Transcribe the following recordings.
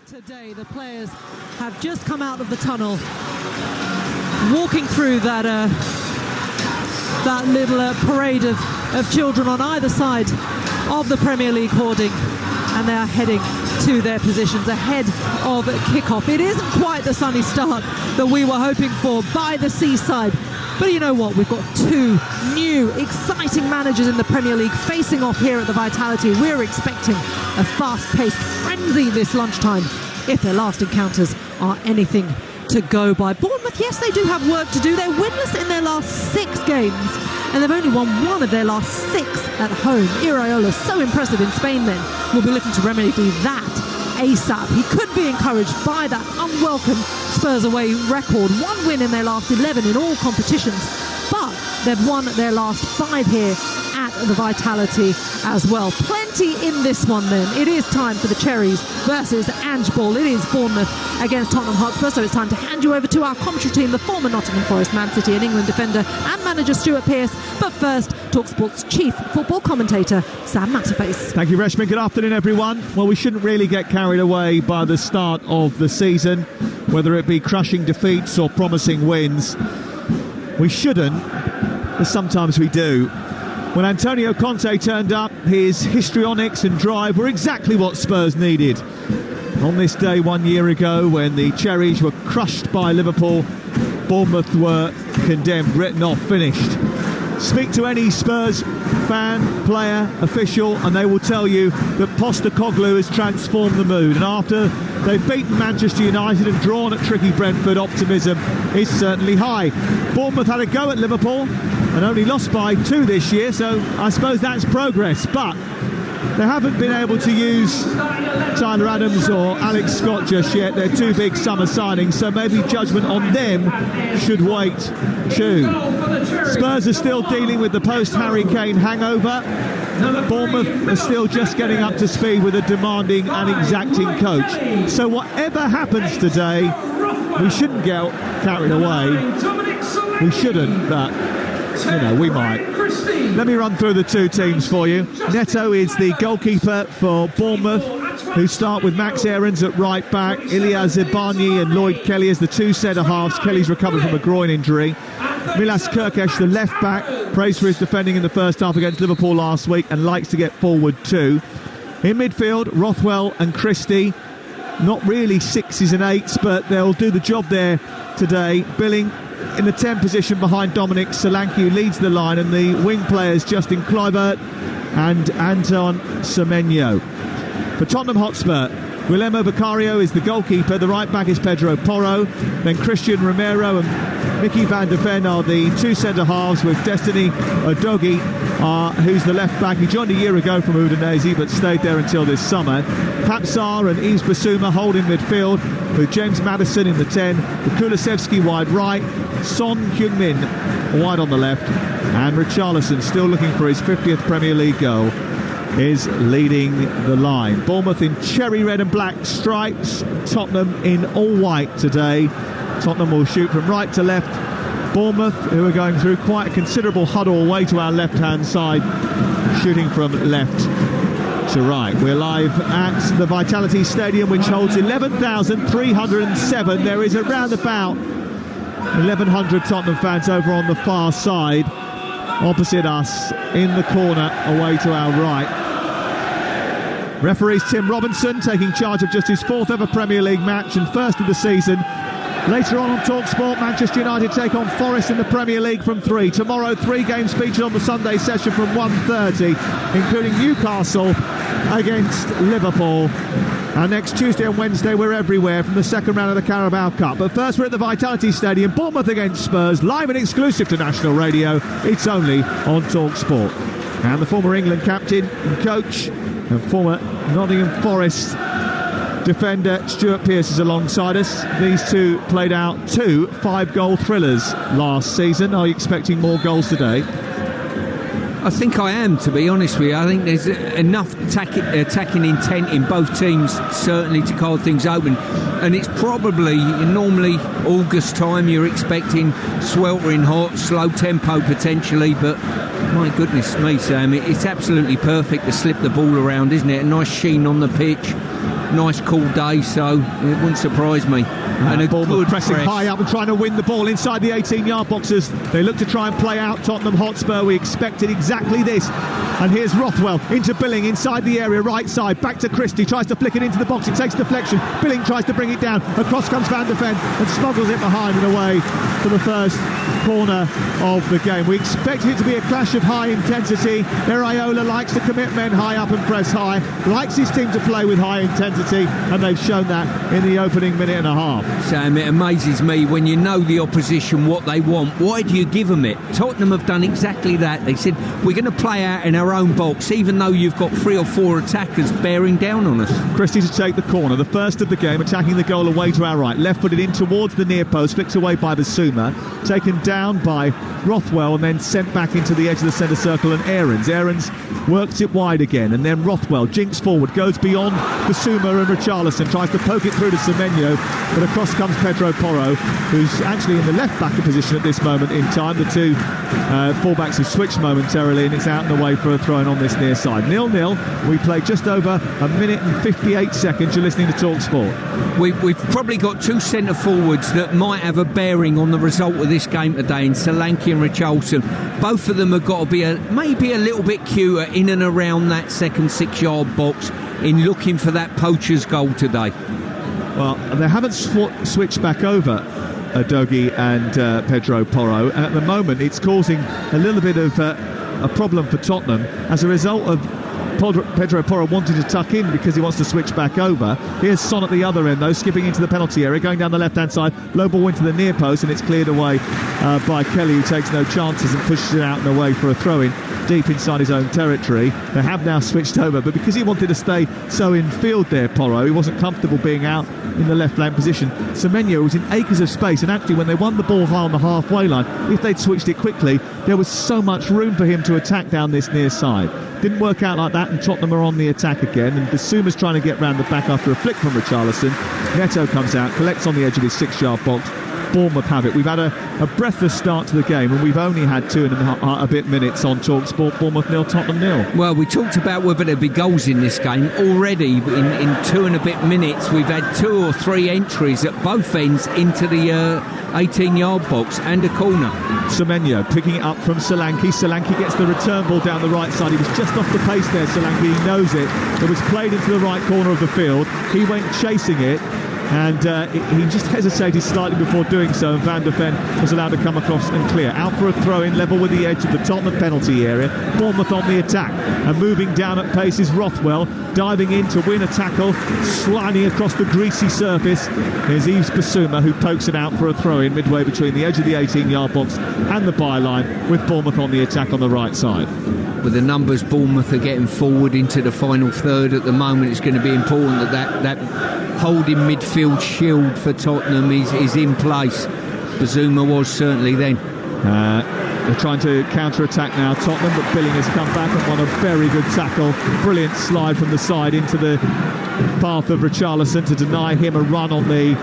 Today, the players have just come out of the tunnel, walking through that little parade of children on either side of the Premier League hoarding, and they are heading to their positions ahead of kick-off. It isn't quite the sunny start that we were hoping for by the seaside, but you know what? We've got two new, exciting managers in the Premier League facing off here at the Vitality. We're expecting a fast-paced frenzy this lunchtime if their last encounters are anything to go by. Bournemouth, yes, they do have work to do. They're winless in their last 6 games, and they've only won 1 of their last 6 at home. Iraola, so impressive in Spain then, will be looking to remedy that ASAP. He could be encouraged by that unwelcome Spurs away record. 1 win in their last 11 in all competitions, but they've won their last 5 here at the Vitality as well. Plenty in this one then. It is time for the Cherries versus Ange Ball. It is Bournemouth against Tottenham Hotspur, so it's time to hand you over to our commentary team, the former Nottingham Forest, Man City and England defender and manager Stuart Pearce. But first, Talksport's chief football commentator, Sam Matterface. Thank you, Reshma. Good afternoon, everyone. Well, we shouldn't really get carried away by the start of the season, whether it be crushing defeats or promising wins. We shouldn't, but sometimes we do. When Antonio Conte turned up, his histrionics and drive were exactly what Spurs needed. On this day 1 year ago, when the Cherries were crushed by Liverpool, Bournemouth were condemned, written off, finished. Speak to any Spurs fan, player, official, and they will tell you that Postecoglou has transformed the mood. And after they've beaten Manchester United and drawn at tricky Brentford, optimism is certainly high. Bournemouth had a go at Liverpool and only lost by 2 this year, so I suppose that's progress. But they haven't been able to use Tyler Adams or Alex Scott just yet. They're 2 big summer signings, so maybe judgment on them should wait too. Spurs are still dealing with the post-Harry Kane hangover. Bournemouth are still just getting up to speed with a demanding and exacting coach. So whatever happens today, we shouldn't get carried away. We shouldn't, but we might. Let me run through the 2 teams for you. Neto is the goalkeeper for Bournemouth, who start with Max Aarons at right back, Ilya Zibani and Lloyd Kelly as the 2 centre-halves. Kelly's recovered from a groin injury. Milas Kirkesh, the left back, praised for his defending in the first half against Liverpool last week and likes to get forward too. In midfield, Rothwell and Christie, not really 6s and 8s, but they'll do the job there today. Billing in the 10 position behind Dominic Solanke, who leads the line, and the wing players Justin Kluivert and Anton Semenyo. For Tottenham Hotspur, Guillermo Vicario is the goalkeeper, the right back is Pedro Porro, then Christian Romero and Mickey van der Ven are the 2 centre-halves, with Destiny Odogi, who's the left back. He joined a year ago from Udinese but stayed there until this summer. Papsar and Yves Bissouma holding midfield, with James Maddison in the 10, with Kulusevski wide right, Son Heung-min wide on the left, and Richarlison, still looking for his 50th Premier League goal, is leading the line. Bournemouth in cherry red and black stripes, Tottenham in all white today. Tottenham will shoot from right to left. Bournemouth, who are going through quite a considerable huddle away to our left-hand side, shooting from left to right. We're live at the Vitality Stadium, which holds 11,307. There is around about 1,100 Tottenham fans over on the far side, opposite us in the corner away to our right. Referee's Tim Robinson taking charge of just his 4th ever Premier League match and 1st of the season. Later on Talksport, Manchester United take on Forest in the Premier League from 3. Tomorrow, 3 games featured on the Sunday session from 1:30, including Newcastle against Liverpool. And next Tuesday and Wednesday, we're everywhere from the second round of the Carabao Cup. But first, we're at the Vitality Stadium, Bournemouth against Spurs, live and exclusive to national radio. It's only on Talksport. And the former England captain and coach and former Nottingham Forest defender Stuart Pearce is alongside us. These 2 played out 2 5-goal thrillers last season. Are you expecting more goals today? I think I am, to be honest with you. I think there's enough attacking intent in both teams, certainly, to call things open. And it's probably, normally August time, you're expecting sweltering hot, slow tempo potentially, but my goodness me, Sam, it's absolutely perfect to slip the ball around, isn't it? A nice sheen on the pitch. nice cool day, so it wouldn't surprise me. And a Bournemouth good pressing press. high up and trying to win the ball inside the 18-yard boxes. They look to try and play out Tottenham Hotspur. We expected exactly this. And here's Rothwell into Billing inside the area, right side, back to Christie, tries to flick it into the box, it takes deflection. Billing tries to bring it down, across comes Van der Ven and smuggles it behind and away for the first corner of the game. We expected it to be a clash of high intensity. Iraola likes to commit men high up and press high, likes his team to play with high intensity, and they've shown that in the opening minute and a half. Sam, it amazes me when you know the opposition, what they want. Why do you give them it? Tottenham have done exactly that. They said, we're going to play out in our own box, even though you've got 3 or 4 attackers bearing down on us. Christie to take the corner, the first of the game, attacking the goal away to our right. Left-footed in towards the near post, flicked away by Basuma, taken down by Rothwell and then sent back into the edge of the centre circle and Aarons works it wide again, and then Rothwell jinks forward, goes beyond Basuma and Richarlison, tries to poke it through to Semenyo, but across comes Pedro Porro, who's actually in the left-backer position at this moment in time. The two fullbacks have switched momentarily and it's out and away for a throw-in on this near side. 0-0. We played just over a minute and 58 seconds. You're listening to Talksport. We've probably got 2 centre forwards that might have a bearing on the result of this game today in Solanke and Richarlison. Both of them have got to be maybe a little bit cuter in and around that second 6-yard box in looking for that poacher's goal today. Well, they haven't switched back over Dogi and Pedro Porro, and at the moment it's causing a little bit of a problem for Tottenham as a result of Pedro Porro wanting to tuck in because he wants to switch back over. Here's Son at the other end though, skipping into the penalty area, going down the left hand side, low ball into the near post, and it's cleared away by Kelly, who takes no chances and pushes it out and away for a throw-in deep inside his own territory. They have now switched over, but because he wanted to stay so in field there, Porro, he wasn't comfortable being out in the left flank position. Semenyo was in acres of space, and actually when they won the ball high on the halfway line, if they'd switched it quickly, there was so much room for him to attack down this near side. Didn't work out like that, and Tottenham are on the attack again, and Basuma's trying to get round the back after a flick from Richarlison. Neto comes out, collects on the edge of his 6-yard box. Bournemouth have it. We've had a breathless start to the game, and we've only had 2 and a bit minutes on Talksport. Bournemouth 0, Tottenham 0. Well, we talked about whether there'd be goals in this game. Already in 2 and a bit minutes we've had 2 or 3 entries at both ends into the 18-yard box and a corner. Semenyo picking it up from Solanke. Solanke gets the return ball down the right side. He was just off the pace there, Solanke. He knows it. It was played into the right corner of the field. He went chasing it, and he just hesitated slightly before doing so, and Van der Ven was allowed to come across and clear. Out for a throw-in, level with the edge of the Tottenham penalty area. Bournemouth on the attack, and moving down at pace is Rothwell, diving in to win a tackle, sliding across the greasy surface. Here's Yves Basuma, who pokes it out for a throw-in midway between the edge of the 18-yard box and the byline, with Bournemouth on the attack on the right side. With the numbers Bournemouth are getting forward into the final third at the moment, it's going to be important that holding midfield shield for Tottenham is in place. Basuma was certainly then. They're trying to counter-attack now, Tottenham, but Billing has come back and won a very good tackle. Brilliant slide from the side into the path of Richarlison to deny him a run on the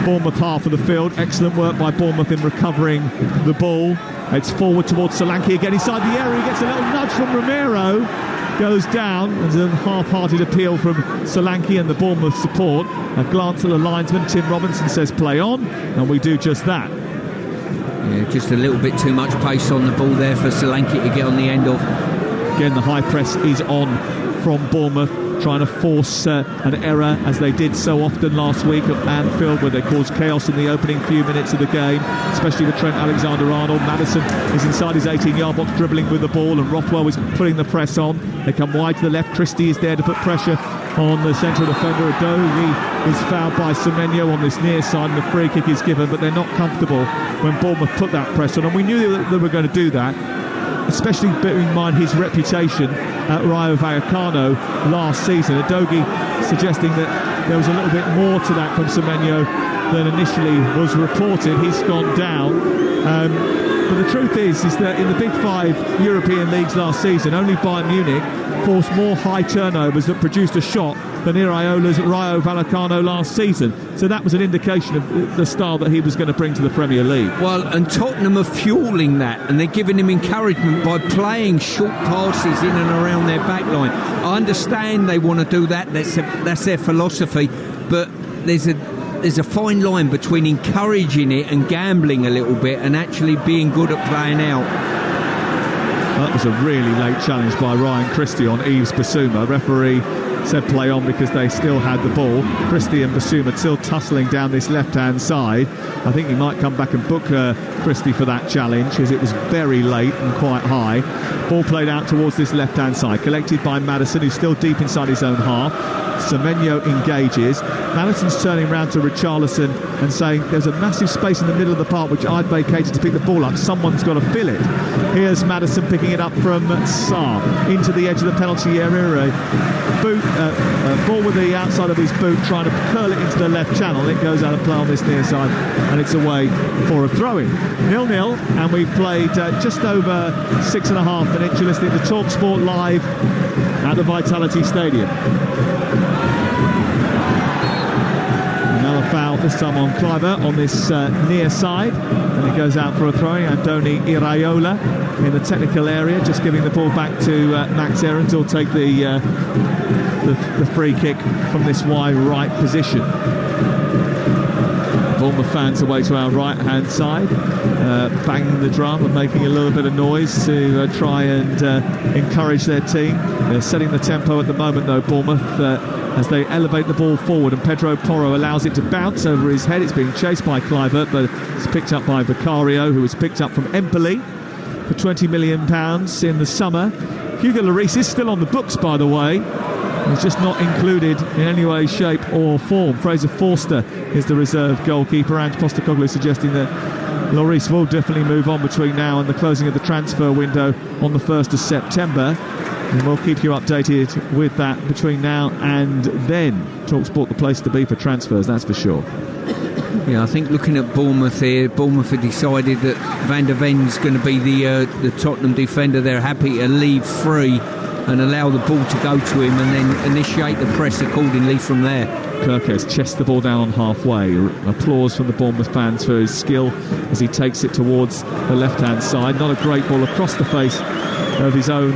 Bournemouth half of the field. Excellent work by Bournemouth in recovering the ball. It's forward towards Solanke again inside the area. He gets a little nudge from Romero. Goes down. There's a half-hearted appeal from Solanke and the Bournemouth support. A glance at the linesman, Tim Robinson, says play on, and we do just that. Yeah, just a little bit too much pace on the ball there for Solanke to get on the end of. Again, the high press is on from Bournemouth, trying to force an error, as they did so often last week at Anfield, where they caused chaos in the opening few minutes of the game, especially with Trent Alexander-Arnold. Maddison is inside his 18-yard box dribbling with the ball, and Rothwell is putting the press on. They come wide to the left. Christie is there to put pressure on the central defender. Adogi is fouled by Semenyo on this near side, and the free kick is given, but they're not comfortable when Bournemouth put that press on, and we knew that they were going to do that, especially bearing in mind his reputation at Rayo Vallecano last season. Adogi suggesting that there was a little bit more to that from Semenyo than initially was reported. He's gone down. But the truth is that in the Big Five European leagues last season, only Bayern Munich forced more high turnovers that produced a shot than Iraiola's Rayo Vallecano last season. So that was an indication of the style that he was going to bring to the Premier League. Well, and Tottenham are fuelling that, and they're giving him encouragement by playing short passes in and around their back line. I understand they want to do that. That's their philosophy, but there's a fine line between encouraging it and gambling a little bit and actually being good at playing out. That was a really late challenge by Ryan Christie on Yves Bissouma. Referee said play on because they still had the ball. Christie and Bissouma still tussling down this left-hand side. I think he might come back and book Christie for that challenge, because it was very late and quite high. Ball played out towards this left-hand side, collected by Maddison, who's still deep inside his own half. Semenyo engages. Maddison's turning round to Richarlison and saying there's a massive space in the middle of the park which I'd vacated to pick the ball up. Someone's got to fill it. Here's Maddison picking it up from Sarr into the edge of the penalty area. Ball with the outside of his boot, trying to curl it into the left channel. It goes out of play on this near side, and it's away for a throw-in. 0-0, and we've played just over 6.5 minutes. You're listening to Talksport live at the Vitality Stadium. Another foul, this time on Kluivert on this near side, and it goes out for a throw-in. Andoni Iraola in the technical area, just giving the ball back to Max Aarons, who'll take the free kick from this wide right position. Bournemouth fans away to our right-hand side, banging the drum and making a little bit of noise to try and encourage their team. They're setting the tempo at the moment, though, Bournemouth, as they elevate the ball forward, and Pedro Porro allows it to bounce over his head. It's being chased by Kluivert, but it's picked up by Vicario, who was picked up from Empoli for £20 million in the summer. Hugo Lloris is still on the books, by the way. He's just not included in any way, shape or form. Fraser Forster is the reserve goalkeeper, and Postecoglou suggesting that Lloris will definitely move on between now and the closing of the transfer window on the 1st of September. And we'll keep you updated with that between now and then. Talksport, the place to be for transfers, that's for sure. Yeah, I think looking at Bournemouth here, Bournemouth have decided that Van der Ven's going to be the Tottenham defender. They're happy to leave free and allow the ball to go to him, and then initiate the press accordingly from there. Kirkes chests the ball down on halfway. Applause from the Bournemouth fans for his skill as he takes it towards the left-hand side. Not a great ball across the face of his own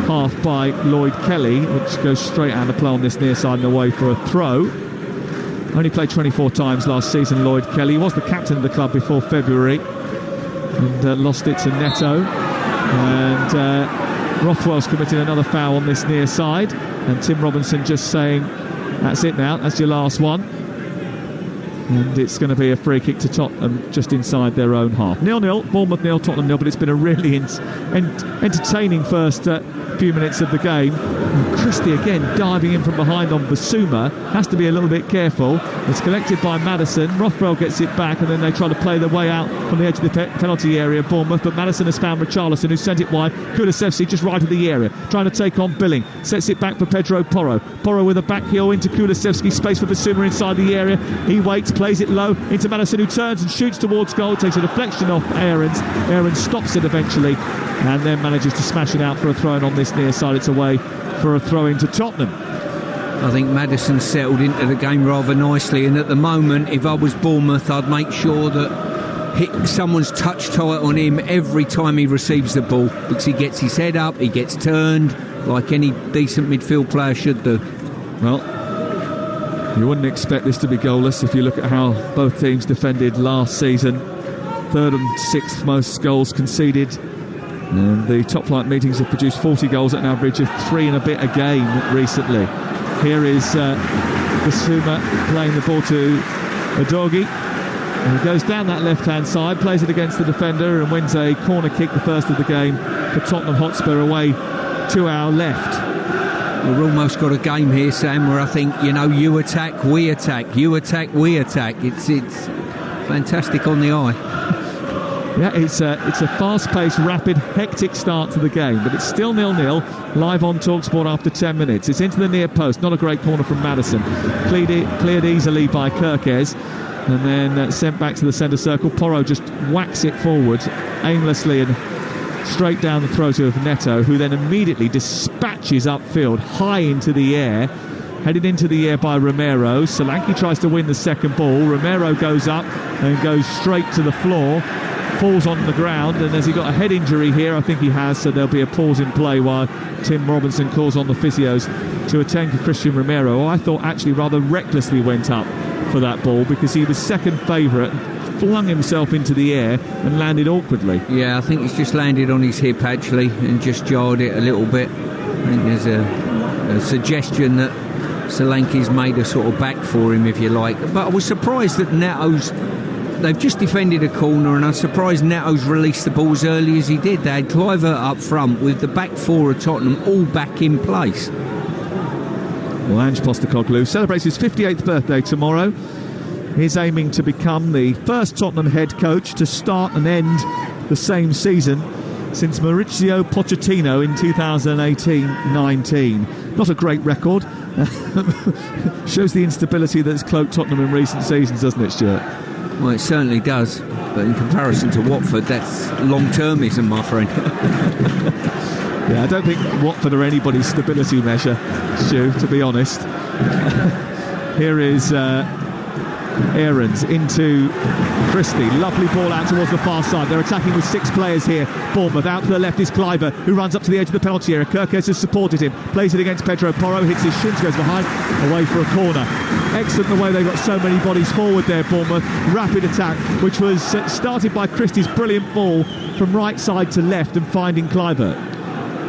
half by Lloyd Kelly, which goes straight out of play on this near side and away for a throw. Only played 24 times last season, Lloyd Kelly. He was the captain of the club before February, and lost it to Neto. And Rothwell's committed another foul on this near side, and Tim Robinson just saying, that's it now, that's your last one. And it's going to be a free kick to Tottenham just inside their own half. 0-0, Bournemouth 0, Tottenham 0, but it's been a really entertaining first few minutes of the game. And Christie again diving in from behind on Bissouma. Has to be a little bit careful. It's collected by Maddison. Rothwell gets it back, and then they try to play their way out from the edge of the penalty area, Bournemouth, but Maddison has found Richarlison, who sent it wide. Kulusevski just right of the area, trying to take on Billing. Sets it back for Pedro Porro. Porro with a back heel into Kulusevski. Space for Bissouma inside the area. He waits, plays it low into Maddison, who turns and shoots towards goal. Takes a deflection off Aarons. Aarons stops it eventually, and then manages to smash it out for a throw-in on this near side. It's away for a throw-in to Tottenham. I think Maddison settled into the game rather nicely, and at the moment, if I was Bournemouth, I'd make sure that someone's touch tight on him every time he receives the ball, because he gets his head up, he gets turned like any decent midfield player should do. Well, you wouldn't expect this to be goalless if you look at how both teams defended last season. Third and sixth most goals conceded. And the top flight meetings have produced 40 goals at an average of 3 and a bit a game recently. Here is Bissouma playing the ball to Udogie. And he goes down that left-hand side, plays it against the defender, and wins a corner kick, the first of the game for Tottenham Hotspur, away to our left. We've almost got a game here, Sam, where I think, you attack, we attack, you attack, we attack. It's fantastic on the eye. Yeah, it's a fast-paced, rapid, hectic start to the game, but it's still 0-0, live on Talksport after 10 minutes. It's into the near post, not a great corner from Maddison. Cleared easily by Kirkes, and then sent back to the centre circle. Porro just whacks it forward aimlessly and straight down the throat of Neto, who then immediately dispatches upfield, high into the air, headed into the air by Romero. Solanke tries to win the second ball. Romero goes up and goes straight to the floor, falls on the ground, and has he got a head injury here? I think he has, so there'll be a pause in play while Tim Robinson calls on the physios to attend to Christian Romero, who I thought actually rather recklessly went up for that ball because he was second favourite, flung himself into the air and landed awkwardly. Yeah, I think he's just landed on his hip actually and just jarred it a little bit. I think there's a suggestion that Solanke's made a sort of back for him, if you like. But I was surprised that they've just defended a corner, and I'm surprised Neto's released the ball as early as he did. They had Kluivert up front with the back four of Tottenham all back in place. Well, Ange Postecoglou celebrates his 58th birthday tomorrow. He's aiming to become the first Tottenham head coach to start and end the same season since Mauricio Pochettino in 2018-19. Not a great record. Shows the instability that's cloaked Tottenham in recent seasons, doesn't it, Stuart? Well, it certainly does. But in comparison to Watford, that's long-termism, my friend. Yeah, I don't think Watford are anybody's stability measure, Stu, to be honest. Here is Aarons into Christie. Lovely ball out towards the far side. They're attacking with 6 players here. Bournemouth. Out to the left is Kluivert, who runs up to the edge of the penalty area. Kirkes has supported him. Plays it against Pedro Porro. Hits his shins, goes behind. Away for a corner. Excellent the way they got so many bodies forward there, Bournemouth. Rapid attack, which was started by Christie's brilliant ball from right side to left and finding Kluivert.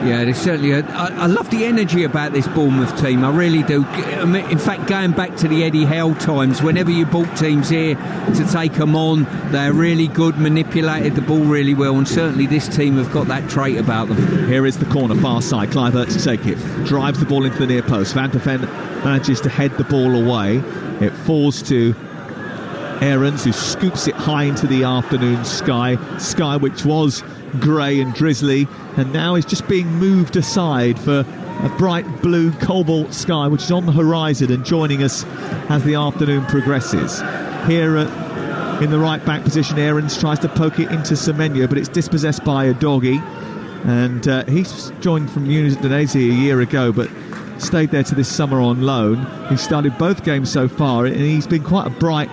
Yeah, there's certainly I love the energy about this Bournemouth team. I really do. In fact, going back to the Eddie Howe times, whenever you brought teams here to take them on, they're really good, manipulated the ball really well, and certainly this team have got that trait about them. Here is the corner, far side. Kluivert to take it. Drives the ball into the near post. Van de Ven manages to head the ball away. It falls to Aarons, who scoops it high into the afternoon sky which was grey and drizzly, and now is just being moved aside for a bright blue cobalt sky which is on the horizon and joining us as the afternoon progresses. Here in the right back position, Aarons tries to poke it into Semenyo, but it's dispossessed by Udogie, and he's joined from Udinese a year ago but stayed there to this summer on loan. He's started both games so far and he's been quite a bright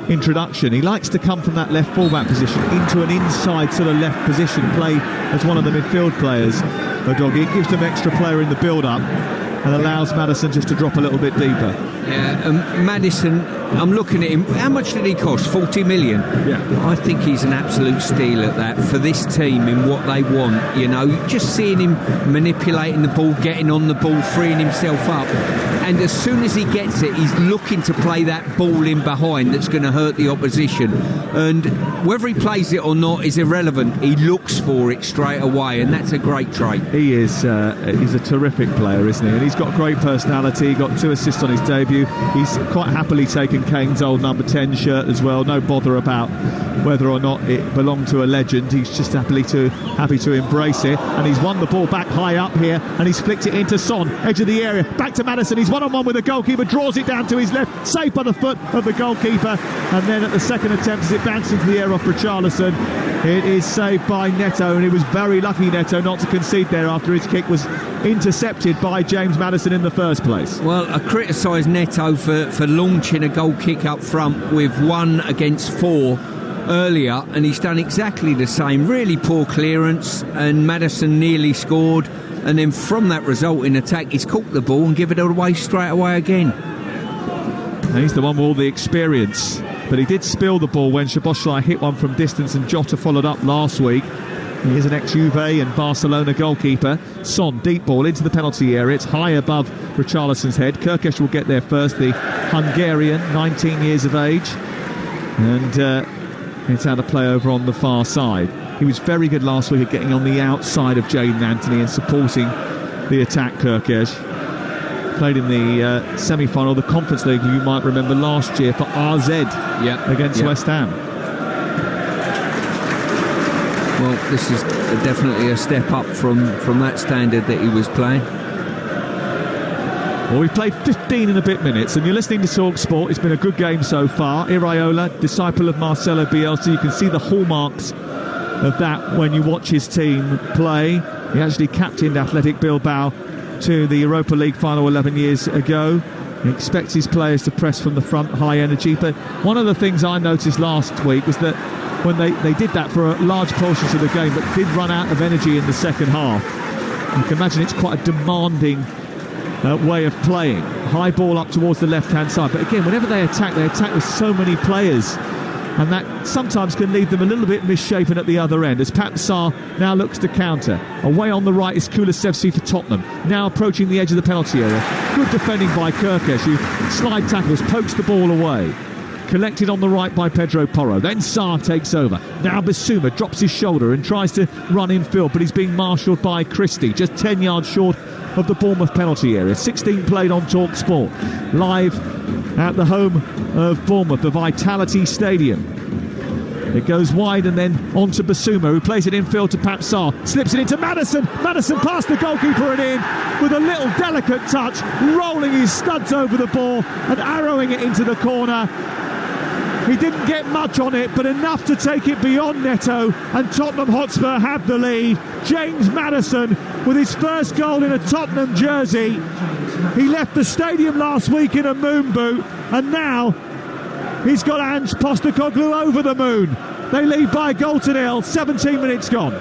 introduction. He likes to come from that left fullback position into an inside sort of left position, play as one of the midfield players. Udogie, it gives them extra player in the build-up and allows Maddison just to drop a little bit deeper. Yeah, Maddison, I'm looking at him. How much did he cost? 40 million? Yeah. I think he's an absolute steal at that for this team in what they want. You know, just seeing him manipulating the ball, getting on the ball, freeing himself up. And as soon as he gets it, he's looking to play that ball in behind that's going to hurt the opposition. And whether he plays it or not is irrelevant. He looks for it straight away, and that's a great trait. He is. He's a terrific player, isn't he? And he's got great personality. He got 2 assists on his debut. He's quite happily taken Kane's old number 10 shirt as well. No bother about whether or not it belonged to a legend. He's just happy to embrace it. And he's won the ball back high up here, and he's flicked it into Son, edge of the area, back to Maddison. He's one-on-one with the goalkeeper, draws it down to his left, saved by the foot of the goalkeeper, and then at the second attempt as it bounced into the air off Richarlison, it is saved by Neto, and he was very lucky, Neto, not to concede there after his kick was intercepted by James Maddison in the first place. Well, I criticise Neto for launching a goal kick up front with 1 against 4 earlier, and he's done exactly the same. Really poor clearance, and Maddison nearly scored, and then from that resulting attack he's caught the ball and given it away straight away again. And he's the one with all the experience, but he did spill the ball when Szoboszlai hit one from distance and Jota followed up last week. He is an ex-Juve and Barcelona goalkeeper. Son, deep ball into the penalty area. It's high above Richarlison's head. Kirkes will get there first, the Hungarian, 19 years of age. And it's out of play over on the far side. He was very good last week at getting on the outside of Jadon Anthony and supporting the attack, Kirkes. Played in the semi-final of the Conference League, you might remember last year, for RZ against West Ham. Well, this is definitely a step up from that standard that he was playing. Well, we've played 15 and a bit minutes, and you're listening to Talksport. It's been a good game so far. Iraola, disciple of Marcelo Bielsa. You can see the hallmarks of that when you watch his team play. He actually captained Athletic Bilbao to the Europa League final 11 years ago. He expects his players to press from the front, high energy. But one of the things I noticed last week was that when they did that for large portions of the game, but did run out of energy in the second half. You can imagine it's quite a demanding way of playing. High ball up towards the left-hand side. But again, whenever they attack with so many players. And that sometimes can leave them a little bit misshapen at the other end, as Pat Sarr now looks to counter. Away on the right is Kulusevski for Tottenham, now approaching the edge of the penalty area. Good defending by Kirkesh, who slide tackles, pokes the ball away. Collected on the right by Pedro Porro. Then Sarr takes over. Now Bissouma drops his shoulder and tries to run in field, but he's being marshalled by Christie, just 10 yards short of the Bournemouth penalty area. 16 played on Talksport, live at the home of Bournemouth, the Vitality Stadium. It goes wide and then on to Bissouma, who plays it infield to Pat Sarr. Slips it into Maddison. Maddison past the goalkeeper and in with a little delicate touch, rolling his studs over the ball and arrowing it into the corner. He didn't get much on it, but enough to take it beyond Neto, and Tottenham Hotspur have the lead. James Maddison with his first goal in a Tottenham jersey. He left the stadium last week in a moon boot, and now he's got Ange Postecoglou over the moon. They lead by a goal to nil, 17 minutes gone.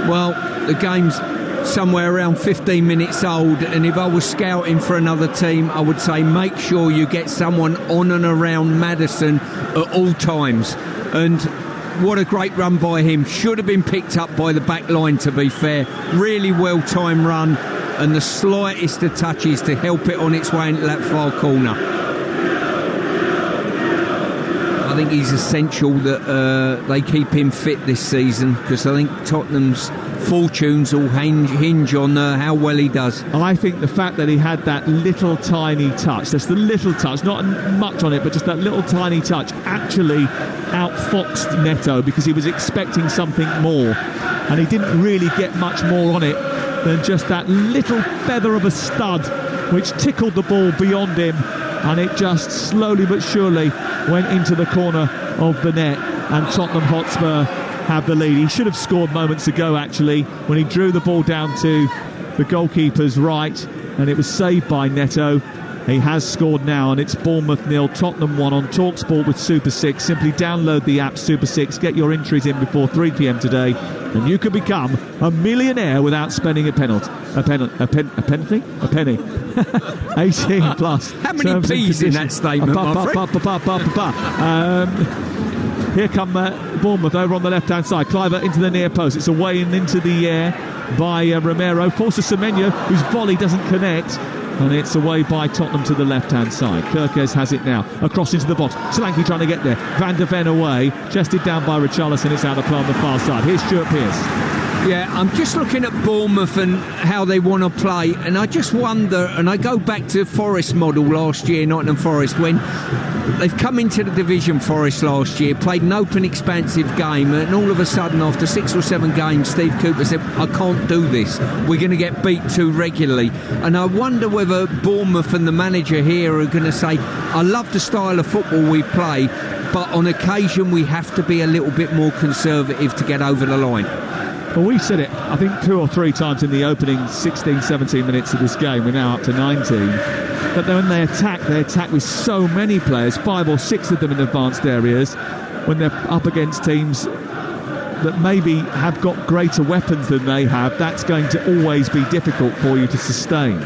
Well, the game's somewhere around 15 minutes old, and if I was scouting for another team, I would say make sure you get someone on and around Maddison at all times. And what a great run by him. Should have been picked up by the back line, to be fair. Really well-timed run, and the slightest of touches to help it on its way into that far corner. I think he's essential that they keep him fit this season, because I think Tottenham's fortunes will hinge on how well he does. I think the fact that he had that little tiny touch, just the little touch, not much on it, but just that little tiny touch, actually outfoxed Neto, because he was expecting something more, and he didn't really get much more on it than just that little feather of a stud which tickled the ball beyond him, and it just slowly but surely went into the corner of the net, and Tottenham Hotspur have the lead. He should have scored moments ago, actually, when he drew the ball down to the goalkeeper's right, and it was saved by Neto. He has scored now, and it's Bournemouth 0, Tottenham 1 on Talksport with Super 6. Simply download the app Super 6, get your entries in before 3 p.m. today, and you could become a millionaire without spending a penny. 18 plus. How many P's in that statement, Here come Bournemouth over on the left-hand side. Cliver into the near post. It's away and into the air by Romero. Forces Semenyo, whose volley doesn't connect. And it's away by Tottenham to the left-hand side. Kirkes has it now. Across into the box. Solanke trying to get there. Van der Ven away. Chested down by Richarlison. It's out of play on the far side. Here's Stuart Pearce. Yeah, I'm just looking at Bournemouth and how they want to play, and I just wonder, and I go back to Forest model last year, Nottingham Forest, when they've come into the division, Forest last year, played an open, expansive game, and all of a sudden, after 6 or 7 games, Steve Cooper said, I can't do this. We're going to get beat too regularly. And I wonder whether Bournemouth and the manager here are going to say, I love the style of football we play, but on occasion we have to be a little bit more conservative to get over the line. Well, we've said it, I think, 2 or 3 times in the opening 16, 17 minutes of this game. We're now up to 19. But when they attack with so many players, 5 or 6 of them in advanced areas, when they're up against teams that maybe have got greater weapons than they have, that's going to always be difficult for you to sustain.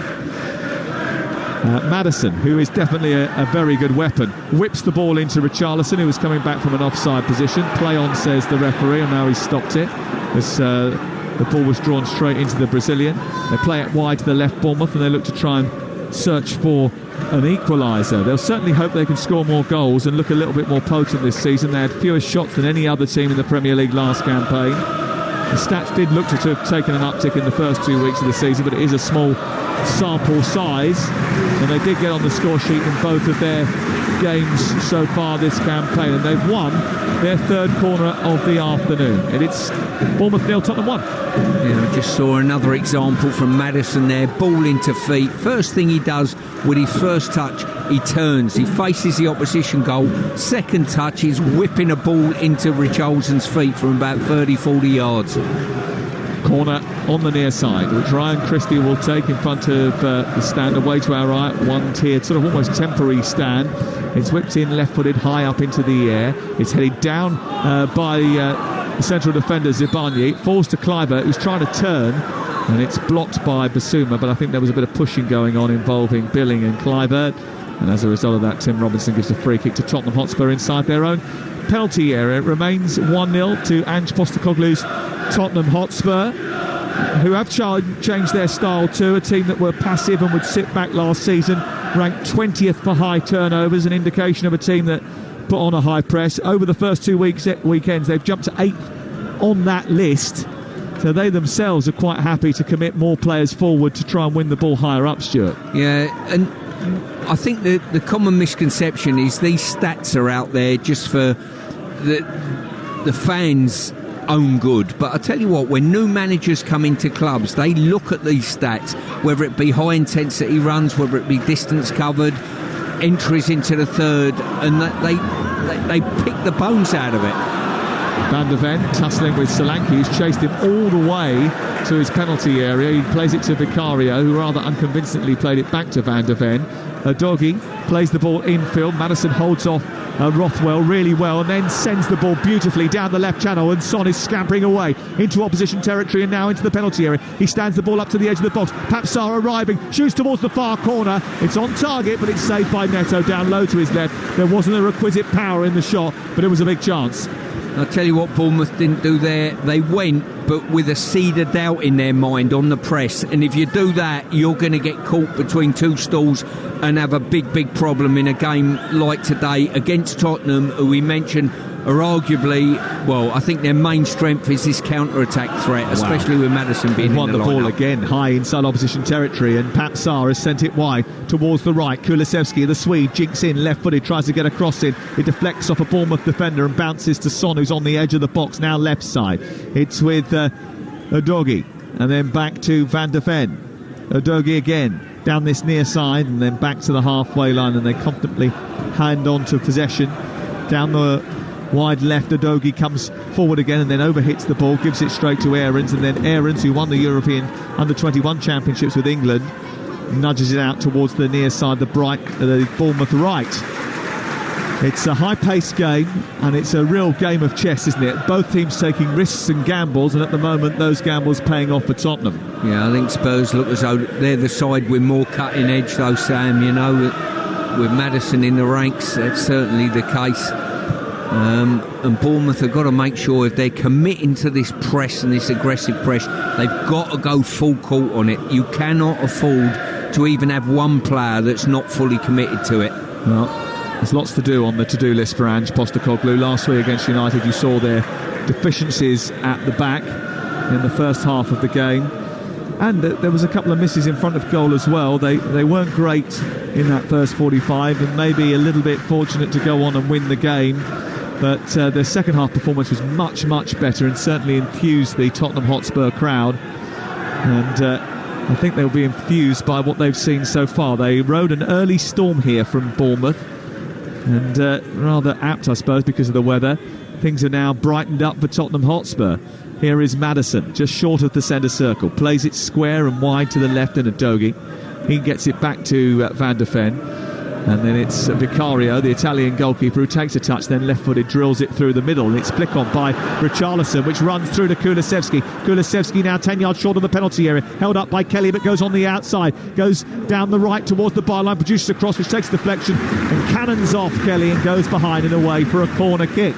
Maddison, who is definitely a very good weapon, whips the ball into Richarlison, who was coming back from an offside position. Play on, says the referee, and now he's stopped it as the ball was drawn straight into the Brazilian. They play it wide to the left, Bournemouth, and they look to try and search for an equaliser. They'll certainly hope they can score more goals and look a little bit more potent this season. They had fewer shots than any other team in the Premier League last campaign. The stats did look to have taken an uptick in the first 2 weeks of the season, but it is a small sample size, and they did get on the score sheet in both of their games so far this campaign, and they've won their third corner of the afternoon, and it's Bournemouth 0, Tottenham 1. Yeah, I just saw another example from Maddison there, ball into feet. First thing he does with his first touch, he turns, he faces the opposition goal. Second touch, he's whipping a ball into Richardson's feet from about 30-40 yards. Corner on the near side, which Ryan Christie will take in front of the stand away to our right, one tiered, sort of almost temporary stand. It's whipped in left-footed high up into the air. It's headed down by the central defender Zibanejad. It falls to Kluivert, who's trying to turn, and it's blocked by Basuma, but I think there was a bit of pushing going on involving Billing and Kluivert, and as a result of that, Tim Robinson gives a free kick to Tottenham Hotspur inside their own penalty area. It remains 1-0 to Ange Postecoglou's Tottenham Hotspur, who have changed their style too. A team that were passive and would sit back last season, ranked 20th for high turnovers, an indication of a team that put on a high press. Over the first 2 weekends, they've jumped to 8th on that list. So they themselves are quite happy to commit more players forward to try and win the ball higher up, Stuart. Yeah, and I think the common misconception is these stats are out there just for the fans' own good. But I tell you what, when new managers come into clubs, they look at these stats, whether it be high intensity runs, whether it be distance covered, entries into the third, and they pick the bones out of it. Van der Ven tussling with Solanke, who's chased him all the way to his penalty area. He plays it to Vicario, who rather unconvincingly played it back to Van der Ven. Doggy plays the ball infield. Maddison holds off Rothwell really well and then sends the ball beautifully down the left channel, and Son is scampering away into opposition territory and now into the penalty area. He stands the ball up to the edge of the box. Papsar arriving, shoots towards the far corner. It's on target, but it's saved by Neto down low to his left. There wasn't a requisite power in the shot, but it was a big chance. I'll tell you what Bournemouth didn't do there. They went, but with a seed of doubt in their mind on the press. And if you do that, you're going to get caught between two stools and have a big problem in a game like today against Tottenham, who we mentioned are arguably, well, I think their main strength is this counter-attack threat, especially with Maddison being won in the ball lineup. again, high inside opposition territory, and Papsar has sent it wide towards the right. Kulusevski, the Swede, jinks in, left-footed, tries to get a cross in. It deflects off a Bournemouth defender and bounces to Son, who's on the edge of the box, now left side. It's with Udogie, and then back to Van der Ven. Udogie again, down this near side, and then back to the halfway line, and they comfortably hand on to possession. Down the wide left, Udogie comes forward again and then overhits the ball, gives it straight to Aarons, and then Aarons, who won the European Under-21 Championships with England, nudges it out towards the near side, the Bournemouth right. It's a high-paced game, and it's a real game of chess, isn't it? Both teams taking risks and gambles, and at the moment those gambles paying off for Tottenham. Yeah, I think Spurs look as though they're the side with more cutting edge, though, Sam. You know, with Maddison in the ranks, that's certainly the case. And Bournemouth have got to make sure if they're committing to this press and this aggressive press, they've got to go full court on it. You cannot afford to even have one player that's not fully committed to it. Well, there's lots to do on the to-do list for Ange Postecoglou. Last week against United, you saw their deficiencies at the back in the first half of the game, and there was a couple of misses in front of goal as well. They weren't great in that first 45, and maybe a little bit fortunate to go on and win the game. But their second half performance was much better, and certainly enthused the Tottenham Hotspur crowd. And I think they'll be enthused by what they've seen so far. They rode an early storm here from Bournemouth, and rather apt, I suppose, because of the weather. Things are now brightened up for Tottenham Hotspur. Here is Maddison, just short of the centre circle. Plays it square and wide to the left, and Udogie. He gets it back to Van der Ven. And then it's Vicario, the Italian goalkeeper, who takes a touch, then left-footed drills it through the middle. And it's flick on by Richarlison, which runs through to Kulusevski. Kulusevski now 10 yards short of the penalty area. Held up by Kelly, but goes on the outside. Goes down the right towards the byline, produces a cross, which takes deflection and cannons off Kelly and goes behind and away for a corner kick.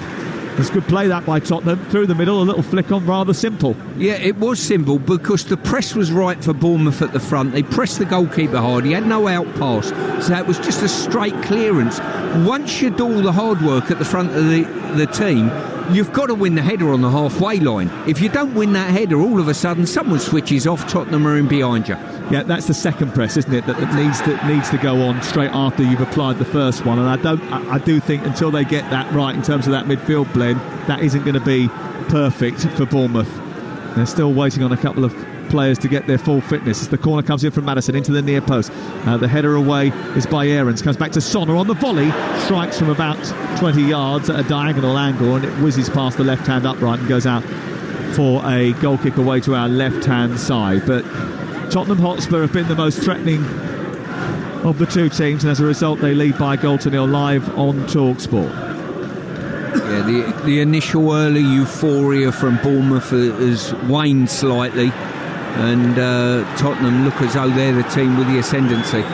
It's good play that by Tottenham. Through the middle, a little flick on, rather simple. Yeah, it was simple because the press was right for Bournemouth at the front. They pressed the goalkeeper hard. He had no out pass. So it was just a straight clearance. Once you do all the hard work at the front of the team, you've got to win the header on the halfway line. If you don't win that header, all of a sudden someone switches off, Tottenham are in behind you. Yeah, that's the second press, isn't it? That needs to go on straight after you've applied the first one. And I do think until they get that right in terms of that midfield blend, that isn't going to be perfect for Bournemouth. They're still waiting on a couple of players to get their full fitness as the corner comes in from Maddison into the near post. The header away is by Aarons, comes back to Sonner on the volley, strikes from about 20 yards at a diagonal angle, and it whizzes past the left hand upright and goes out for a goal kick away to our left hand side. But Tottenham Hotspur have been the most threatening of the two teams, and as a result they lead by a goal to nil live on Talksport. Yeah, the initial early euphoria from Bournemouth has waned slightly, and Tottenham look as though they're the team with the ascendancy.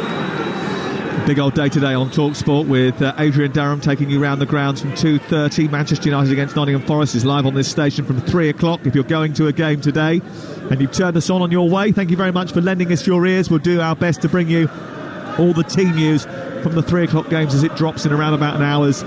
Big old day today on Talksport with Adrian Durham taking you round the grounds from 2:30. Manchester United against Nottingham Forest is live on this station from 3 o'clock. If you're going to a game today and you've turned us on your way, thank you very much for lending us your ears. We'll do our best to bring you all the team news from the 3 o'clock games as it drops in around about an hour's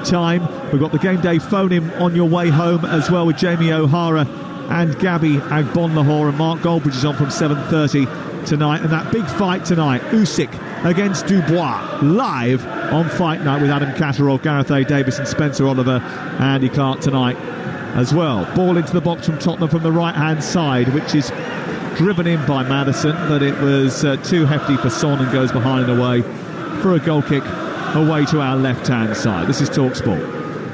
time. We've got the game day phone in on your way home as well with Jamie O'Hara and Gabby Agbonlahor, and Mark Goldbridge is on from 7:30 tonight. And that big fight tonight, Usyk against Dubois, live on Fight Night with Adam Catterall, Gareth A. Davis and Spencer Oliver and Andy Clark tonight as well. Ball into the box from Tottenham from the right hand side, which is driven in by Maddison, but it was too hefty for Son and goes behind and away for a goal kick away to our left hand side. This is Talksport.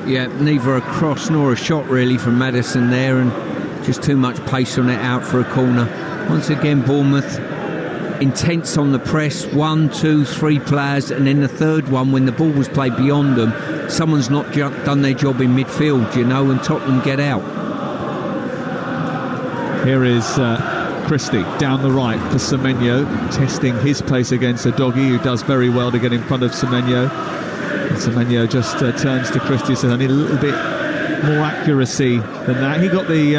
Yeah, neither a cross nor a shot really from Maddison there, and just too much pace on it, out for a corner. Once again Bournemouth intense on the press, 1, 2, 3 players, and then the third one, when the ball was played beyond them, someone's not done their job in midfield, and Tottenham get out. Here is Christie down the right for Semenyo, testing his pace against a doggy who does very well to get in front of Semenyo. And Semenyo just turns to Christie and says, I need a little bit more accuracy than that. He got the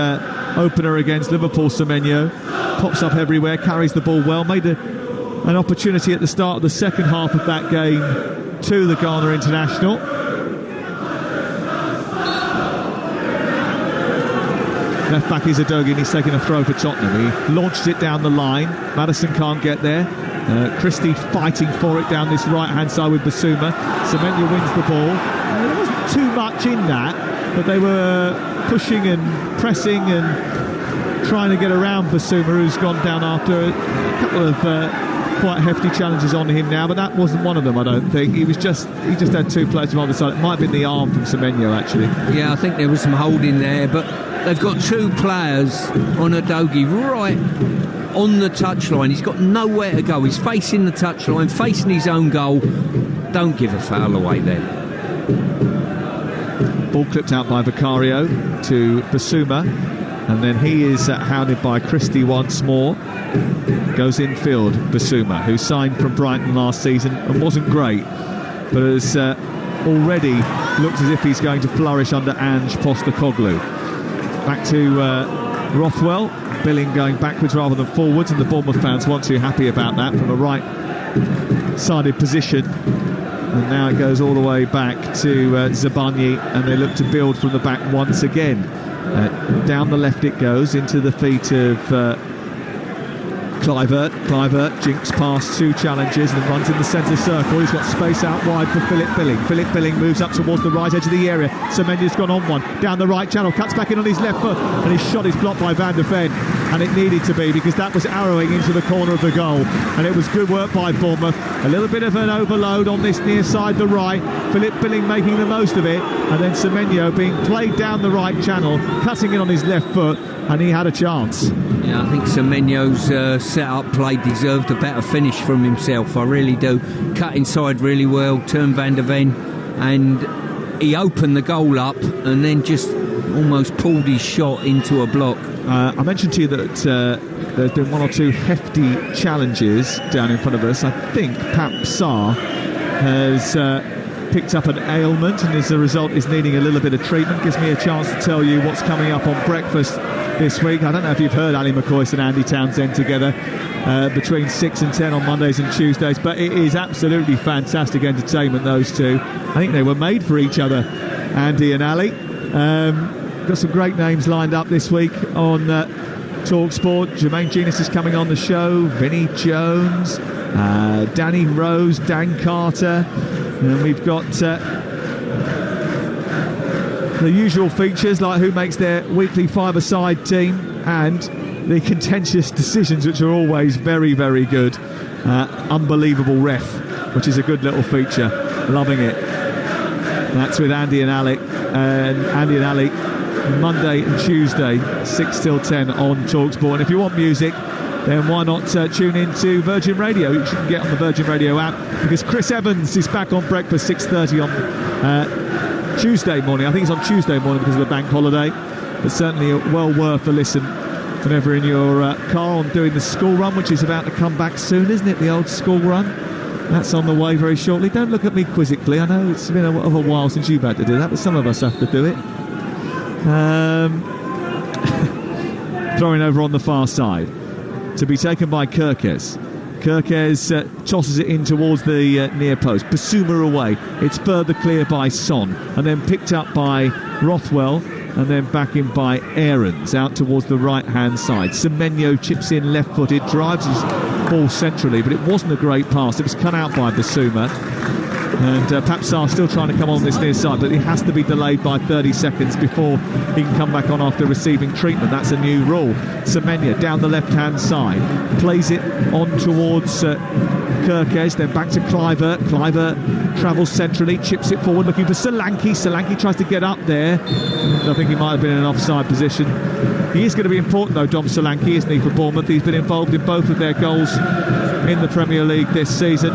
opener against Liverpool, Semenyo. Pops up everywhere, carries the ball well, made an opportunity at the start of the second half of that game to the Ghana international. Left back is Udogie, and he's taking a throw for Tottenham. He launched it down the line. Maddison can't get there. Christie fighting for it down this right hand side with Basuma. Semenyo wins the ball. There wasn't too much in that, but they were pushing and pressing and trying to get around Basuma, who's gone down after a couple of quite hefty challenges on him now, but that wasn't one of them, I don't think. He just had two players from either side. It might have been the arm from Semenyo, actually. Yeah, I think there was some holding there, but they've got two players on Udogie right on the touchline. He's got nowhere to go. He's facing the touchline, facing his own goal. Don't give a foul away there. Ball clipped out by Vicario to Basuma, and then he is hounded by Christie once more. Goes infield, Basuma, who signed from Brighton last season and wasn't great, but has already looked as if he's going to flourish under Ange Postecoglou. Back to Rothwell. Billing going backwards rather than forwards, and the Bournemouth fans weren't too happy about that from a right-sided position. And now it goes all the way back to Zabanyi, and they look to build from the back once again. Down the left it goes, into the feet of Kluivert. Kluivert jinks past two challenges and runs in the centre circle. He's got space out wide for Philip Billing. Philip Billing moves up towards the right edge of the area. Semenyo's gone on one, down the right channel, cuts back in on his left foot, and his shot is blocked by Van der Ven. And it needed to be, because that was arrowing into the corner of the goal. And it was good work by Bournemouth. A little bit of an overload on this near side, the right. Philip Billing making the most of it. And then Semenyo being played down the right channel, cutting in on his left foot, and he had a chance. Yeah, I think Semenyo's set-up play deserved a better finish from himself. I really do. Cut inside really well, turned Van der Ven, and he opened the goal up and then just almost pulled his shot into a block. I mentioned to you that there's been one or two hefty challenges down in front of us. I think Pap Sarr has picked up an ailment and as a result is needing a little bit of treatment. Gives me a chance to tell you what's coming up on breakfast this week. I don't know if you've heard Ali McCoist and Andy Townsend together between 6 and 10 on Mondays and Tuesdays, but it is absolutely fantastic entertainment, those two. I think they were made for each other, Andy and Ali. Got some great names lined up this week on Talksport. Jermaine Genius is coming on the show, Vinnie Jones, Danny Rose, Dan Carter, and we've got the usual features like who makes their weekly five-a-side team and the contentious decisions, which are always very, very good. Unbelievable ref, which is a good little feature. Loving it. That's with Andy and Ali. Monday and Tuesday, 6 till 10 on Talksport. And if you want music, then why not tune in to Virgin Radio? You can get on the Virgin Radio app because Chris Evans is back on breakfast 6:30 on Tuesday morning. I think it's on Tuesday morning because of the bank holiday, but certainly well worth a listen whenever in your car on doing the school run, which is about to come back soon, isn't it? The old school run. That's on the way very shortly. Don't look at me quizzically. I know it's been a while since you've had to do that, but some of us have to do it. Throwing over on the far side to be taken by Kirkes. Kirkes tosses it in towards the near post. Basuma away. It's further clear by Son and then picked up by Rothwell and then back in by Aarons out towards the right hand side. Semenyo chips in left footed, drives his ball centrally, but it wasn't a great pass. It was cut out by Basuma. And Papsar still trying to come on this near side, but he has to be delayed by 30 seconds before he can come back on after receiving treatment. That's a new rule. Semenya down the left-hand side, plays it on towards Kirkes, then back to Kluivert. Kluivert travels centrally, chips it forward, looking for Solanke. Solanke tries to get up there. I think he might have been in an offside position. He is going to be important, though, Dom Solanke, isn't he, for Bournemouth? He's been involved in both of their goals in the Premier League this season.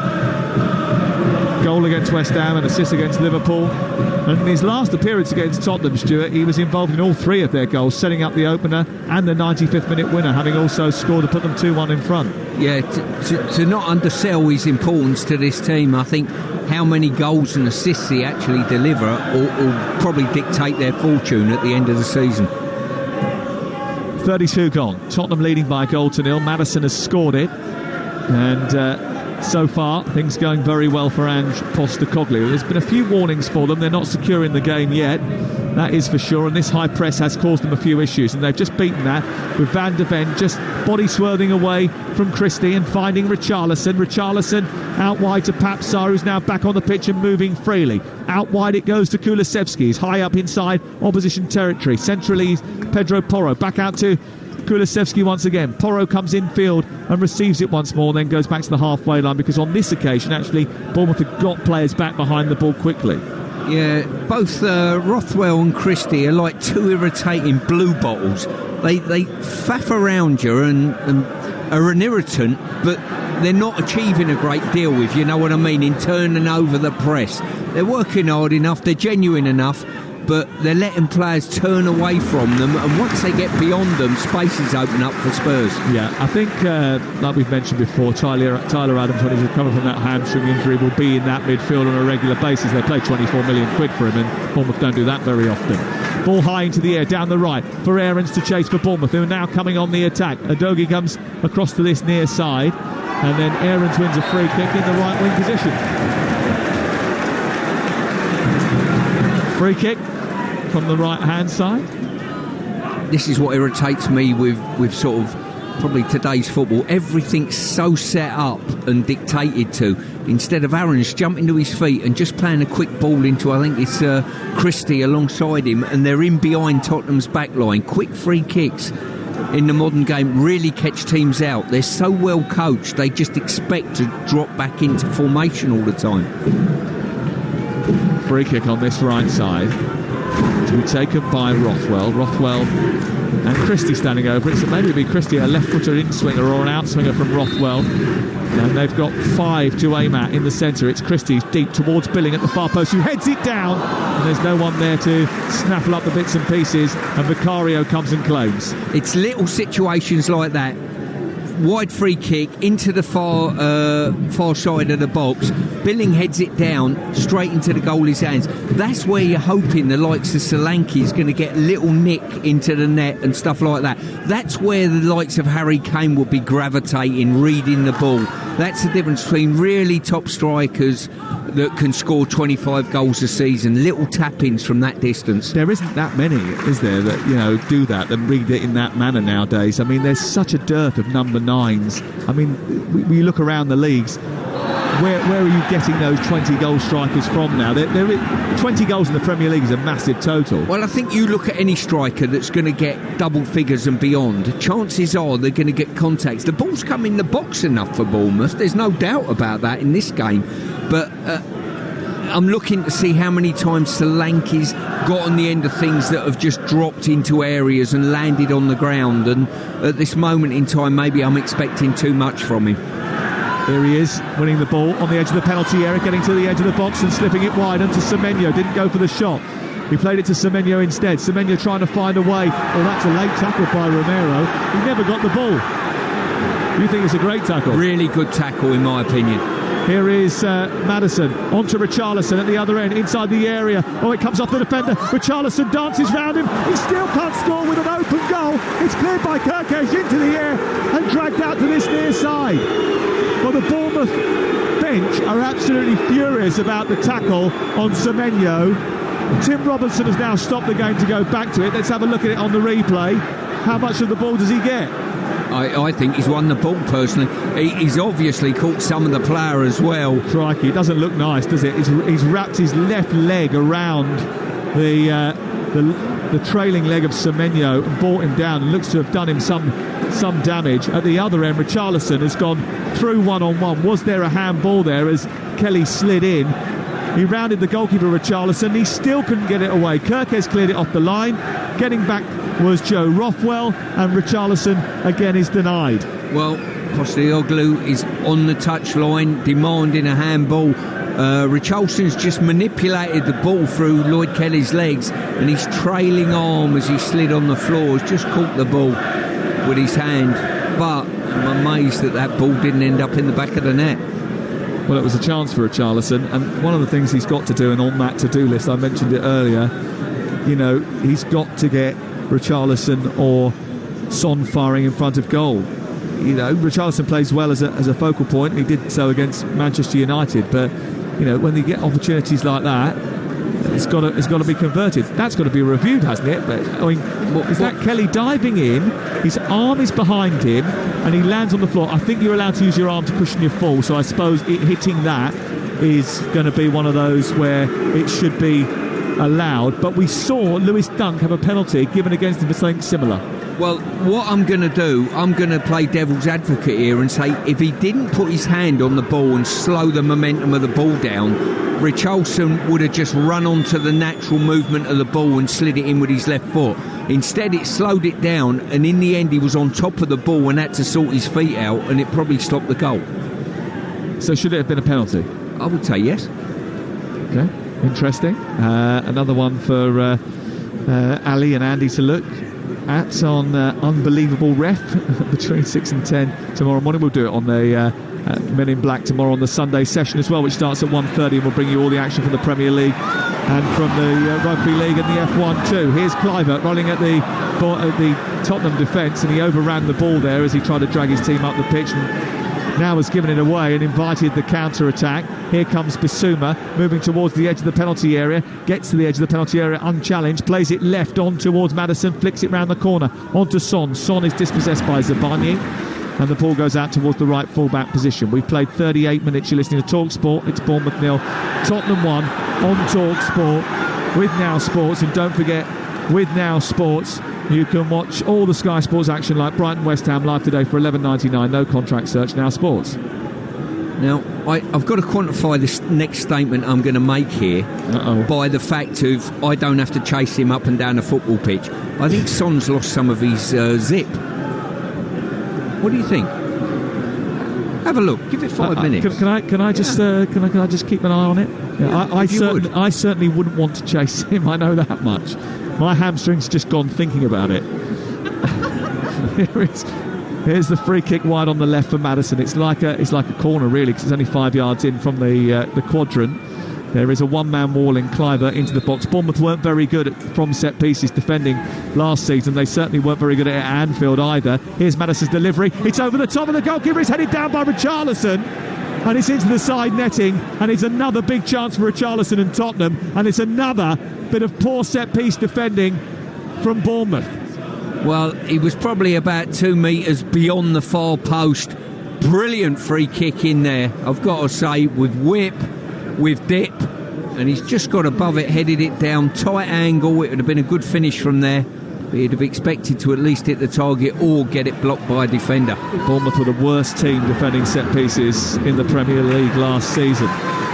Goal against West Ham and assist against Liverpool. And in his last appearance against Tottenham, Stuart, he was involved in all three of their goals, setting up the opener and the 95th minute winner, having also scored to put them 2-1 in front. Yeah, to not undersell his importance to this team, I think how many goals and assists he actually deliver will probably dictate their fortune at the end of the season. 32 gone. Tottenham leading by a goal to nil. Maddison has scored it. And so far, things going very well for Ange Postecoglou. There's been a few warnings for them. They're not secure in the game yet, that is for sure. And this high press has caused them a few issues. And they've just beaten that with Van de Ven just body swerving away from Christie and finding Richarlison. Richarlison out wide to Papsar, who's now back on the pitch and moving freely. Out wide it goes to Kulusevski. He's high up inside opposition territory. Centrally, Pedro Porro. Back out to Kulusevski once again. Porro comes infield and receives it once more, then goes back to the halfway line, because on this occasion actually Bournemouth have got players back behind the ball quickly. Yeah, both Rothwell and Christie are like two irritating blue bottles. They faff around you and are an irritant, but they're not achieving a great deal, if you know what I mean, in turning over the press. They're working hard enough, they're genuine enough, but they're letting players turn away from them, and once they get beyond them, spaces open up for Spurs. Yeah, I think, like we've mentioned before, Tyler Adams, when he's recovered from that hamstring injury, will be in that midfield on a regular basis. They play 24 million quid for him, and Bournemouth don't do that very often. Ball high into the air, down the right, for Aarons to chase for Bournemouth, who are now coming on the attack. Udogie comes across to this near side, and then Aarons wins a free kick in the right wing position. Free kick from the right hand side. This is what irritates me with sort of probably today's football. Everything's so set up and dictated to, instead of Aarons jumping to his feet and just playing a quick ball into, I think it's Christie alongside him, and they're in behind Tottenham's back line. Quick free kicks in the modern game really catch teams out. They're so well coached, they just expect to drop back into formation all the time. Free kick on this right side to be taken by Rothwell. Rothwell and Christie standing over it, so maybe it'll be Christie, a left-footer in-swinger or an out-swinger from Rothwell. And they've got 5 to aim at in the centre. It's Christie deep towards Billing at the far post, who heads it down, and there's no one there to snaffle up the bits and pieces, and Vicario comes and claims. It's little situations like that wide free kick into the far side of the box. Billing heads it down straight into the goalie's hands. That's where you're hoping the likes of Solanke is going to get a little nick into the net and stuff like that. That's where the likes of Harry Kane will be gravitating, reading the ball. That's the difference between really top strikers that can score 25 goals a season, little tap-ins from that distance. There isn't that many, is there, that do that and read it in that manner nowadays. I mean, there's such a dearth of number 9s. I mean, we look around the leagues, where are you getting those 20-goal strikers from now? 20 goals in the Premier League is a massive total. Well, I think you look at any striker that's going to get double figures and beyond, chances are they're going to get contacts. The ball's come in the box enough for Bournemouth, there's no doubt about that in this game. But I'm looking to see how many times Solanke's got on the end of things that have just dropped into areas and landed on the ground. And at this moment in time, maybe I'm expecting too much from him. Here he is, winning the ball on the edge of the penalty area, getting to the edge of the box and slipping it wide onto Semenyo. Didn't go for the shot. He played it to Semenyo instead. Semenyo trying to find a way. Oh, that's a late tackle by Romero. He never got the ball. You think it's a great tackle? Really good tackle, in my opinion. Here is Maddison onto Richarlison at the other end, inside the area. Oh, it comes off the defender. Richarlison dances round him. He still can't score with an open goal. It's cleared by Kirkesh into the air and dragged out to this near side. Well, the Bournemouth bench are absolutely furious about the tackle on Semenyo. Tim Robinson has now stopped the game to go back to it. Let's have a look at it on the replay. How much of the ball does he get? I think he's won the ball personally. He's obviously caught some of the player as well. Crikey, it doesn't look nice, does it? He's wrapped his left leg around the trailing leg of Semenyo and brought him down, and looks to have done him some damage. At the other end, Richarlison has gone through one-on-one. Was there a handball there as Kelly slid in? He rounded the goalkeeper, Richarlison. He still couldn't get it away. Kirkes cleared it off the line. Getting back was Joe Rothwell, and Richarlison again is denied. Well, Postecoglou is on the touchline demanding a handball. Richarlison's just manipulated the ball through Lloyd Kelly's legs, and his trailing arm as he slid on the floor has just caught the ball with his hand. But I'm amazed that ball didn't end up in the back of the net. Well, it was a chance for Richarlison, and one of the things he's got to do, and on that to-do list, I mentioned it earlier, he's got to get Richarlison or Son firing in front of goal. Richarlison plays well as a focal point, and he did so against Manchester United, but when they get opportunities like that, it's got to be converted. That's got to be reviewed, hasn't it? But is that Kelly diving in? His arm is behind him, and he lands on the floor. I think you're allowed to use your arm to cushion your fall, so I suppose hitting that is going to be one of those where it should be allowed. But we saw Lewis Dunk have a penalty given against him for something similar. Well, what I'm going to do, I'm going to play devil's advocate here and say if he didn't put his hand on the ball and slow the momentum of the ball down, Richarlison would have just run onto the natural movement of the ball and slid it in with his left foot. Instead, it slowed it down, and in the end, he was on top of the ball and had to sort his feet out, and it probably stopped the goal. So should it have been a penalty? I would say yes. Okay, interesting. Another one for Ali and Andy to look at on Unbelievable Ref between 6 and 10 tomorrow morning. We'll do it on the Men in Black tomorrow on the Sunday session as well, which starts at 1:30, and we'll bring you all the action from the Premier League and from the Rugby League and the F1 too. Here's Kluivert rolling at the Tottenham defence, and he overran the ball there as he tried to drag his team up the pitch, and now has given it away and invited the counter-attack. Here comes Bissouma moving towards the edge of the penalty area, gets to the edge of the penalty area unchallenged, plays it left on towards Maddison, flicks it round the corner onto Son. Son is dispossessed by Zabarnyi, and the ball goes out towards the right full-back position. We've played 38 minutes. You're listening to Talksport. It's Bournemouth 0, Tottenham 1 on Talksport with Now Sports. And don't forget, with Now Sports, you can watch all the Sky Sports action like Brighton West Ham live today for $11.99. No contract search. Now Sports. Now, I've got to quantify this next statement I'm going to make here by the fact of I don't have to chase him up and down a football pitch. I think Son's lost some of his zip. What do you think? Have a look. Give it 5 minutes. Can I just keep an eye on it? Yeah, I certainly wouldn't want to chase him. I know that much. My hamstring's just gone thinking about it. Here's the free kick wide on the left for Maddison. It's like a corner really, because it's only 5 yards in from the quadrant. There is a one-man wall in Cliver into the box. Bournemouth weren't very good from set pieces defending last season. They certainly weren't very good at Anfield either. Here's Maddison's delivery. It's over the top of the goalkeeper. It's headed down by Richarlison. And it's into the side netting. And it's another big chance for Richarlison and Tottenham. And it's another bit of poor set-piece defending from Bournemouth. Well, he was probably about 2 metres beyond the far post. Brilliant free kick in there, I've got to say, with whip, with dip, and he's just got above it, headed it down, tight angle. It would have been a good finish from there, but he'd have expected to at least hit the target or get it blocked by a defender. Bournemouth were the worst team defending set pieces in the Premier League last season.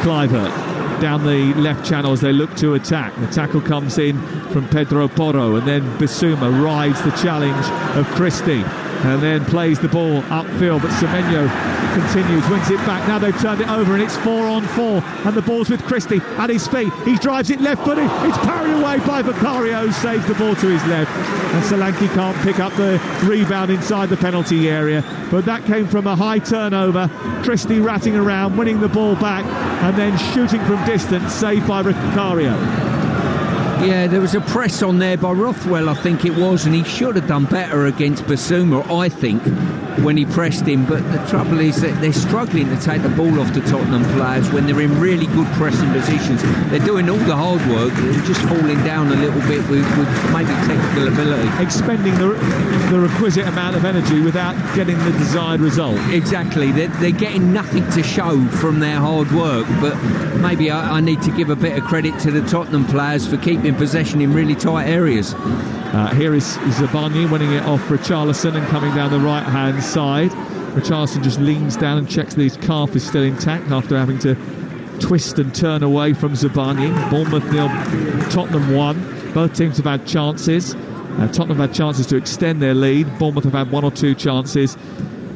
Kluivert down the left channel as they look to attack. The tackle comes in from Pedro Porro, and then Bissouma rides the challenge of Christie and then plays the ball upfield, but Semenyo continues, wins it back. Now they've turned it over and it's 4-on-4, and the ball's with Christie at his feet. He drives it left-footed. It's parried away by Vicario, saves the ball to his left, and Solanke can't pick up the rebound inside the penalty area, but that came from a high turnover. Christie ratting around, winning the ball back, and then shooting from distance, saved by Vicario. Yeah, there was a press on there by Rothwell, I think it was, and he should have done better against Bissouma, I think, when he pressed him. But the trouble is that they're struggling to take the ball off the Tottenham players when they're in really good pressing positions. They're doing all the hard work, they're just falling down a little bit with maybe technical ability. Expending the requisite amount of energy without getting the desired result. Exactly, they're getting nothing to show from their hard work, but maybe I need to give a bit of credit to the Tottenham players for keeping possession in really tight areas. Here is Zabarnyi winning it off Richarlison and coming down the right hand side. Richarlison just leans down and checks that his calf is still intact after having to twist and turn away from Zabarnyi. Bournemouth 0, Tottenham 1. Both teams have had chances. Tottenham have had chances to extend their lead. Bournemouth have had 1 or 2 chances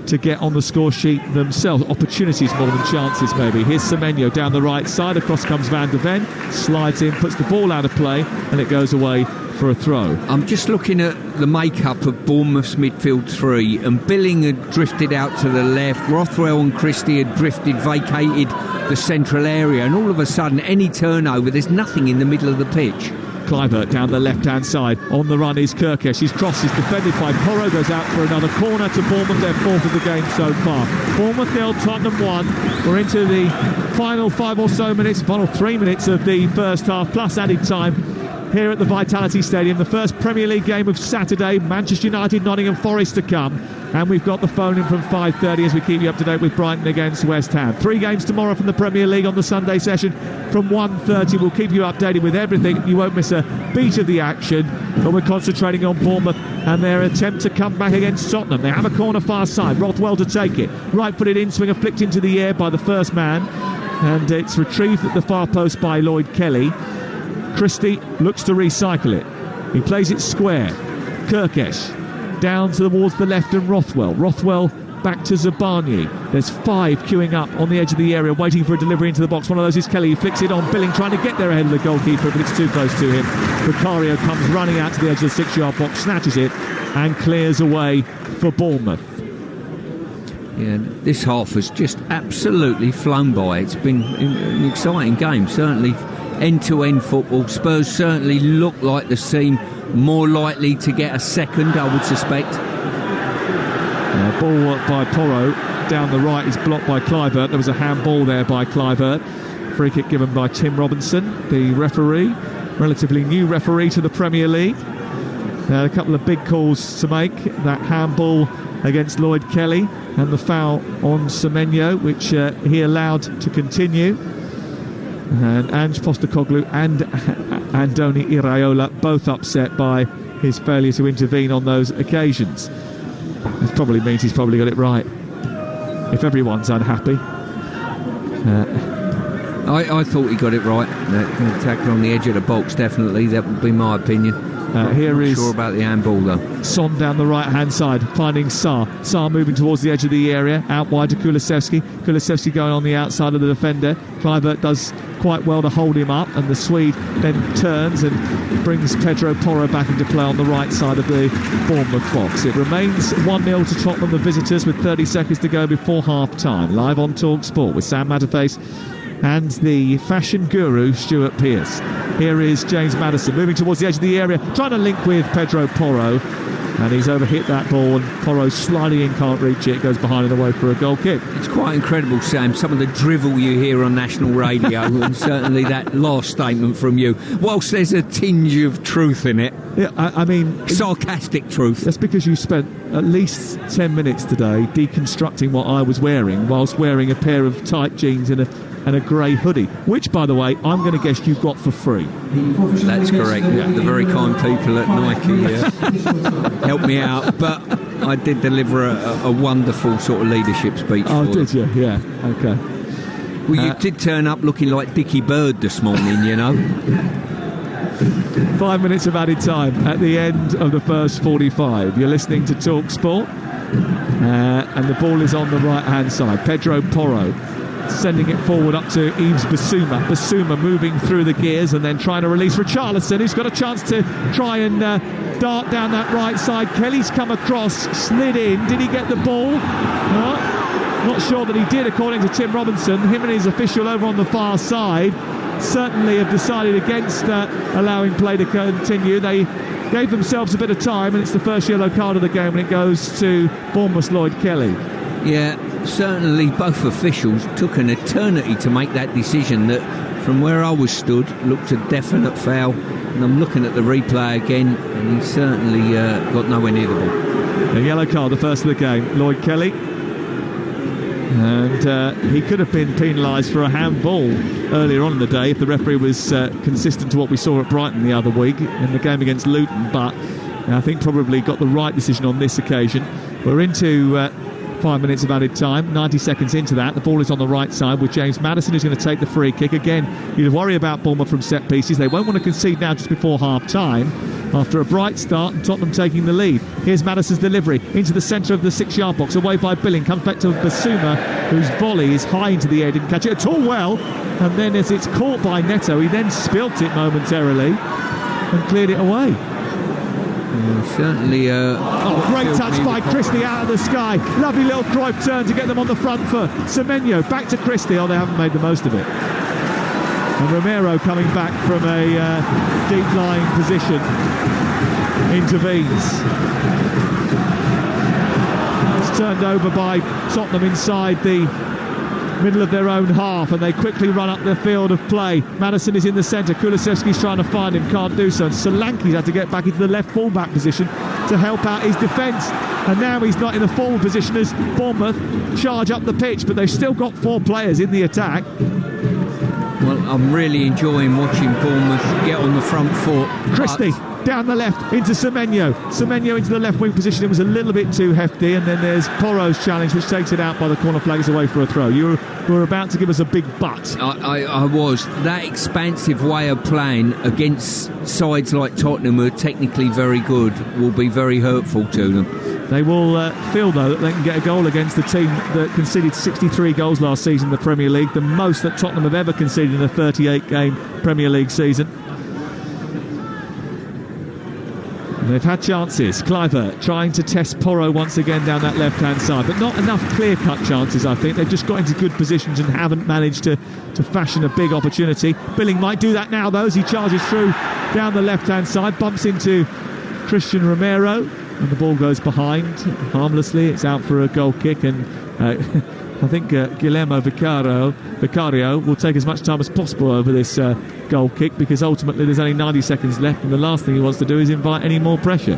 to get on the score sheet themselves. Opportunities more than chances, maybe. Here's Semenyo down the right side. Across comes Van de Ven, slides in, puts the ball out of play, and it goes away for a throw. I'm just looking at the makeup of Bournemouth's midfield three, and Billing had drifted out to the left. Rothwell and Christie had vacated the central area, and all of a sudden, any turnover, there's nothing in the middle of the pitch. Kluivert down the left-hand side. On the run is Kirkesh. His cross is defended by Porro. Goes out for another corner to Bournemouth. Their 4th of the game so far. Bournemouth 0, Tottenham 1. We're into the final 5 or so minutes, final 3 minutes of the first half, plus added time here at the Vitality Stadium. The first Premier League game of Saturday. Manchester United, Nottingham Forest to come. And we've got the phone in from 5:30 as we keep you up to date with Brighton against West Ham. 3 games tomorrow from the Premier League on the Sunday session from 1:30. We'll keep you updated with everything. You won't miss a beat of the action. But we're concentrating on Bournemouth and their attempt to come back against Tottenham. They have a corner far side. Rothwell to take it. Right-footed in-swinger flicked into the air by the first man. And it's retrieved at the far post by Lloyd Kelly. Christie looks to recycle it. He plays it square. Kirkesh down towards the left and Rothwell back to Zabarnyi. There's 5 queuing up on the edge of the area waiting for a delivery into the box. One of those is Kelly. He flicks it on. Billing trying to get there ahead of the goalkeeper, but it's too close to him. Vicario comes running out to the edge of the 6-yard box, snatches it and clears away for Bournemouth. Yeah, this half has just absolutely flown by. It's been an exciting game, certainly end-to-end football. Spurs certainly look like the team more likely to get a second, I would suspect. Ball by Porro down the right is blocked by Kluivert. There was a handball there by Kluivert. Free kick given by Tim Robinson, the referee, relatively new referee to the Premier League. A couple of big calls to make. That handball against Lloyd Kelly and the foul on Semenyo, which he allowed to continue. And Ange Postecoglou and Andoni Iraola both upset by his failure to intervene on those occasions. This probably means he's probably got it right. If everyone's unhappy. I thought he got it right. That tackle on the edge of the box, definitely. That would be my opinion. Here is sure about the handball though. Son down the right-hand side, finding Sarr. Sarr moving towards the edge of the area, out wide to Kulusevski. Kulusevski going on the outside of the defender. Kluivert does quite well to hold him up, and the Swede then turns and brings Pedro Porro back into play on the right side of the Bournemouth box. It remains 1-0 to Tottenham, the visitors, with 30 seconds to go before half-time. Live on Talksport with Sam Matterface and the fashion guru Stuart Pearce. Here is James Maddison moving towards the edge of the area, trying to link with Pedro Porro, and he's overhit that ball, and Porro sliding in, can't reach it, goes behind and away for a goal kick. It's quite incredible, Sam, some of the drivel you hear on national radio, and certainly that last statement from you, whilst there's a tinge of truth in it. Yeah, I mean, sarcastic truth. That's because you spent at least 10 minutes today deconstructing what I was wearing whilst wearing a pair of tight jeans and a grey hoodie, which, by the way, I'm going to guess you got for free. That's correct. Yeah. The very kind people at Nike helped me out, but I did deliver a wonderful sort of leadership speech. Oh, did you? Yeah. Okay. Well, you did turn up looking like Dickie Bird this morning, you know. 5 minutes of added time at the end of the first 45. You're listening to Talk Sport, and the ball is on the right-hand side. Pedro Porro sending it forward up to Yves Bissouma. Bissouma moving through the gears and then trying to release Richarlison, who's got a chance to try and dart down that right side. Kelly's come across, slid in. Did he get the ball? Not sure that he did, according to Tim Robinson. Him and his official over on the far side certainly have decided against allowing play to continue. They gave themselves a bit of time, and it's the first yellow card of the game, and it goes to Bournemouth's Lloyd Kelly. Yeah, certainly both officials took an eternity to make that decision that, from where I was stood, looked a definite foul. And I'm looking at the replay again, and he certainly got nowhere near the ball. A yellow card, the first of the game, Lloyd Kelly. And he could have been penalised for a handball earlier on in the day if the referee was consistent to what we saw at Brighton the other week in the game against Luton, but I think probably got the right decision on this occasion. We're into 5 minutes of added time, 90 seconds into that. The ball is on the right side with James Maddison, who's going to take the free kick. Again, you'd worry about Bournemouth from set pieces. They won't want to concede now just before half-time after a bright start and Tottenham taking the lead. Here's Maddison's delivery into the centre of the 6-yard box, away by Billing, comes back to Bissouma, whose volley is high into the air, didn't catch it at all well, and then as it's caught by Neto, he then spilt it momentarily and cleared it away. Certainly. Great touch by Christie out of the sky. Lovely little Cruyff turn to get them on the front foot. Semenyo back to Christie. Oh, they haven't made the most of it. And Romero coming back from a deep lying position intervenes. It's turned over by Tottenham inside the middle of their own half, and they quickly run up the field of play. Maddison is in the centre. Kulusevski's trying to find him, can't do so. And Solanke's had to get back into the left full-back position to help out his defence. And now he's not in the forward position as Bournemouth charge up the pitch, but they've still got 4 players in the attack. Well, I'm really enjoying watching Bournemouth get on the front foot. Christie down the left into Semenyo. Semenyo into the left wing position. It was a little bit too hefty, and then there's Porro's challenge, which takes it out by the corner flag. It's away for a throw. You were about to give us a big butt. I was. That expansive way of playing against sides like Tottenham, who are technically very good, will be very hurtful to them. They will feel, though, that they can get a goal against the team that conceded 63 goals last season in the Premier League, the most that Tottenham have ever conceded in a 38-game Premier League season. They've had chances. Kluivert trying to test Porro once again down that left-hand side, but not enough clear-cut chances, I think. They've just got into good positions and haven't managed to fashion a big opportunity. Billing might do that now, though, as he charges through down the left-hand side, bumps into Christian Romero, and the ball goes behind harmlessly. It's out for a goal kick, and I think Guillermo Vicario will take as much time as possible over this goal kick, because ultimately there's only 90 seconds left, and the last thing he wants to do is invite any more pressure.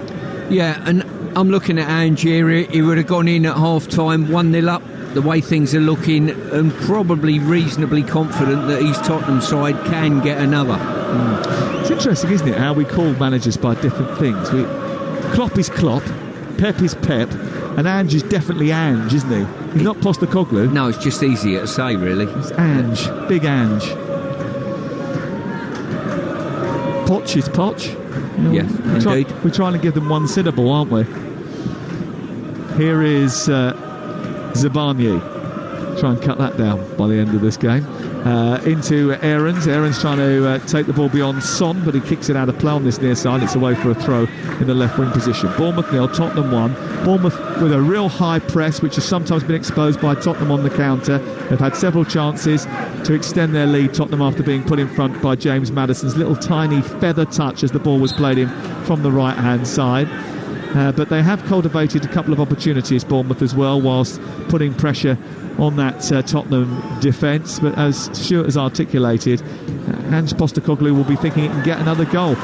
Yeah, and I'm looking at Angieri. He would have gone in at half-time 1-0 up, the way things are looking, and probably reasonably confident that his Tottenham side can get another. It's interesting, isn't it, how we call managers by different things. Klopp is Klopp, Pep is Pep, and Ange is definitely Ange, isn't he? He's not Postecoglou. No, it's just easier to say, really. It's Ange, big Ange. Poch is Poch. Yes, indeed. We're trying to give them one syllable, aren't we? Here is Zabarnyi. Try and cut that down by the end of this game. Into Aarons. Aarons trying to take the ball beyond Son, but he kicks it out of play on this near side. It's away for a throw in the left wing position. Bournemouth 0, Tottenham 1. Bournemouth with a real high press, which has sometimes been exposed by Tottenham on the counter. They've had several chances to extend their lead, Tottenham, after being put in front by James Maddison's little tiny feather touch as the ball was played in from the right-hand side. But they have cultivated a couple of opportunities, Bournemouth, as well, whilst putting pressure on that Tottenham defence. But as Stuart has articulated, Ange Postecoglou will be thinking he can get another goal.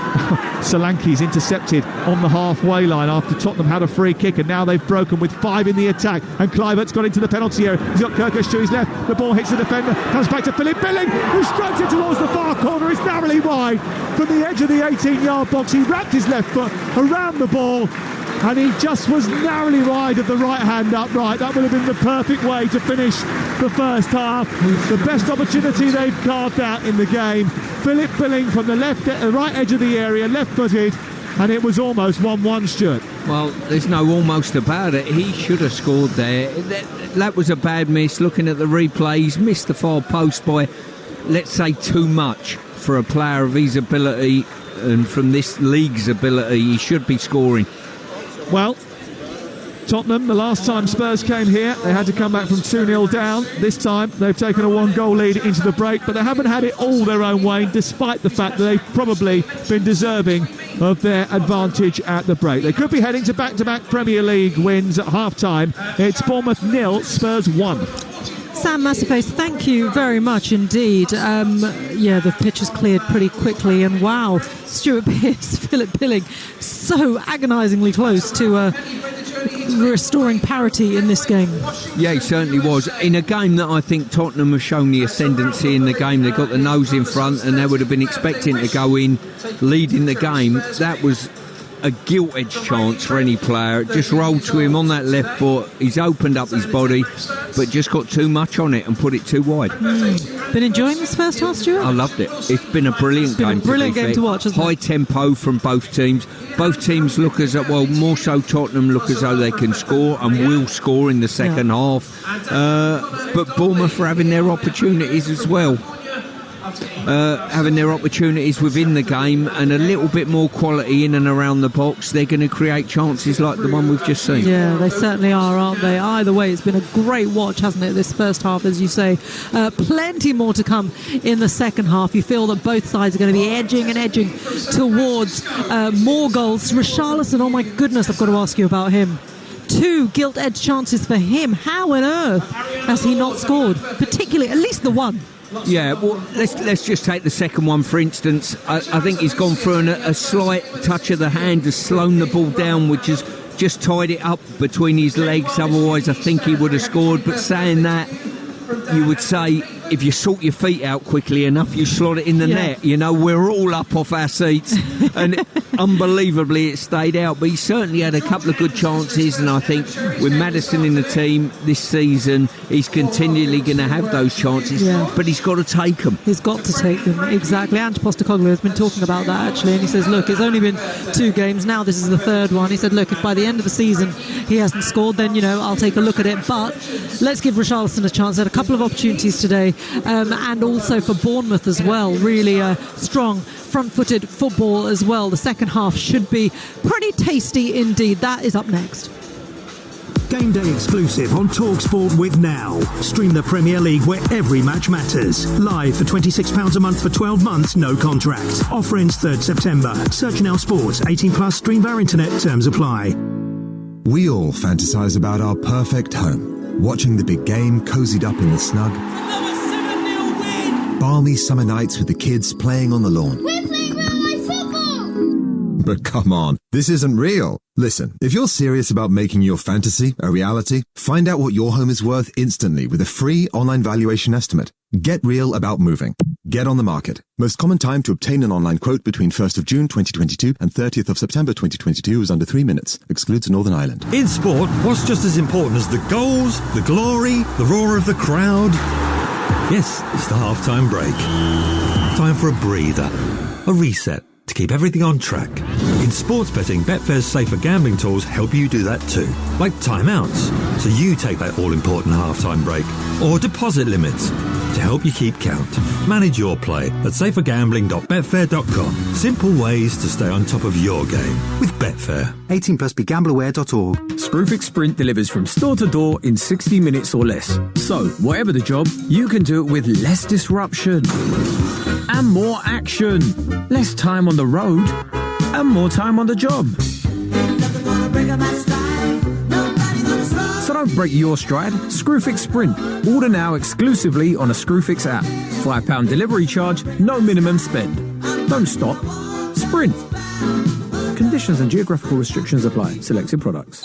Solanke's intercepted on the halfway line after Tottenham had a free kick, and now they've broken with 5 in the attack, and Kluivert's got into the penalty area. He's got Kirkus to his left, the ball hits the defender, comes back to Philip Billing, who strikes it towards the far corner. It's narrowly wide from the edge of the 18-yard box. He wrapped his left foot around the ball, and he just was narrowly wide of the right-hand upright. That would have been the perfect way to finish the first half. The best opportunity they've carved out in the game. Philip Billing from the right edge of the area, left-footed, and it was almost 1-1, Stuart. Well, there's no almost about it. He should have scored there. That was a bad miss. Looking at the replay, he's missed the far post by, let's say, too much for a player of his ability and from this league's ability. He should be scoring. Well, Tottenham, the last time Spurs came here, they had to come back from 2-0 down. This time they've taken a 1-goal lead into the break, but they haven't had it all their own way, despite the fact that they've probably been deserving of their advantage at the break. They could be heading to back-to-back Premier League wins at half-time. It's Bournemouth 0, Spurs 1. Sam Massiface, thank you very much indeed. The pitch was cleared pretty quickly, and wow, Stuart Pearce, Philip Billing, so agonisingly close to restoring parity in this game. Yeah, he certainly was. In a game that I think Tottenham have shown the ascendancy in the game, they got the nose in front, and they would have been expecting to go in leading the game. That was a gilt-edged chance for any player. It just rolled to him on that left foot. He's opened up his body, but just got too much on it and put it too wide. Been enjoying this first half, Stuart? I loved it. It's been a brilliant game. To watch, hasn't it? High tempo from both teams. Both teams look as well, more so Tottenham look as though they can score and will score in the second half. But Bournemouth are having their opportunities as well. Having their opportunities within the game and a little bit more quality in and around the box, they're going to create chances like the one we've just seen. Yeah, they certainly are, aren't they? Either way, it's been a great watch, hasn't it, this first half, as you say. Plenty more to come in the second half. You feel that both sides are going to be edging towards more goals. Richarlison, oh my goodness, I've got to ask you about him. 2 gilt-edged chances for him. How on earth has he not scored? Particularly, at least the one. Yeah, well, let's just take the second one, for instance. I think he's gone through and a slight touch of the hand has slowed the ball down, which has just tied it up between his legs. Otherwise, I think he would have scored. But saying that, you would say if you sort your feet out quickly enough, you slot it in the net. You know, we're all up off our seats, and unbelievably it stayed out. But he certainly had a couple of good chances, and I think with Maddison in the team this season, he's continually going to have those chances. But he's got to take them. He's got to take them, exactly. Ange Postecoglou has been talking about that actually, and he says, look, it's only been 2 games now. This is the 3rd one. He said, look, if by the end of the season he hasn't scored, then I'll take a look at it. But let's give Richarlison a chance. Had a couple of opportunities today. And also for Bournemouth as well, really strong front-footed football as well. The second half should be pretty tasty indeed. That is up next. Game day exclusive on Talksport with Now. Stream the Premier League where every match matters. Live for £26 a month for 12 months, no contract. Offer ends 3rd September. Search Now Sports. 18 plus. Stream via internet. Terms apply. We all fantasize about our perfect home. Watching the big game cozied up in the snug. Balmy summer nights with the kids playing on the lawn. We're playing real-life football! But come on, this isn't real. Listen, if you're serious about making your fantasy a reality, find out what your home is worth instantly with a free online valuation estimate. Get real about moving. Get on the market. Most common time to obtain an online quote between 1st of June 2022 and 30th of September 2022 is under 3 minutes. Excludes Northern Ireland. In sport, what's just as important as the goals, the glory, the roar of the crowd? Yes, it's the half-time break. Time for a breather, a reset, to keep everything on track. In sports betting, Betfair's safer gambling tools help you do that too. Like timeouts, so you take that all-important halftime break. Or deposit limits, to help you keep count. Manage your play at safergambling.betfair.com. Simple ways to stay on top of your game with Betfair. 18 plus begambleaware.org. Screwfix Sprint delivers from store to door in 60 minutes or less. So, whatever the job, you can do it with less disruption and more action. Less time on the road and more time on the job. So don't break your stride. Screwfix Sprint. Order now exclusively on a Screwfix app. £5 delivery charge, no minimum spend. Don't stop. Sprint. Conditions and geographical restrictions apply. Selected products.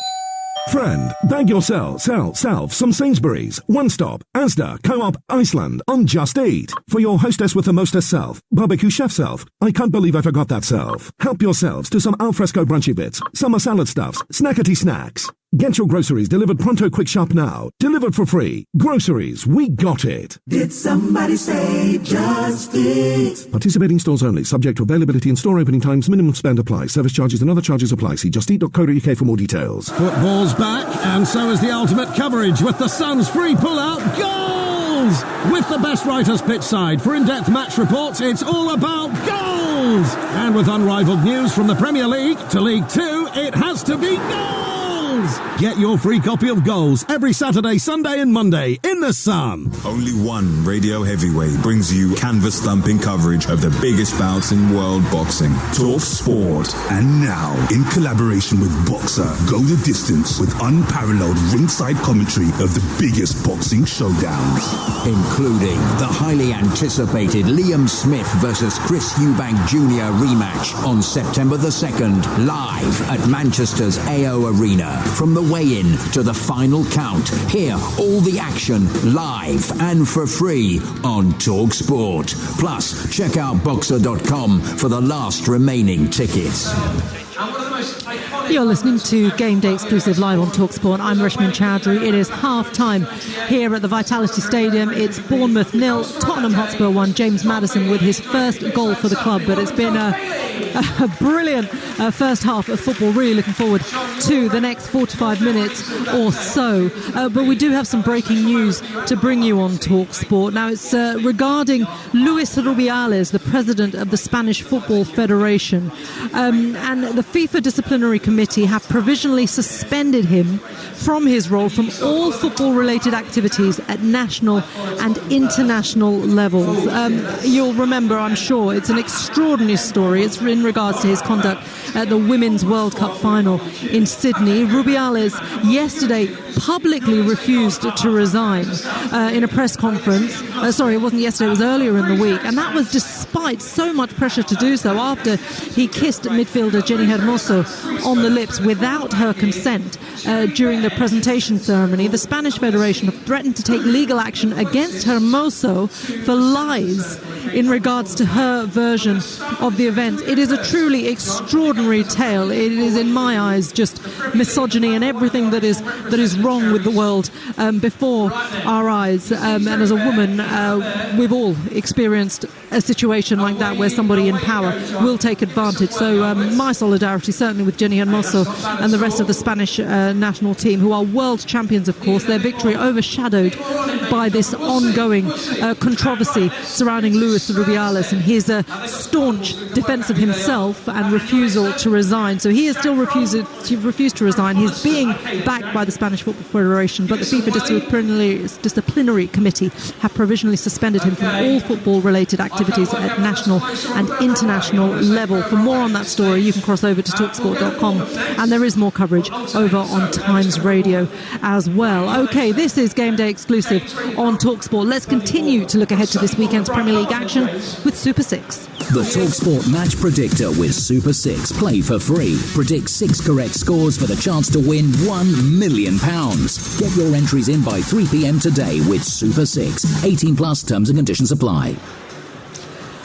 Friend, bag yourself some Sainsbury's, One Stop, Asda, Co-op, Iceland on Just Eat. For your hostess with the mostest self, barbecue chef self. I can't believe I forgot that self. Help yourselves to some alfresco brunchy bits, summer salad stuffs, snackety snacks. Get your groceries delivered pronto quick shop now. Delivered for free. Groceries, we got it. Did somebody say Just Eat? Participating stores only. Subject to availability and store opening times. Minimum spend applies. Service charges and other charges apply. See justeat.co.uk for more details. Football's back, and so is the ultimate coverage with the Sun's free pull-out goals! With the best writers pitch side for in-depth match reports, it's all about goals! And with unrivaled news from the Premier League to League 2, it has to be goals! Get your free copy of Goals every Saturday, Sunday and Monday in the Sun. Only one radio heavyweight brings you canvas-thumping coverage of the biggest bouts in world boxing. Talksport. And now, in collaboration with Boxer, go the distance with unparalleled ringside commentary of the biggest boxing showdowns. Including the highly anticipated Liam Smith versus Chris Eubank Jr. rematch on September the 2nd, live at Manchester's AO Arena. From the weigh-in to the final count, hear all the action live and for free on Talksport. Plus, check out Boxer.com for the last remaining tickets. You're listening to Game Day Exclusive live on Talksport. I'm Reshmin Chowdhury. It is half-time here at the Vitality Stadium. It's Bournemouth 0, Tottenham Hotspur 1. James Maddison with his first goal for the club, but it's been a brilliant first half of football. Really looking forward to the next 45 minutes or so. But we do have some breaking news to bring you on Talksport. Now, it's regarding Luis Rubiales, the president of the Spanish Football Federation. And the FIFA Disciplinary Committee have provisionally suspended him from his role from all football-related activities at national and international levels. You'll remember, I'm sure, it's an extraordinary story. It's in regards to his conduct at the Women's World Cup final in Sydney. Rubiales yesterday publicly refused to resign in a press conference. Sorry, it wasn't yesterday, it was earlier in the week. And that was despite so much pressure to do so after he kissed midfielder Jenny Hermoso on the lips without her consent during the presentation ceremony. The Spanish Federation have threatened to take legal action against Hermoso for lies in regards to her version of the event. It is a truly extraordinary tale. It is, in my eyes, just misogyny and everything that is wrong with the world before our eyes. And as a woman, we've all experienced a situation like that where somebody in power will take advantage. So my solidarity certainly with Jenny Hermoso and the rest of the Spanish national team, who are world champions, of course. Their victory overshadowed by this ongoing controversy surrounding Luis Rubiales and his staunch defence of himself and refusal to resign. So he has still refused to resign. He's being backed by the Spanish Football Federation, but the FIFA Disciplinary Committee have provisionally suspended him from all football-related activities at national and international level. For more on that story, you can cross over to Talksport.com, and there is more coverage over on Times Radio as well. OK, this is Game Day Exclusive on Talksport. Let's continue to look ahead to this weekend's Premier League action with Super 6. The Talksport Match Predictor with Super 6. Play for free. Predict 6 correct scores for the chance to win £1 million. Get your entries in by 3 p.m. today with Super 6. 18 plus terms and conditions apply.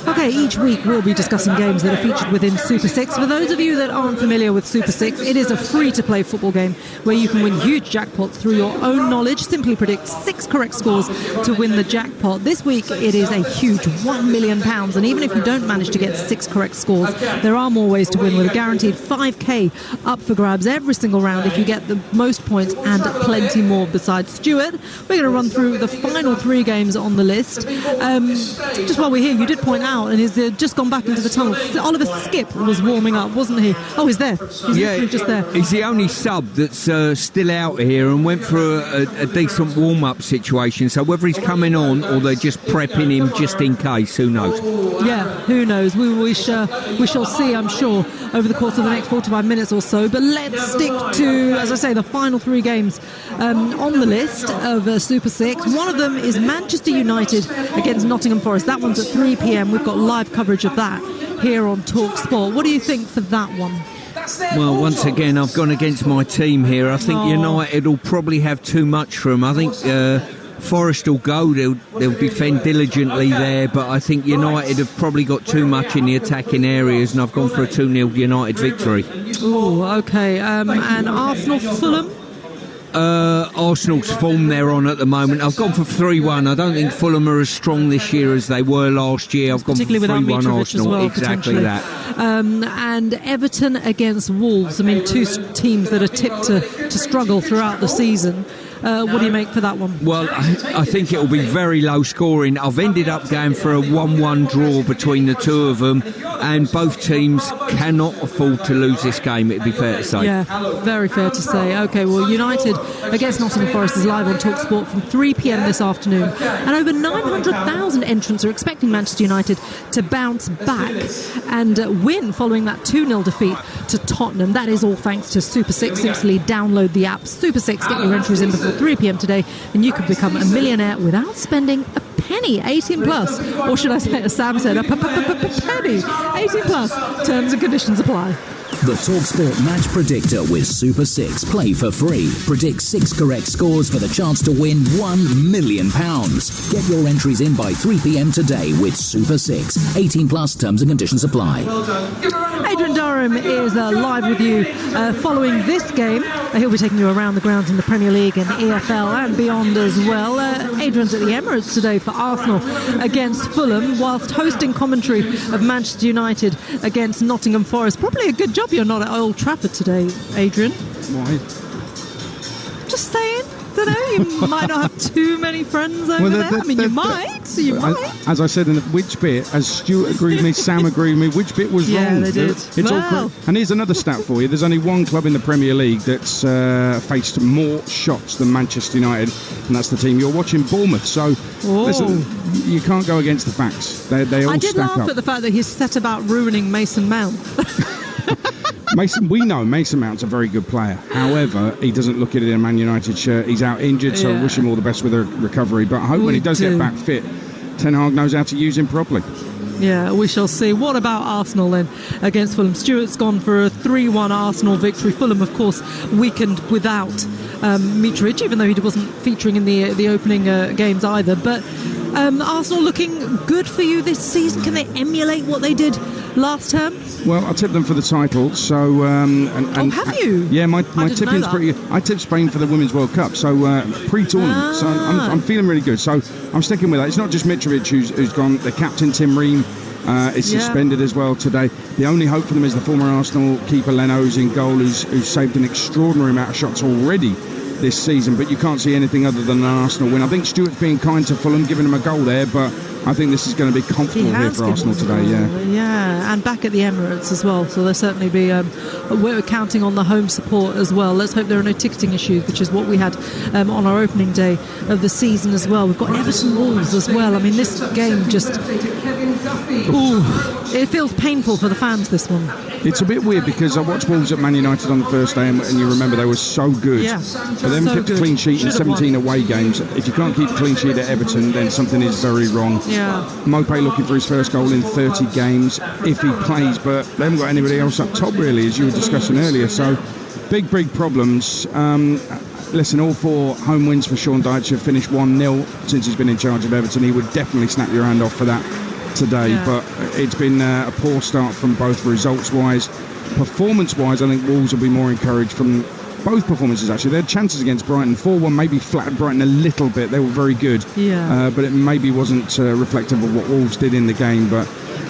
OK, Okay, each week we'll be discussing games that are featured within Super 6. For those of you that aren't familiar with Super 6, it is a free-to-play football game where you can win huge jackpots through your own knowledge. Simply predict 6 correct scores to win the jackpot. This week it is a huge £1 million, and even if you don't manage to get 6 correct scores, there are more ways to win, with a guaranteed 5k up for grabs every single round if you get the most points, and plenty more besides. Stuart, we're going to run through the final 3 games on the list. Just while we're here, you did point out, and he's just gone back into the tunnel, Oliver Skip was warming up, wasn't he? Oh, he's there. He's literally just there. He's the only sub that's still out here and went for a decent warm-up situation, so whether he's coming on or they're just prepping him just in case, who knows? Yeah, who knows? We shall see, I'm sure, over the course of the next 45 minutes or so. But let's stick to, as I say, the final 3 games on the list of Super 6. One of them is Manchester United against Nottingham Forest. That one's at 3 p.m. We've got live coverage of that here on Talksport. What do you think for that one? Well, once again, I've gone against my team here. I think United will probably have too much for them. I think Forest will go, they'll defend diligently there, but I think United have probably got too much in the attacking areas, and I've gone for a 2-0 United victory. Oh, okay. And Arsenal-Fulham? Arsenal's form they're on at the moment. I've gone for 3-1. I don't think Fulham are as strong this year as they were last year. I've gone for 3-1 Arsenal. Well, exactly that. And Everton against Wolves. I mean, 2 teams that are tipped to struggle throughout the season. What do you make for that one? Well, I think it will be very low scoring. I've ended up going for a 1-1 draw between the 2 of them, and both teams cannot afford to lose this game, it'd be fair to say. Yeah, very fair to say. OK, well, United against Nottingham Forest is live on Talksport from 3 p.m. this afternoon, and over 900,000 entrants are expecting Manchester United to bounce back and win following that 2-0 defeat to Tottenham. That is all thanks to Super 6. Simply download the app Super 6, get your entries in before 3 p.m. today, and you could become a millionaire without spending a penny. 18 plus, or should I say, as Sam said, a penny. 18 plus. Terms and conditions apply. The TalkSport Match Predictor with Super 6. Play for free. Predict 6 correct scores for the chance to win £1 million. Get your entries in by 3 p.m. today with Super 6. 18 plus. Terms and conditions apply. Adrian Durham is live with you following this game. He'll be taking you around the grounds in the Premier League and EFL and beyond as well. Adrian's at the Emirates today for Arsenal against Fulham, whilst hosting commentary of Manchester United against Nottingham Forest. Probably a good job you're not at Old Trafford today, Adrian. Why? Just saying. Don't know, you might not have too many friends over there. I mean, you might. As I said, in which bit, as Stuart agreed with me, Sam agreed with me, which bit was wrong? Yeah, they did. It's all and here's another stat for you. There's only one club in the Premier League that's faced more shots than Manchester United, and that's the team you're watching, Bournemouth. So, listen, you can't go against the facts. They all stack up. I did laugh at the fact that he's set about ruining Mason Mount. We know Mason Mount's a very good player. However, he doesn't look at it in a Man United shirt. He's out injured, so I wish him all the best with a recovery. But I hope when he does get back fit, Ten Hag knows how to use him properly. Yeah, we shall see. What about Arsenal then against Fulham? Stuart's gone for a 3-1 Arsenal victory. Fulham, of course, weakened without Mitrovic, even though he wasn't featuring in the opening games either. But Arsenal looking good for you this season. Can they emulate what they did last term? Well, I tipped them for the title, so... have you? Yeah, my tipping's pretty good. I tipped Spain for the Women's World Cup, so pre-tournament, so I'm feeling really good. So I'm sticking with that. It's not just Mitrovic who's gone. The captain, Tim Ream, is suspended as well today. The only hope for them is the former Arsenal keeper, Leno's in goal, who's saved an extraordinary amount of shots already this season, but you can't see anything other than an Arsenal win. I think Stuart's being kind to Fulham, giving them a goal there, but I think this is going to be comfortable here for Arsenal today. Yeah, and back at the Emirates as well, so there'll certainly be we're counting on the home support as well. Let's hope there are no ticketing issues, which is what we had on our opening day of the season as well. We've got Everton Wolves as well. I mean, this game just it feels painful for the fans, this one. It's a bit weird because I watched Wolves at Man United on the first day, and you remember they were so good. Yeah, for them kept a clean sheet in 17 away games. If you can't keep a clean sheet at Everton, then something is very wrong. Yeah. Mopé looking for his first goal in 30 games if he plays, but they haven't got anybody else up top really, as you were discussing earlier. So big problems. Listen, all 4 home wins for Sean Dyche have finished 1-0 since he's been in charge of Everton. He would definitely snap your hand off for that. today, but it's been a poor start from both results-wise. Performance-wise, I think Wolves will be more encouraged from both performances, actually. They had chances against Brighton. 4-1 maybe flattered Brighton a little bit. They were very good. But it maybe wasn't reflective of what Wolves did in the game. But,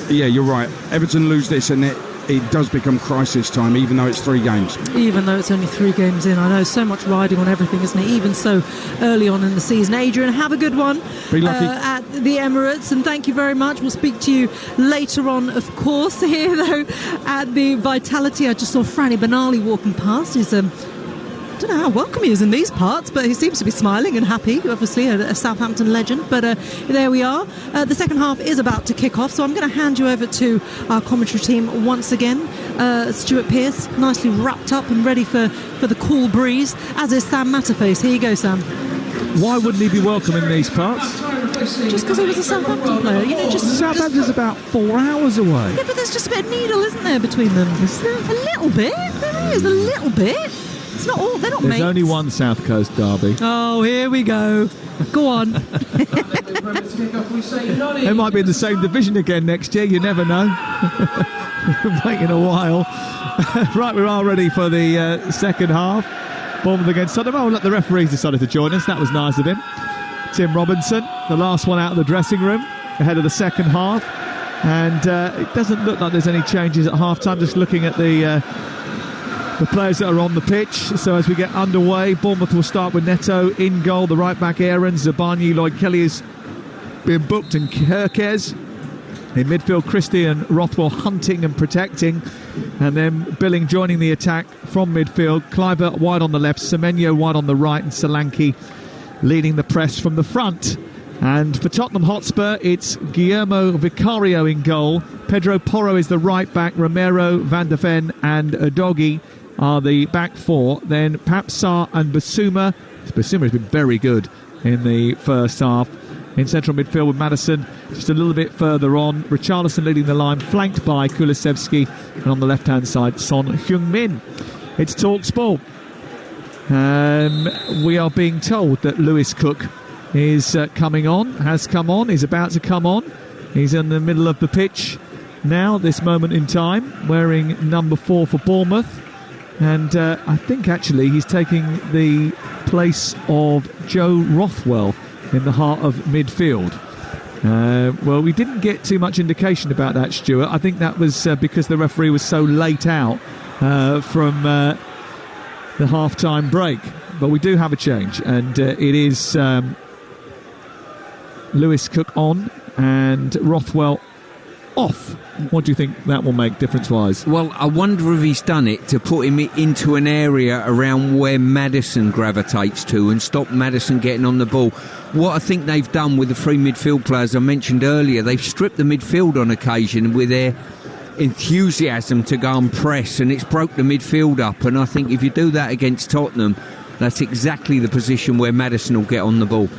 yeah, you're right. Everton lose this and it does become crisis time, even though it's 3 games. Even though it's only 3 games in. I know, so much riding on everything, isn't it? Even so early on in the season. Adrian, have a good one. Be lucky. At the Emirates, and thank you very much. We'll speak to you later on, of course. Here, though, at the Vitality, I just saw Franny Benali walking past. He's I don't know how welcome he is in these parts, but he seems to be smiling and happy, obviously a Southampton legend. But there we are. The second half is about to kick off, so I'm going to hand you over to our commentary team once again. Stuart Pearce, nicely wrapped up and ready for the cool breeze, as is Sam Matterface. Here you go, Sam. Why wouldn't he be welcome in these parts? Just because he was a Southampton player. You know, Southampton's about 4 hours away. Yeah, but there's just a bit of needle, isn't there, between them? Is there? A little bit. There is, a little bit. It's not all. They're not There's mates. only one South Coast derby. Oh, here we go. Go on. They might be in the same division again next year. You never know. We've been waiting a while. Right, we're all ready for the second half. Bournemouth against Tottenham. Oh, look, the referee's decided to join us. That was nice of him. Tim Robinson, the last one out of the dressing room ahead of the second half. And it doesn't look like there's any changes at half-time. Just looking at the players that are on the pitch. So as we get underway, Bournemouth will start with Neto in goal, the right back Aaron, Zabarnyi, Lloyd Kelly has been booked, and Kerkez. In midfield, Christie and Rothwell hunting and protecting, and then Billing joining the attack from midfield. Kluivert wide on the left, Semenyo wide on the right, and Solanke leading the press from the front. And for Tottenham Hotspur, it's Guillermo Vicario in goal. Pedro Porro is the right back. Romero, Van der Ven and Udogie are the back 4. Then Papsar and Basuma. Basuma has been very good in the first half. In central midfield with Maddison just a little bit further on. Richarlison leading the line, flanked by Kulusevski. And on the left-hand side, Son Heung-min. It's Talksport. We are being told that Lewis Cook is coming on, has come on, is about to come on. He's in the middle of the pitch now, this moment in time, wearing number 4 for Bournemouth. And I think actually he's taking the place of Joe Rothwell in the heart of midfield. Well, we didn't get too much indication about that, Stuart. I think that was because the referee was so late out from the half-time break. But we do have a change, and it is Lewis Cook on and Rothwell off. What do you think that will make difference-wise? Well, I wonder if he's done it to put him into an area around where Maddison gravitates to and stop Maddison getting on the ball. What I think they've done with the 3 midfield players I mentioned earlier, they've stripped the midfield on occasion with their enthusiasm to go and press, and it's broke the midfield up. And I think if you do that against Tottenham, that's exactly the position where Maddison will get on the ball.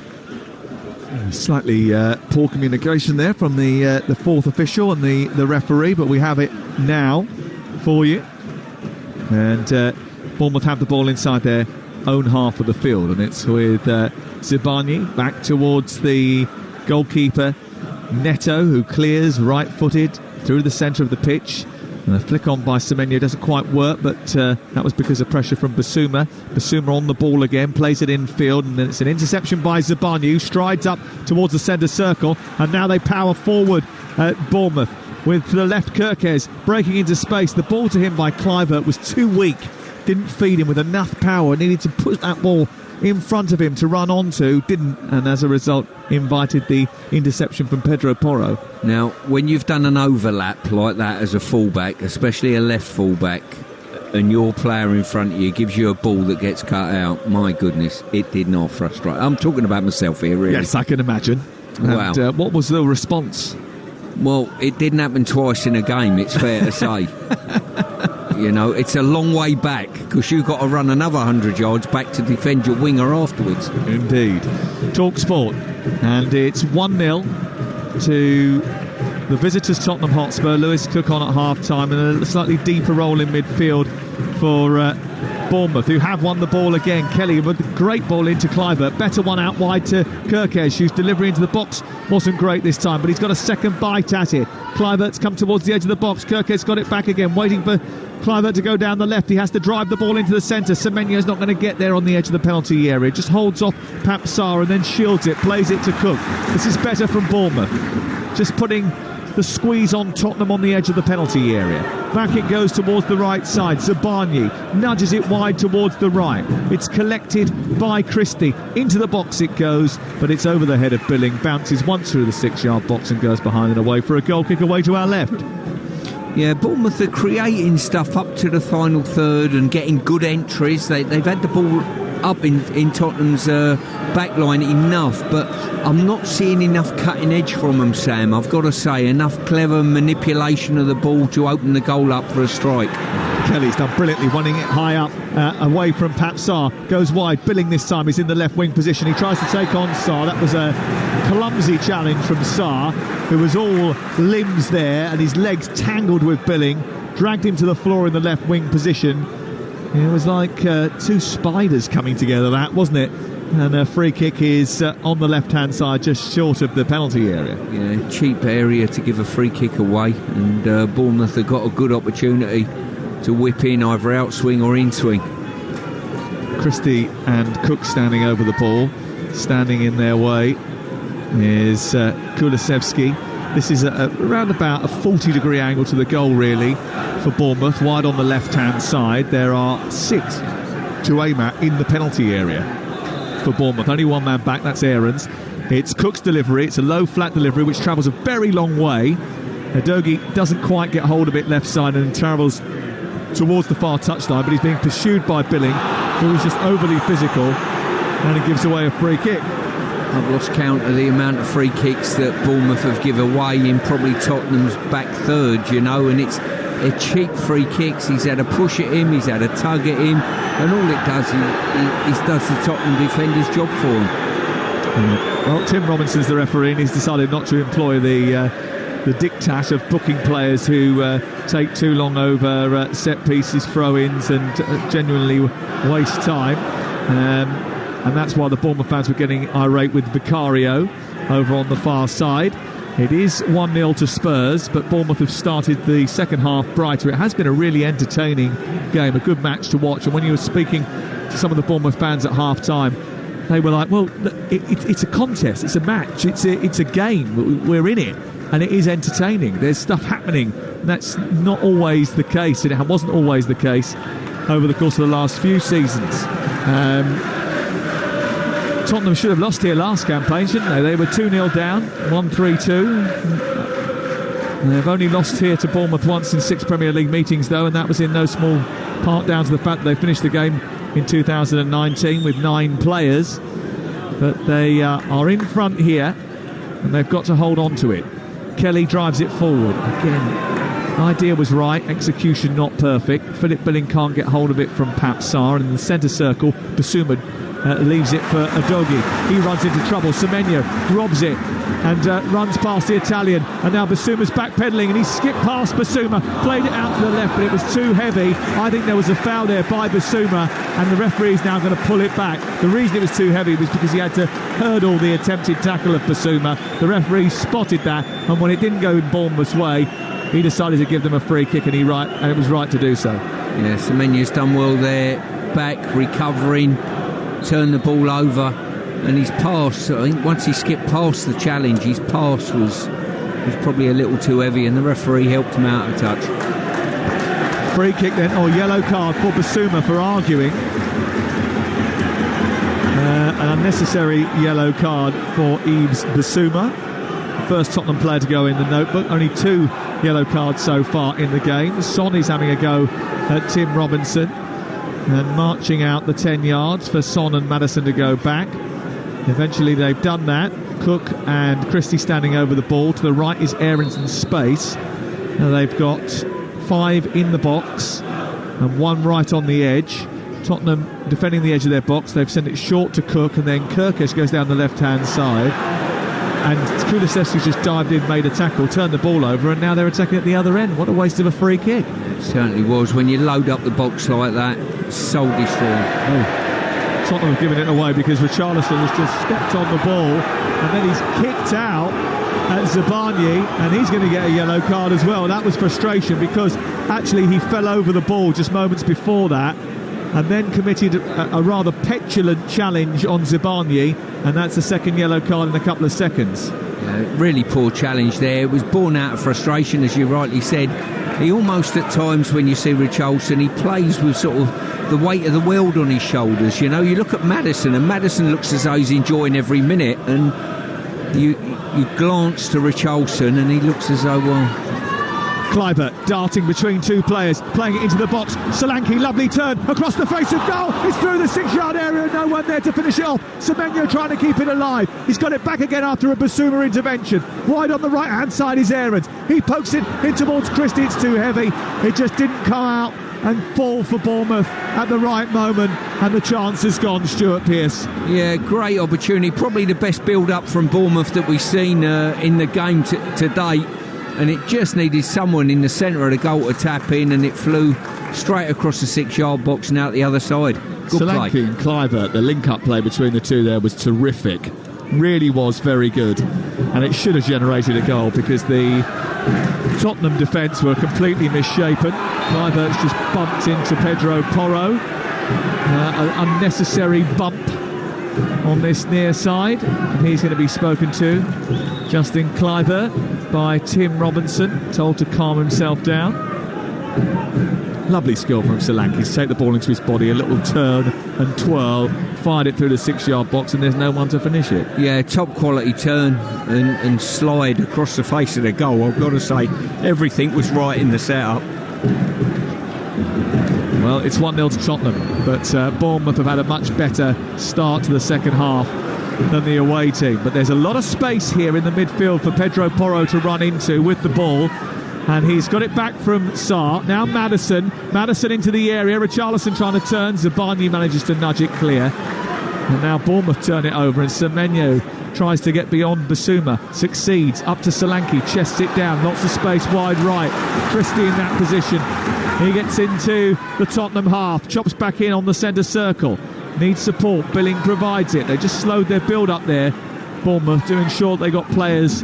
Slightly poor communication there from the fourth official and the referee, but we have it now for you. And Bournemouth have the ball inside their own half of the field, and it's with Zabarnyi back towards the goalkeeper Neto, who clears right-footed through the centre of the pitch. And a flick on by Semenyo doesn't quite work, but that was because of pressure from Basuma. Basuma on the ball again, plays it infield, and then it's an interception by Zabarnyi, who strides up towards the centre circle, and now they power forward at Bournemouth with the left Kerkez breaking into space. The ball to him by Kluivert was too weak, didn't feed him with enough power, needed to push that ball in front of him to run onto, didn't, and as a result invited the interception from Pedro Porro. Now, when you've done an overlap like that as a fullback, especially a left fullback, and your player in front of you gives you a ball that gets cut out, my goodness, it did not frustrate. I'm talking about myself here, really. Yes, I can imagine. Wow. And what was the response? Well, it didn't happen twice in a game, it's fair to say. You know, it's a long way back, because you've got to run another 100 yards back to defend your winger afterwards. Indeed. Talksport. And it's 1-0 to The visitors Tottenham Hotspur. Lewis Cook on at half-time, and a slightly deeper role in midfield for Bournemouth, who have won the ball again. Kelly with a great ball into Kluivert. Better one out wide to Kirkesh, whose delivery into the box wasn't great this time, but he's got a second bite at it. Kluivert's come towards the edge of the box. Kirkesh's got it back again, waiting for Kluivert to go down the left. He has to drive the ball into the centre. Semenyo's not going to get there on the edge of the penalty area. Just holds off Papsar and then shields it, plays it to Cook. This is better from Bournemouth. Just putting the squeeze on Tottenham on the edge of the penalty area. Back it goes towards the right side. Zabarnyi nudges it wide towards the right. It's collected by Christie. Into the box it goes, but it's over the head of Billing. Bounces once through the 6-yard box and goes behind and away for a goal kick away to our left. Yeah, Bournemouth are creating stuff up to the final third and getting good entries. They've had the ball up in Tottenham's back line enough, but I'm not seeing enough cutting edge from them, Sam. I've got to say, enough clever manipulation of the ball to open the goal up for a strike. Kelly's done brilliantly, running it high up, away from Papsar. Goes wide. Billing this time is in the left wing position. He tries to take on Sarr. That was a clumsy challenge from Sarr, who was all limbs there, and his legs tangled with Billing. Dragged him to the floor in the left wing position. It was like two spiders coming together, that, wasn't it? And a free kick is on the left-hand side, just short of the penalty area. Yeah, cheap area to give a free kick away, and Bournemouth have got a good opportunity to whip in either outswing or inswing. Christie and Cook standing over the ball. Standing in their way is Kulusevski. This is around about a 40-degree angle to the goal, really, for Bournemouth. Wide on the left-hand side. There are 6 to aim at in the penalty area for Bournemouth. Only one man back, that's Aarons. It's Cook's delivery. It's a low, flat delivery, which travels a very long way. Udogie doesn't quite get hold of it left side and travels towards the far touchline, but he's being pursued by Billing, who is just overly physical, and it gives away a free kick. I've lost count of the amount of free kicks that Bournemouth have given away in probably Tottenham's back third, you know, and it's cheap free kicks. He's had a push at him, he's had a tug at him, and all it does is does the Tottenham defender's job for him. Well, Tim Robinson's the referee, and he's decided not to employ the diktat of booking players who take too long over set pieces, throw-ins, and genuinely waste time. And that's why the Bournemouth fans were getting irate with Vicario over on the far side. It is 1-0 to Spurs, but Bournemouth have started the second half brighter. It has been a really entertaining game, a good match to watch. And when you were speaking to some of the Bournemouth fans at half-time, they were like, well, it's a contest, it's a match, it's a game, we're in it, and it is entertaining. There's stuff happening. And that's not always the case, and it wasn't always the case over the course of the last few seasons. Tottenham should have lost here last campaign, shouldn't they? They were 2-0 down, 1-3-2. They've only lost here to Bournemouth once in 6 Premier League meetings, though, and that was in no small part down to the fact that they finished the game in 2019 with 9 players. But they are in front here, and they've got to hold on to it. Kelly drives it forward. Again, idea was right, execution not perfect. Philip Billing can't get hold of it from Papsar, and in the centre circle, Basuma leaves it for Udogie. He runs into trouble. Semenyo robs it and runs past the Italian, and now Basuma's backpedaling, and he skipped past Basuma, played it out to the left, but it was too heavy. I think there was a foul there by Basuma, and the referee's now going to pull it back. The reason it was too heavy was because he had to hurdle the attempted tackle of Basuma. The referee spotted that, and when it didn't go in Bournemouth's way, he decided to give them a free kick, and it was right to do so. Yeah, Semenyo's done well there, back, recovering, turned the ball over, and his pass, I think once he skipped past the challenge, his pass was probably a little too heavy, and the referee helped him out a touch. Free kick then, or yellow card for Basuma for arguing. An unnecessary yellow card for Yves Basuma, first Tottenham player to go in the notebook. Only 2 yellow cards so far in the game. Son is having a go at Tim Robinson, and marching out the 10 yards for Son and Maddison to go back. Eventually they've done that. Cook and Christie standing over the ball. To the right is Aarons in space. Now they've got 5 in the box and 1 right on the edge. Tottenham defending the edge of their box. They've sent it short to Cook, and then Kirkesh goes down the left-hand side. And Kulusevski's just dived in, made a tackle, turned the ball over, and now they're attacking at the other end. What a waste of a free kick. It certainly was. When you load up the box like that, soul destroying. Tottenham have given it away because Richarlison has just stepped on the ball, and then he's kicked out at Zabarnyi, and he's going to get a yellow card as well. That was frustration because actually he fell over the ball just moments before that, and then committed a rather petulant challenge on Zabarnyi, and that's a second yellow card in a couple of seconds. Really poor challenge there. It was born out of frustration, as you rightly said. He almost at times, when you see Richarlison, he plays with sort of the weight of the world on his shoulders. You know, you look at Maddison, and Maddison looks as though he's enjoying every minute, and you glance to Richarlison and he looks as though, well... Kluivert darting between two players, playing it into the box. Solanke, lovely turn across the face of goal. It's through the 6-yard area, no one there to finish it off. Semenyo trying to keep it alive. He's got it back again after a Basuma intervention. Wide on the right hand side is Aarons. He pokes it in towards Christie. It's too heavy. It just didn't come out and fall for Bournemouth at the right moment, and the chance has gone. Stuart Pearce. Yeah, great opportunity. Probably the best build-up from Bournemouth that we've seen in the game to date. And it just needed someone in the centre of the goal to tap in, and it flew straight across the 6-yard box and out the other side. Good Solanke play. And Kluivert, the link-up play between the two there was terrific. Really was very good. And it should have generated a goal because the Tottenham defence were completely misshapen. Kluivert's just bumped into Pedro Porro. An unnecessary bump on this near side. And he's going to be spoken to, Justin Kluivert, by Tim Robinson, told to calm himself down. Lovely skill from Solanke to take the ball into his body, a little turn and twirl, fired it through the 6-yard box, and there's no one to finish it. Yeah, top quality turn and slide across the face of the goal. I've got to say, everything was right in the setup. Well, it's 1-0 to Tottenham, but Bournemouth have had a much better start to the second half than the away team. But there's a lot of space here in the midfield for Pedro Porro to run into with the ball. And he's got it back from Sarr. Now Maddison into the area. Richarlison trying to turn. Zabarnyi manages to nudge it clear. And now Bournemouth turn it over, and Semenyo tries to get beyond Basuma. Succeeds. Up to Solanke. Chests it down. Lots of space wide right. Christie in that position. He gets into the Tottenham half. Chops back in on the centre circle. Needs support. Billing provides it. They just slowed their build up there. Bournemouth to ensure they got players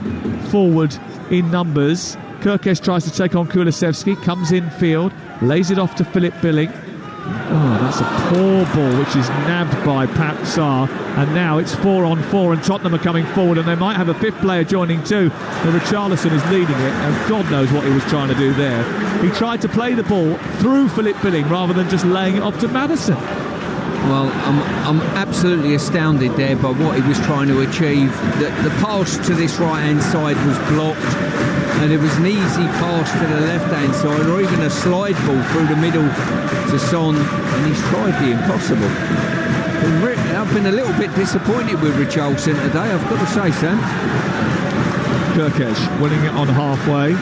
forward in numbers. Kirkesh tries to take on Kulusevski, comes in field, lays it off to Philip Billing. Oh, that's a poor ball which is nabbed by Pat Sarr, and now it's 4-on-4 and Tottenham are coming forward, and they might have a fifth player joining too. But Richarlison is leading it, and God knows what he was trying to do there. He tried to play the ball through Philip Billing rather than just laying it off to Maddison. Well, I'm absolutely astounded there by what he was trying to achieve. The pass to this right-hand side was blocked, and it was an easy pass to the left-hand side, or even a slide ball through the middle to Son, and he's tried the impossible. I've been a little bit disappointed with Richarlison today, I've got to say, Sam. Kirkesh winning it on halfway.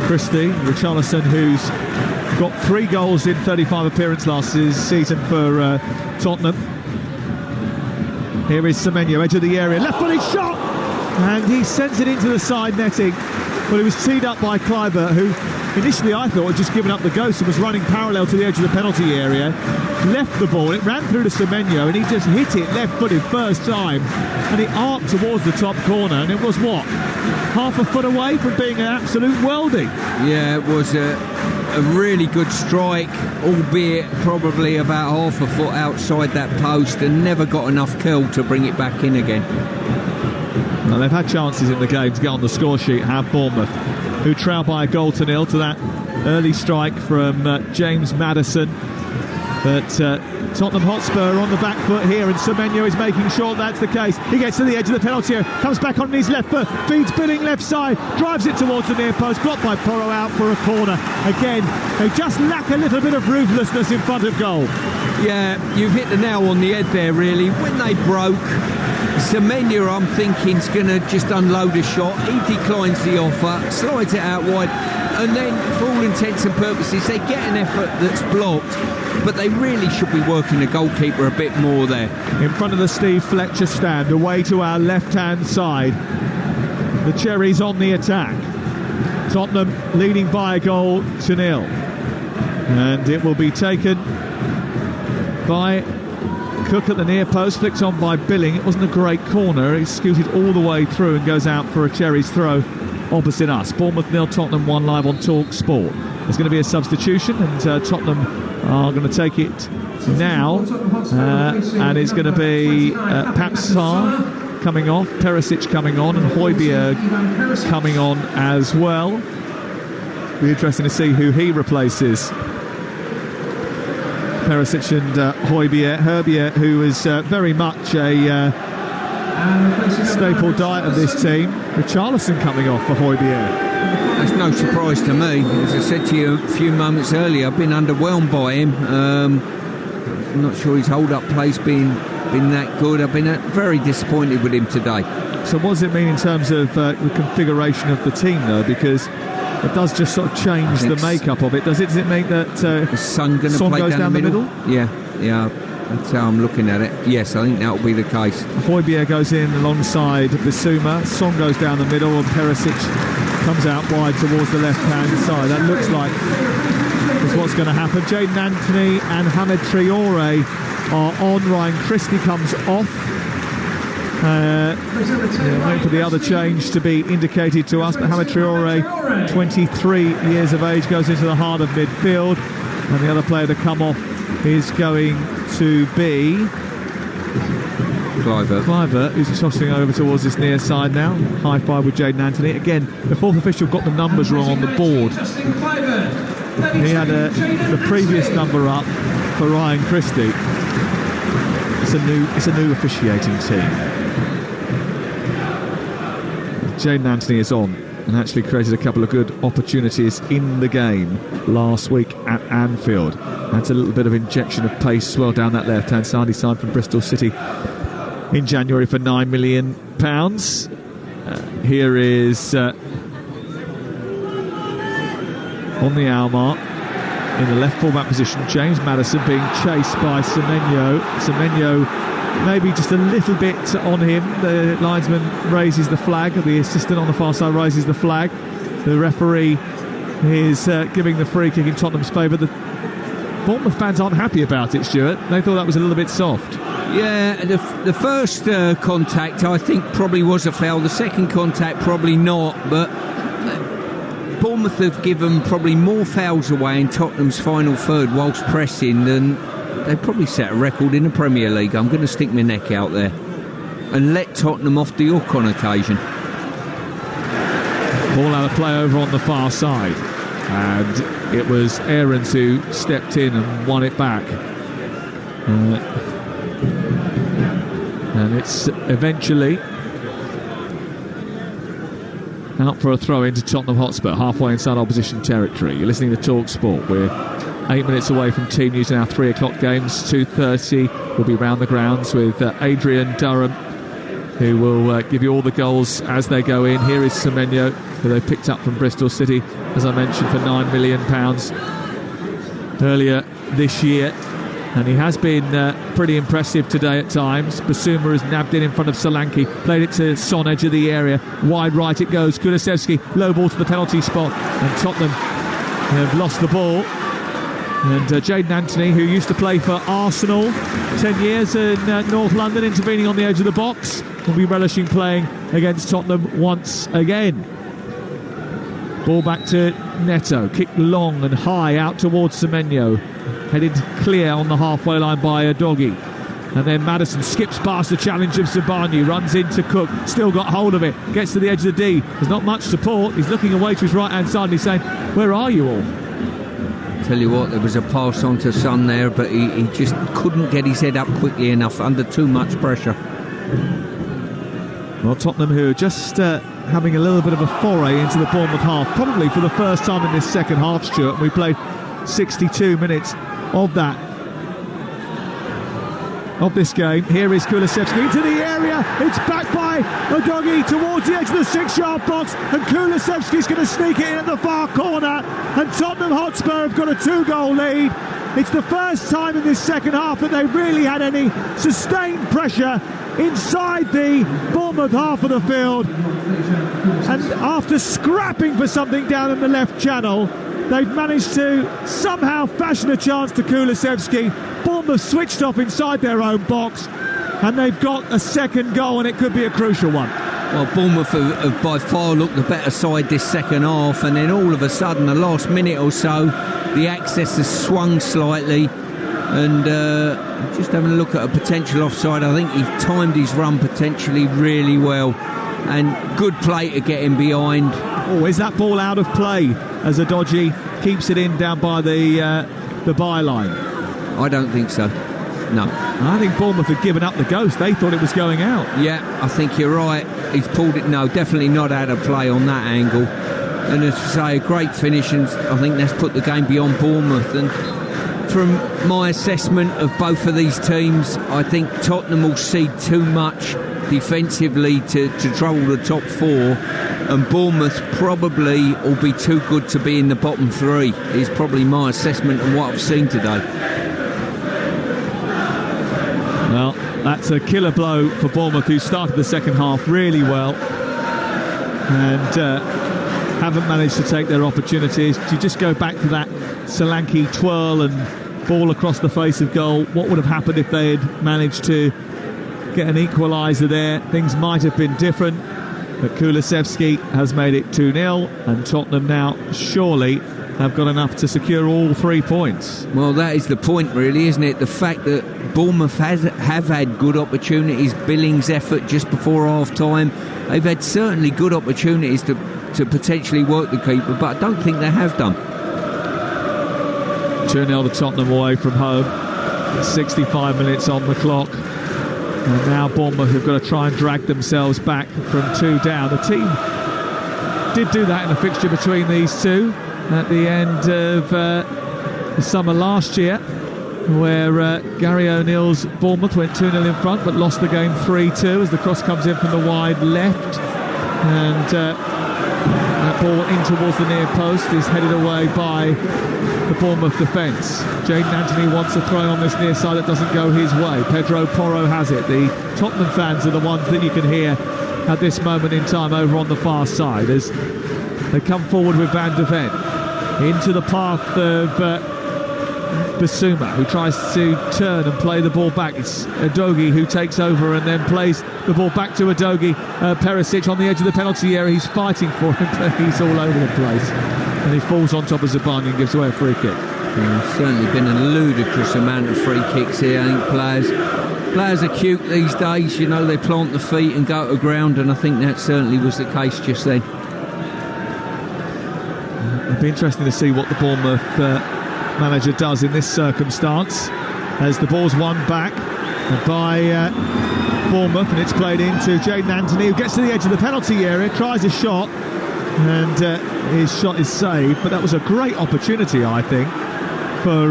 Christie, Richarlison, who's got 3 goals in 35 appearances last season for Tottenham. Here is Semenyo, edge of the area, left-footed shot, and he sends it into the side netting. Well, he was teed up by Kluivert, who initially I thought had just given up the ghost and was running parallel to the edge of the penalty area. Left the ball, it ran through to Semenyo, and he just hit it left-footed first time, and it arced towards the top corner, and it was what? Half a foot away from being an absolute worldie. Yeah, it was a really good strike, albeit probably about half a foot outside that post, and never got enough curl to bring it back in again. Well, they've had chances in the game to get on the score sheet, have Bournemouth, who trail by a 1-0 to that early strike from James Maddison. But Tottenham Hotspur on the back foot here, and Semenyo is making sure that's the case. He gets to the edge of the penalty area, comes back on his left foot, feeds Billing left side, drives it towards the near post, blocked by Porro out for a corner. Again, they just lack a little bit of ruthlessness in front of goal. Yeah, you've hit the nail on the head there, really. When they broke, Semenyo, I'm thinking, is going to just unload a shot. He declines the offer, slides it out wide, and then, for all intents and purposes, they get an effort that's blocked, but they really should be working the goalkeeper a bit more there. In front of the Steve Fletcher stand, away to our left-hand side. the Cherries on the attack. Tottenham leading by a goal to nil. And it will be taken by Cook at the near post, flicked on by Billing. It wasn't a great corner. It scooted all the way through and goes out for a Cherries throw opposite us. Bournemouth 0, Tottenham 1 live on Talksport. There's going to be a substitution, and Tottenham are going to take it now. And it's going to be Papsar coming off, Perisic coming on, and Højbjerg coming on as well. Be interesting to see who he replaces. Perisic and Højbjerg, who is very much a staple diet of this team. Richarlison coming off for Højbjerg. That's no surprise to me. As I said to you a few moments earlier, I've been underwhelmed by him. I'm not sure his hold-up play's been that good. I've been very disappointed with him today. So what does it mean in terms of the configuration of the team, though? Because it does just sort of change the makeup of it. Does it mean that Son goes down the middle? Yeah. That's how I'm looking at it. Yes, I think that will be the case. Højbjerg goes in alongside Bissouma. Son goes down the middle, and Perisic comes out wide towards the left-hand side. That looks like is what's going to happen. Jayden Anthony and Hamed Traore are on. Ryan Christie comes off. Waiting for the other change to be indicated to us, but Hamed Traore, 23 years of age, goes into the heart of midfield, and the other player to come off is going to be Kluivert, who's tossing over towards this near side now. High five with Jayden Anthony. Again, the fourth official got the numbers wrong on the board. He had the previous number up for Ryan Christie. It's a new officiating team. Jayden Anthony is on and actually created a couple of good opportunities in the game last week at Anfield. That's a little bit of injection of pace as well down that left-hand side. He signed from Bristol City in January for £9 million. Here is on the hour mark in the left full-back position, James Maddison being chased by Semenyo. Semenyo maybe just a little bit on him. The linesman raises the flag. The assistant on the far side raises the flag. The referee is giving the free kick in Tottenham's favour. The Bournemouth fans aren't happy about it, Stuart. They thought that was a little bit soft. Yeah, the first contact I think probably was a foul. The second contact probably not, but Bournemouth have given probably more fouls away in Tottenham's final third whilst pressing than they probably set a record in the Premier League. I'm going to stick my neck out there and let Tottenham off the hook on occasion. Ball out of play over on the far side, and it was Aarons who stepped in and won it back. And it's eventually out for a throw into Tottenham Hotspur, halfway inside opposition territory. You're listening to Talksport. We're 8 minutes away from team news in our 3 o'clock games. 2:30 we'll be round the grounds with Adrian Durham, who will give you all the goals as they go in. Here is Semenyo, who they picked up from Bristol City, as I mentioned, for £9 million earlier this year. And he has been pretty impressive today at times. Bissouma has nabbed in front of Solanke, played it to Son, edge of the area, wide right it goes. Kulusevski, low ball to the penalty spot, and Tottenham have lost the ball. And Jayden Anthony, who used to play for Arsenal 10 years in North London, intervening on the edge of the box, will be relishing playing against Tottenham once again. Ball back to Neto, kicked long and high out towards Semenyo, headed clear on the halfway line by Udogie. And then Maddison skips past the challenge of Zabarnyi, runs into Cook, still got hold of it, gets to the edge of the D. There's not much support. He's looking away to his right-hand side and he's saying, where are you all? Tell you what, there was a pass on to Son there, but he just couldn't get his head up quickly enough under too much pressure. Well, Tottenham, who are just having a little bit of a foray into the Bournemouth half, probably for the first time in this second half, Stuart. We played 62 minutes of this game. Here is Kulusevski into the area. It's back by Udogie towards the edge of the 6-yard box, and Kulusevski's going to sneak it in at the far corner, and Tottenham Hotspur have got a 2-goal lead. It's the first time in this second half that they've really had any sustained pressure inside the Bournemouth half of the field. And after scrapping for something down in the left channel, they've managed to somehow fashion a chance to Kulusevski. Bournemouth switched off inside their own box, and they've got a second goal, and it could be a crucial one. Well, Bournemouth have by far looked the better side this second half, and then all of a sudden, the last minute or so, the access has swung slightly, and just having a look at a potential offside, I think he timed his run potentially really well, and good play to get him behind. Oh, is that ball out of play as Adoji keeps it in down by the byline? I don't think so. No. I think Bournemouth had given up the ghost. They thought it was going out. Yeah, I think you're right. He's pulled it. No, definitely not out of play on that angle. And as I say, a great finish, and I think that's put the game beyond Bournemouth. And from my assessment of both of these teams, I think Tottenham will cede too much defensively to trouble the top four, and Bournemouth probably will be too good to be in the bottom three, is probably my assessment of what I've seen today. Well, that's a killer blow for Bournemouth, who started the second half really well and haven't managed to take their opportunities. To just go back to that Solanke twirl and ball across the face of goal, what would have happened if they had managed to get an equaliser there? Things might have been different, but Kulusevski has made it 2-0, and Tottenham now surely have got enough to secure all 3 points. Well, that is the point, really, isn't it? The fact that Bournemouth have had good opportunities. Billings' effort just before half-time, they've had certainly good opportunities to potentially work the keeper, but I don't think they have done. 2-0 to Tottenham away from home. 65 minutes on the clock. And now Bournemouth have got to try and drag themselves back from 2 down. The team did do that in a fixture between these two at the end of the summer last year, where Gary O'Neill's Bournemouth went 2-0 in front but lost the game 3-2 as the cross comes in from the wide left, and that ball in towards the near post is headed away by the Bournemouth defence. Jayden Anthony wants a throw on this near side that doesn't go his way. Pedro Porro has it. The Tottenham fans are the ones that you can hear at this moment in time over on the far side as they come forward with Van de Ven into the path of Bissouma, who tries to turn and play the ball back. It's Udogie who takes over and then plays the ball back to Udogie. Perisic on the edge of the penalty area. He's fighting for him, but he's all over the place. And he falls on top of Zabani and gives away a free kick. There's certainly been a ludicrous amount of free kicks here. I think players are cute these days. You know, they plant the feet and go to the ground, and I think that certainly was the case just then. It'll be interesting to see what the Bournemouth manager does in this circumstance, as the ball's won back by Bournemouth, and it's played into Jayden Anthony, who gets to the edge of the penalty area, tries a shot, and his shot is saved. But that was a great opportunity, I think, for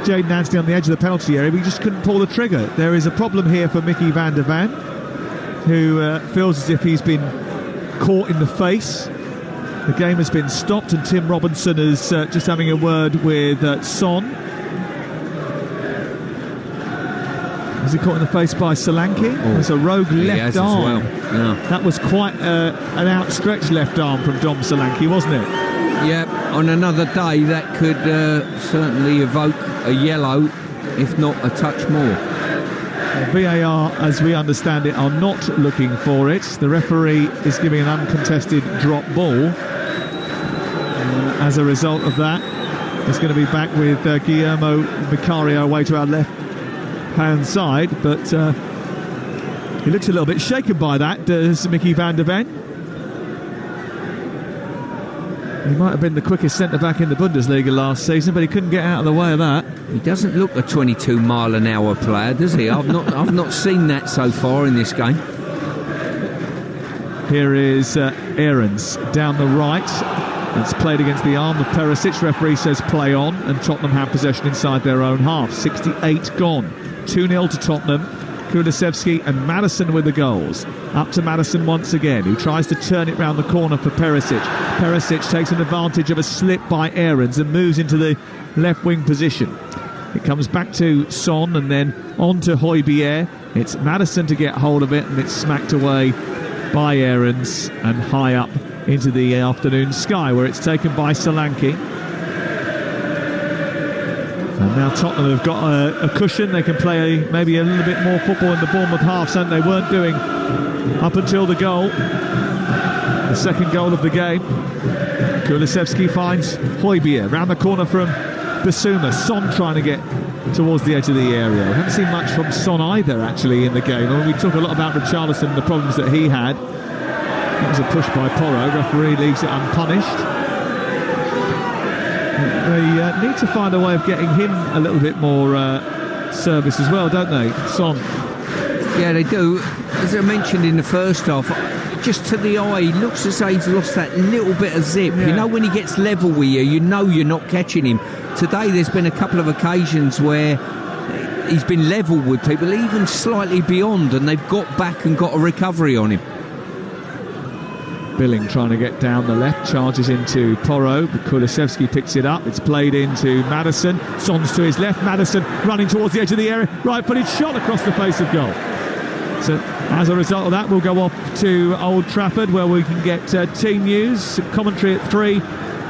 Jayden Anthony on the edge of the penalty area, but he just couldn't pull the trigger. There is a problem here for Mickey Van de Ven, who feels as if he's been caught in the face. The game has been stopped, and Tim Robinson is just having a word with Son. Was he caught in the face by Solanke? There's a rogue left arm. As well. Yeah. That was quite an outstretched left arm from Dom Solanke, wasn't it? Yeah, on another day that could certainly evoke a yellow, if not a touch more. VAR, as we understand it, are not looking for it. The referee is giving an uncontested drop ball. As a result of that, it's going to be back with Guillermo Vicario away to our left-hand side, but he looks a little bit shaken by that, does Mickey Van de Ven. He might have been the quickest centre-back in the Bundesliga last season, but he couldn't get out of the way of that. He doesn't look a 22-mile-an-hour player, does he? I've not seen that so far in this game. Here is Aarons down the right. It's played against the arm of Perisic. Referee says play on, and Tottenham have possession inside their own half. 68 gone. 2-0 to Tottenham. Kulusevski and Maddison with the goals. Up to Maddison once again, who tries to turn it round the corner for Perisic. Perisic takes an advantage of a slip by Aarons and moves into the left wing position. It comes back to Son and then on to Hotspur. It's Maddison to get hold of it, and it's smacked away by Aarons and high up into the afternoon sky, where it's taken by Solanke. And now Tottenham have got a cushion. They can play maybe a little bit more football in the Bournemouth half, something they weren't doing up until the goal. The second goal of the game. Kulusevski finds Hotspur round the corner from Bissouma. Son trying to get towards the edge of the area. We haven't seen much from Son either, actually, in the game. I mean, we talk a lot about Richarlison and the problems that he had. That was a push by Porro. Referee leaves it unpunished. They need to find a way of getting him a little bit more service as well, don't they, Son? Yeah, they do. As I mentioned in the first half, just to the eye, he looks as though he's lost that little bit of zip. Yeah. You know, when he gets level with you, you know you're not catching him. Today there's been a couple of occasions where he's been level with people, even slightly beyond, and they've got back and got a recovery on him. Billing trying to get down the left, charges into Porro, but Kulusevski picks it up. It's played into Maddison. Son's to his left. Maddison running towards the edge of the area. Right-footed shot across the face of goal. So as a result of that, we'll go off to Old Trafford, where we can get team news, commentary at 3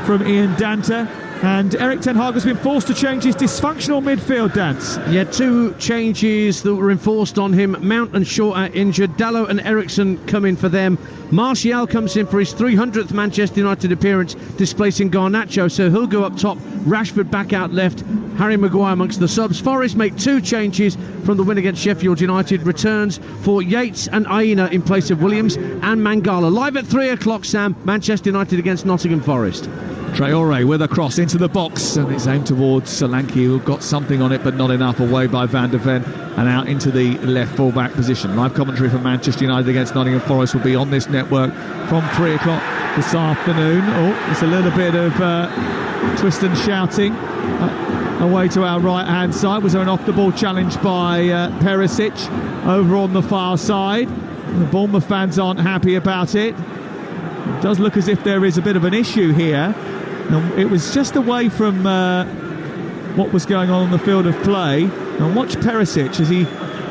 from Ian Danta. And Erik ten Hag has been forced to change his dysfunctional midfield, Dance. Yeah, 2 changes that were enforced on him. Mount and Shaw are injured. Dalot and Eriksson come in for them. Martial comes in for his 300th Manchester United appearance, displacing Garnacho, so he'll go up top. Rashford back out left. Harry Maguire amongst the subs. Forest make 2 changes from the win against Sheffield United. Returns for Yates and Aina in place of Williams and Mangala. Live at 3 o'clock, Sam. Manchester United against Nottingham Forest. Traore with a cross into the box, and it's aimed towards Solanke, who got something on it but not enough. Away by Van der Ven and out into the left full-back position. Live commentary from Manchester United against Nottingham Forest will be on this network from 3 o'clock this afternoon. Oh, it's a little bit of twist and shouting away to our right-hand side. Was there an off-the-ball challenge by Perisic over on the far side? The Bournemouth fans aren't happy about it. It does look as if there is a bit of an issue here. It was just away from what was going on the field of play. And watch Perisic as he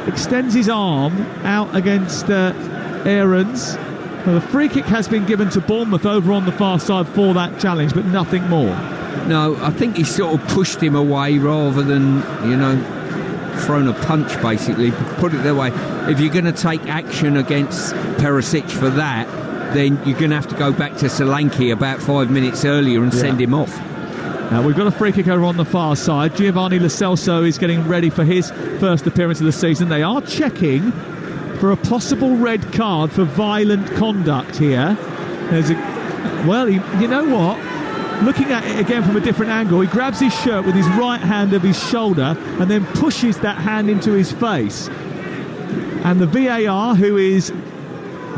extends his arm out against Aarons. Well, the free kick has been given to Bournemouth over on the far side for that challenge, but nothing more. No, I think he sort of pushed him away rather than, thrown a punch, basically. Put it that way. If you're going to take action against Perisic for that, then you're going to have to go back to Solanke about 5 minutes earlier and send him off. We've got a free kick over on the far side. Giovanni Lo Celso is getting ready for his first appearance of the season. They are checking for a possible red card for violent conduct here. You know what? Looking at it again from a different angle, he grabs his shirt with his right hand of his shoulder and then pushes that hand into his face. And the VAR, who is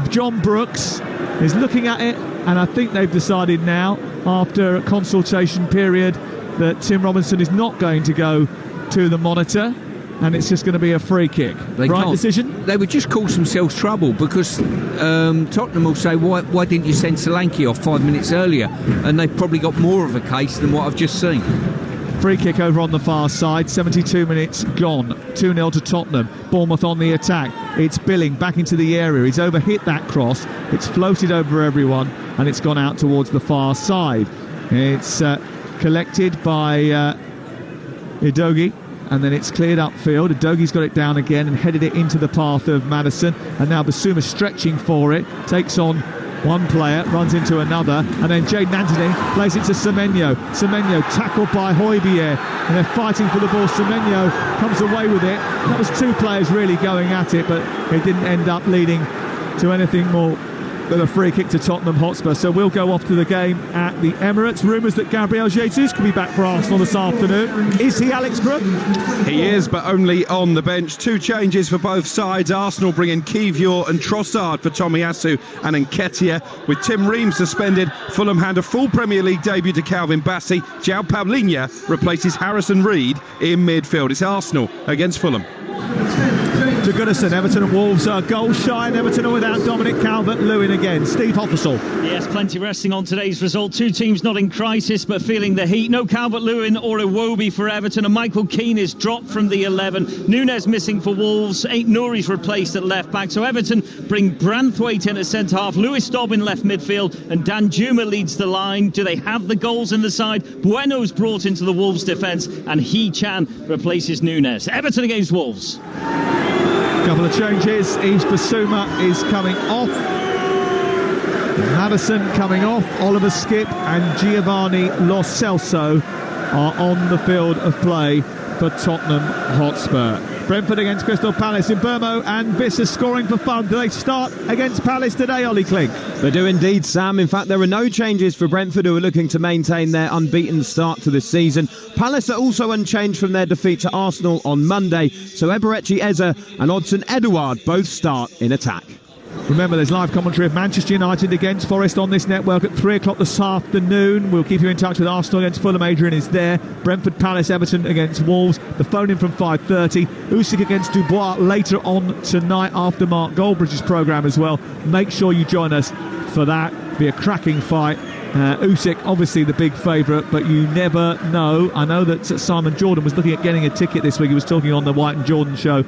John Brooks, is looking at it, and I think they've decided now, after a consultation period, that Tim Robinson is not going to go to the monitor, and it's just going to be a free kick. Right decision? They would just cause themselves trouble, because Tottenham will say, why didn't you send Solanke off 5 minutes earlier? And they've probably got more of a case than what I've just seen. Free kick over on the far side, 72 minutes gone, 2-0 to Tottenham. Bournemouth on the attack. It's Billing back into the area. He's overhit that cross. It's floated over everyone and it's gone out towards the far side. It's collected by Udogie, and then it's cleared upfield. Udogie's got it down again and headed it into the path of Maddison, and now Bissouma stretching for it, takes on one player, runs into another, and then Jadon Anthony plays it to Semenyo. Semenyo tackled by Hotspur, and they're fighting for the ball. Semenyo comes away with it. That was 2 players really going at it, but it didn't end up leading to anything more than a free kick to Tottenham Hotspur. So we'll go off to the game at the Emirates. Rumours that Gabriel Jesus could be back for Arsenal this afternoon. Is he, Alex Crook? He is, but only on the bench. 2 changes for both sides. Arsenal bringing Kivior and Trossard for Tomiyasu and Nketiah. With Tim Ream suspended, Fulham hand a full Premier League debut to Calvin Bassey. João Paulinho replaces Harrison Reed in midfield. It's Arsenal against Fulham. to Goodison. Everton and Wolves are goal shy, and Everton are without Dominic Calvert-Lewin again. Steve Hoffesall. Yes, plenty resting on today's result. Two teams not in crisis but feeling the heat. No Calvert-Lewin or Iwobi for Everton, and Michael Keane is dropped from the 11. Nunes missing for Wolves. Ain't Nouri's replaced at left back. So Everton bring Branthwaite in at centre half. Lewis Dobbin left midfield, and Dan Juma leads the line. Do they have the goals in the side? Bueno's brought into the Wolves defence, and He-Chan replaces Nunes. Everton against Wolves. Couple of changes. Yves Bissouma is coming off. Maddison coming off. Oliver Skipp and Giovanni Lo Celso are on the field of play for Tottenham Hotspur. Brentford against Crystal Palace in Bournemouth, and Visser scoring for fun. Do they start against Palace today, Ollie Klink? They do indeed, Sam. In fact, there are no changes for Brentford, who are looking to maintain their unbeaten start to this season. Palace are also unchanged from their defeat to Arsenal on Monday, so Eberechi Eze and Odsonne Edouard both start in attack. Remember, there's live commentary of Manchester United against Forest on this network at 3 o'clock this afternoon. We'll keep you in touch with Arsenal against Fulham. Adrian is there. Brentford, Palace, Everton against Wolves. The phone in from 5:30. Usyk against Dubois later on tonight after Mark Goldbridge's programme as well. Make sure you join us for that. It'll be a cracking fight. Usyk, obviously the big favourite, but you never know. I know that Simon Jordan was looking at getting a ticket this week. He was talking on the White and Jordan show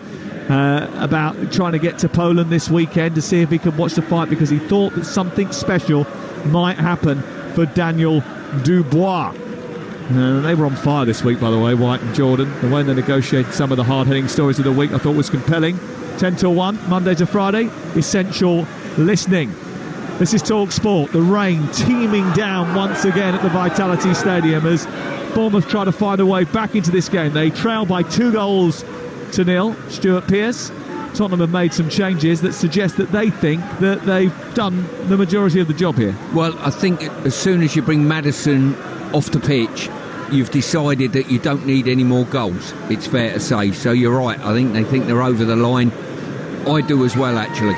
about trying to get to Poland this weekend to see if he could watch the fight, because he thought that something special might happen for Daniel Dubois. They were on fire this week, by the way, White and Jordan. The way they negotiated some of the hard-hitting stories of the week I thought was compelling. 10 till 1, Monday to Friday, essential listening. This is Talksport. The rain teeming down once again at the Vitality Stadium as Bournemouth try to find a way back into this game. They trail by 2-0. Stuart Pearce. Tottenham have made some changes that suggest that they think that they've done the majority of the job here. Well, I think as soon as you bring Maddison off the pitch, you've decided that you don't need any more goals, it's fair to say. So you're right, I think they think they're over the line. I do as well, actually.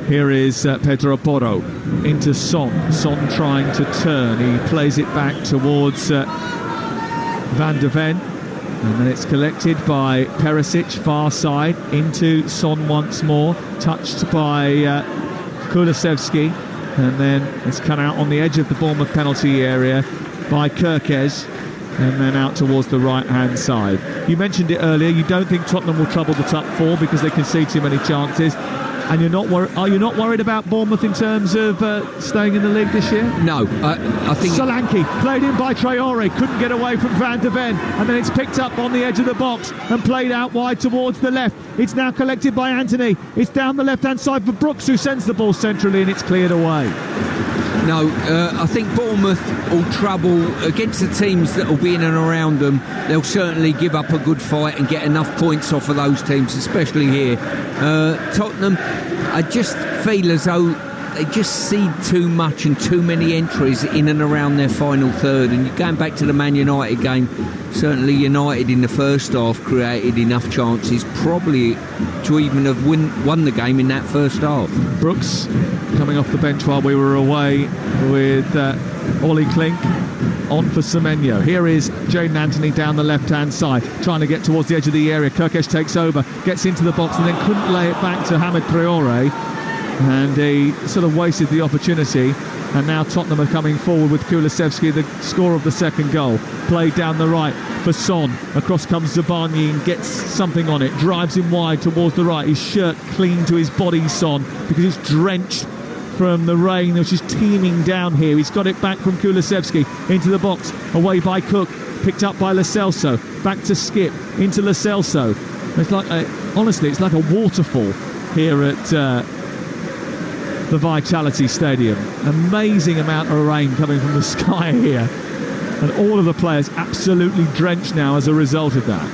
Here is Pedro Porro into Son. Son trying to turn. He plays it back towards Van de Ven. And then it's collected by Perisic, far side, into Son once more. Touched by Kulusevski. And then it's cut out on the edge of the Bournemouth penalty area by Kirkes. And then out towards the right-hand side. You mentioned it earlier, you don't think Tottenham will trouble the top four because they concede too many chances. And are you not worried about Bournemouth in terms of staying in the league this year? No, I think... Solanke, played in by Traore, couldn't get away from Van de Ven, and then it's picked up on the edge of the box and played out wide towards the left. It's now collected by Anthony. It's down the left-hand side for Brooks, who sends the ball centrally, and it's cleared away. No, I think Bournemouth will trouble against the teams that will be in and around them. They'll certainly give up a good fight and get enough points off of those teams, especially here. Tottenham, I just feel as though they just cede too much and too many entries in and around their final third. And you're going back to the Man United game, certainly United in the first half created enough chances probably to even have won the game in that first half. Brooks coming off the bench while we were away with Ollie Klink on for Semenyo. Here is Jayden Anthony down the left-hand side, trying to get towards the edge of the area. Kirkes takes over, gets into the box and then couldn't lay it back to Hamid Traore, and he sort of wasted the opportunity. And now Tottenham are coming forward with Kulusevski, the scorer of the second goal. Played down the right for Son. Across comes Zabarnyi and gets something on it. Drives him wide towards the right. His shirt clean to his body, Son, because he's drenched from the rain which is teeming down here. He's got it back from Kulusevski into the box. Away by Cook. Picked up by Lo Celso. Back to Skipp. Into Lo Celso. It's like honestly, it's like a waterfall here at the Vitality Stadium. Amazing amount of rain coming from the sky here, and all of the players absolutely drenched now as a result of that.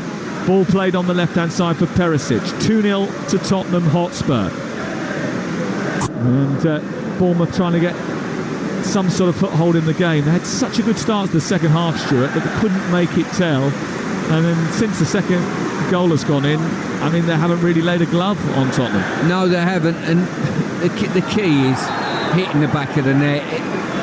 Ball played on the left-hand side for Perisic. 2-0 to Tottenham Hotspur, and Bournemouth trying to get some sort of foothold in the game. They had such a good start to the second half, Stuart, but they couldn't make it tell. And then since the second goal has gone in, I mean, they haven't really laid a glove on Tottenham. No, they haven't, and the key is hitting the back of the net.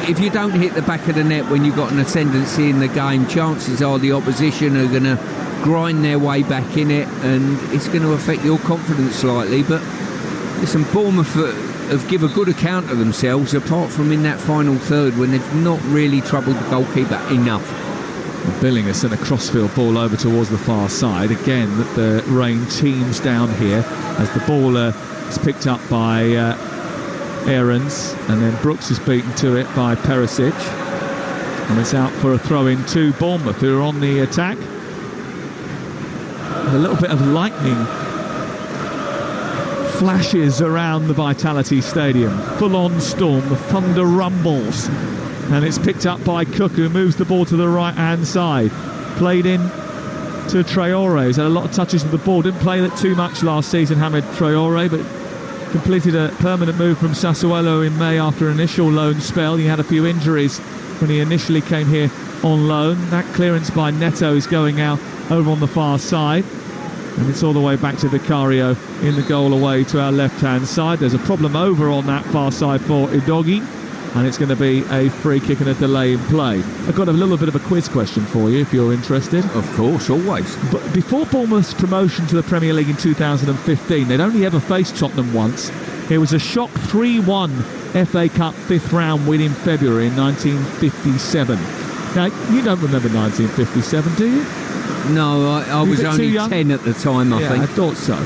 if you don't hit the back of the net when you've got an ascendancy in the game, chances are the opposition are going to grind their way back in it, and it's going to affect your confidence slightly. But listen, Bournemouth have give a good account of themselves, apart from in that final third when they've not really troubled the goalkeeper enough. Billing has sent a crossfield ball over towards the far side. Again, the rain teams down here as the ball is picked up by Aarons, and then Brooks is beaten to it by Perisic, and it's out for a throw-in to Bournemouth, who are on the attack. A little bit of lightning flashes around the Vitality Stadium. Full-on storm, the thunder rumbles, and it's picked up by Cook, who moves the ball to the right-hand side. Played in to Traore. He's had a lot of touches with the ball. Didn't play that too much last season, Hamed Traore, but completed a permanent move from Sassuolo in May after an initial loan spell. He had a few injuries when he initially came here on loan. That clearance by Neto is going out over on the far side, and it's all the way back to Vicario in the goal away to our left-hand side. There's a problem over on that far side for Udogie, and it's going to be a free kick and a delay in play. I've got a little bit of a quiz question for you if you're interested. Of course, always. But before Bournemouth's promotion to the Premier League in 2015, they'd only ever faced Tottenham once. It was a shock 3-1 FA Cup fifth round win in February in 1957. Now, you don't remember 1957, do you? No, I was only 10 at the time, I think. I thought so.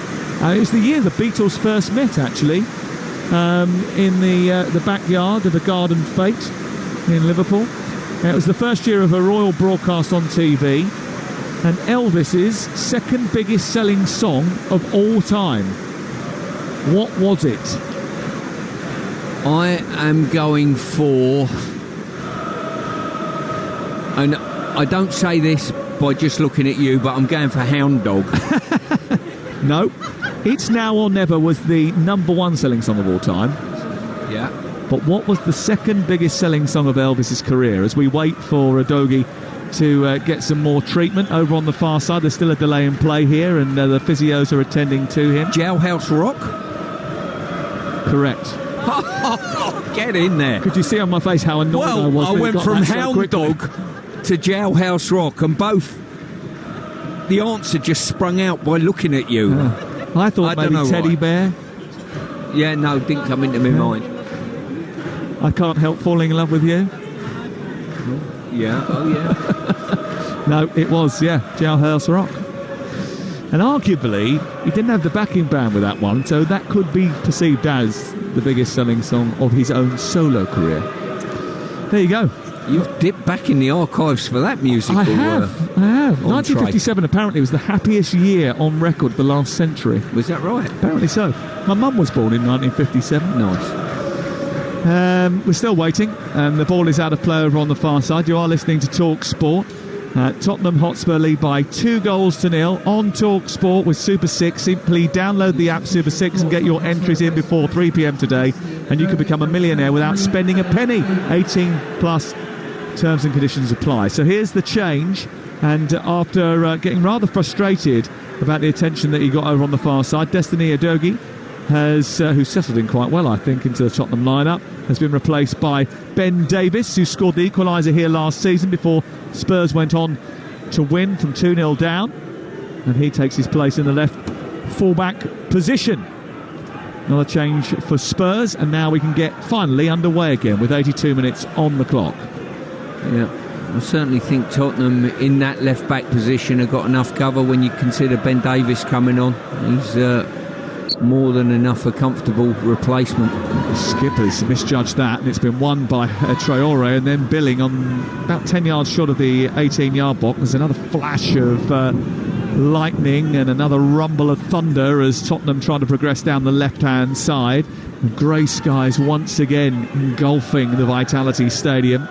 It was the year the Beatles first met, actually, in the backyard of the Garden Fete in Liverpool. It was the first year of a royal broadcast on TV, and Elvis's second biggest selling song of all time. What was it? I am going for, and I don't say this by just looking at you, but I'm going for Hound Dog. No. It's Now or Never was the number one selling song of all time. Yeah. But what was the second biggest selling song of Elvis's career? As we wait for Udogie to get some more treatment over on the far side, there's still a delay in play here, and the physios are attending to him. Jailhouse Rock? Correct. Get in there. Could you see on my face how annoyed I was? I went from Hound Dog to Jailhouse Rock, and both the answer just sprung out by looking at you. I thought maybe Teddy Bear. Yeah, no, didn't come into my mind. I Can't Help Falling in Love with You. Yeah, oh yeah. No, it was, Jailhouse Rock. And arguably, he didn't have the backing band with that one, so that could be perceived as the biggest selling song of his own solo career. There you go. You've dipped back in the archives for that musical. I have. 1957 apparently was the happiest year on record for the last century. Was that right? Apparently so. My mum was born in 1957. Nice. We're still waiting, and the ball is out of play over on the far side. You are listening to Talksport. Tottenham Hotspur lead by 2-0 on Talksport with Super 6. Simply download the app Super 6 and get your entries in before 3 p.m. today, and you can become a millionaire without spending a penny. 18 plus. Terms and conditions apply. So here's the change, and after getting rather frustrated about the attention that he got over on the far side, Destiny Udogie has, who settled in quite well, I think, into the Tottenham lineup, has been replaced by Ben Davies, who scored the equaliser here last season before Spurs went on to win from 2-0 down, and he takes his place in the left fullback position. Another change for Spurs, and now we can get finally underway again with 82 minutes on the clock. Yeah, I certainly think Tottenham in that left-back position have got enough cover when you consider Ben Davies coming on. He's more than enough a comfortable replacement. The skipper's misjudged that, and it's been won by Traore, and then Billing on about 10 yards short of the 18-yard box. There's another flash of lightning and another rumble of thunder as Tottenham try to progress down the left-hand side. Grey skies once again engulfing the Vitality Stadium.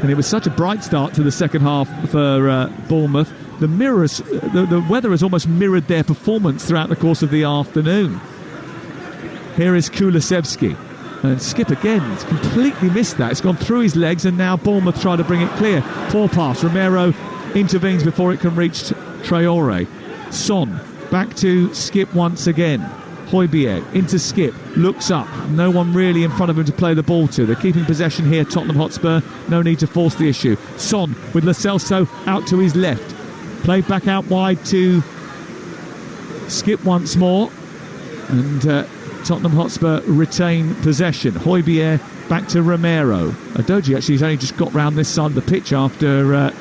And it was such a bright start to the second half for Bournemouth. The weather has almost mirrored their performance throughout the course of the afternoon. Here is Kulusevski. And Skip again, it's completely missed that. It's gone through his legs, and now Bournemouth try to bring it clear. Poor pass. Romero intervenes before it can reach Traore. Son, back to Skip once again. Hotspur into Skip, looks up, no one really in front of him to play the ball to. They're keeping possession here, Tottenham Hotspur, no need to force the issue. Son with Lo Celso out to his left, played back out wide to Skip once more, and Tottenham Hotspur retain possession. Hotspur back to Romero. Adoji actually has only just got round this side of the pitch after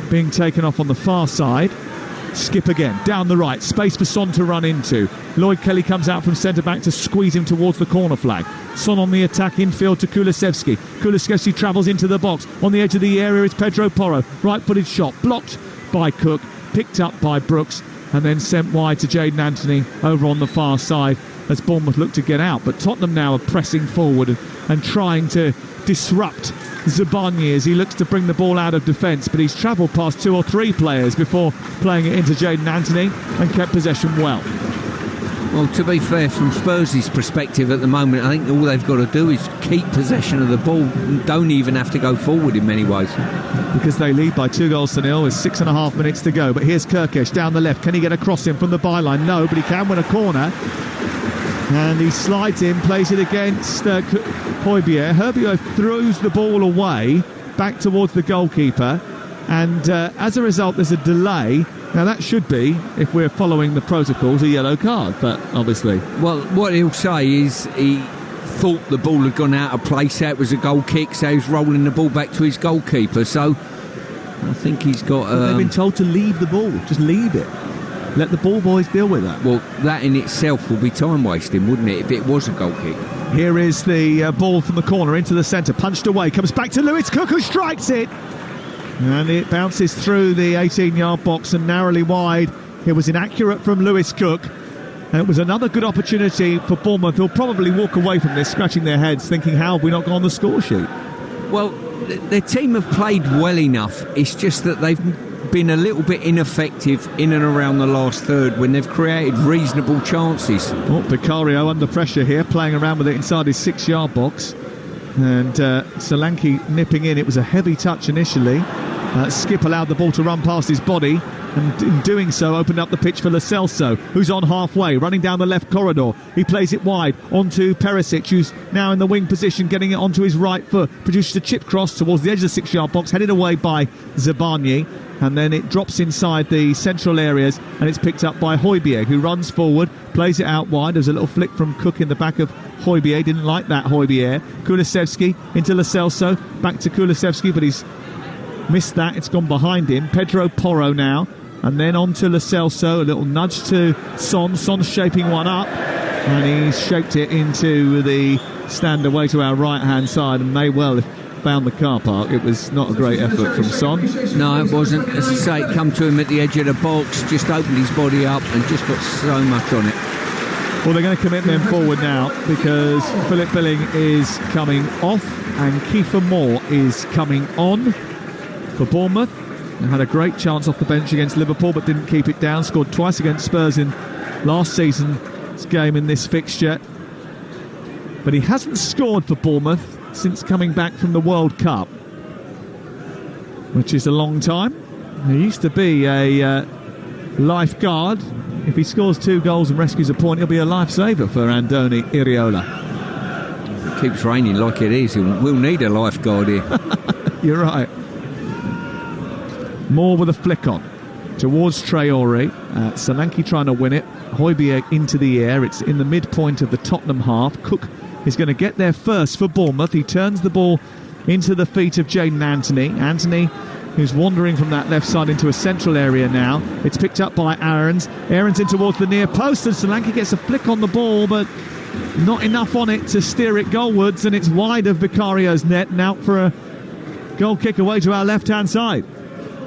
being taken off on the far side. Skip again, down the right, space for Son to run into. Lloyd Kelly comes out from centre-back to squeeze him towards the corner flag. Son on the attack infield to Kulusevski. Kulusevski travels into the box. On the edge of the area is Pedro Porro. Right-footed shot, blocked by Cook, picked up by Brooks, and then sent wide to Jayden Anthony over on the far side as Bournemouth look to get out. But Tottenham now are pressing forward and trying to disrupt Zabani as he looks to bring the ball out of defence, but he's travelled past 2 or 3 players before playing it into Jayden Anthony and kept possession well. Well, to be fair, from Spurs' perspective at the moment, I think all they've got to do is keep possession of the ball and don't even have to go forward in many ways. Because they lead by 2-0 with 6.5 minutes to go. But here's Kirkesh down the left. Can he get across him from the byline? No, but he can win a corner. And he slides in, plays it against Hotspur. Hotspur throws the ball away back towards the goalkeeper, and as a result there's a delay. Now that should be, if we're following the protocols, a yellow card, but obviously... Well, what he'll say is he thought the ball had gone out of place, so it was a goal kick, so he's rolling the ball back to his goalkeeper, so I think he's got... They've been told to leave the ball, just leave it. Let the ball boys deal with that. Well, that in itself will be time wasting, wouldn't it, if it was a goal kick? Here is the ball from the corner into the centre, punched away, comes back to Lewis Cook, who strikes it. And it bounces through the 18-yard box and narrowly wide. It was inaccurate from Lewis Cook. And it was another good opportunity for Bournemouth, who'll probably walk away from this scratching their heads, thinking, how have we not got on the score sheet? Well, their team have played well enough. It's just that they've been a little bit ineffective in and around the last third when they've created reasonable chances. Oh, Vicario under pressure here, playing around with it inside his 6-yard box. And Solanke nipping in. It was a heavy touch initially. Skip allowed the ball to run past his body, and in doing so opened up the pitch for Lo Celso, who's on halfway, running down the left corridor. He plays it wide onto Perisic, who's now in the wing position, getting it onto his right foot, produces a chip cross towards the edge of the 6-yard box, headed away by Zabani, and then it drops inside the central areas, and it's picked up by Hotspur, who runs forward, plays it out wide. There's a little flick from Cook in the back of Hotspur, didn't like that Hotspur. Kulusevski into Lo Celso, back to Kulusevski, but he's missed that, it's gone behind him. Pedro Porro now, and then on to Lo Celso, a little nudge to Son's shaping one up, and he's shaped it into the stand away to our right hand side, and may well have found the car park. It was not a great effort from Son. No, it wasn't. As I say, it come to him at the edge of the box, just opened his body up and just got so much on it. Well, they're going to commit men forward now because Philip Billing is coming off and Kiefer Moore is coming on for Bournemouth. They had a great chance off the bench against Liverpool but didn't keep it down. Scored twice against Spurs in last season's game in this fixture. But he hasn't scored for Bournemouth since coming back from the World Cup, which is a long time. He used to be a lifeguard. If he scores 2 goals and rescues a point, he'll be a lifesaver for Andoni Iraola. If it keeps raining like it is, we'll need a lifeguard here. You're right. Moore with a flick on towards Traore. Solanke trying to win it. Hotspur into the air. It's in the midpoint of the Tottenham half. Cook is going to get there first for Bournemouth. He turns the ball into the feet of Jayden Anthony. Anthony, who's wandering from that left side into a central area now. It's picked up by Aarons. Aarons in towards the near post, and Solanke gets a flick on the ball, but not enough on it to steer it goalwards, and it's wide of Vicario's net and out for a goal kick away to our left-hand side.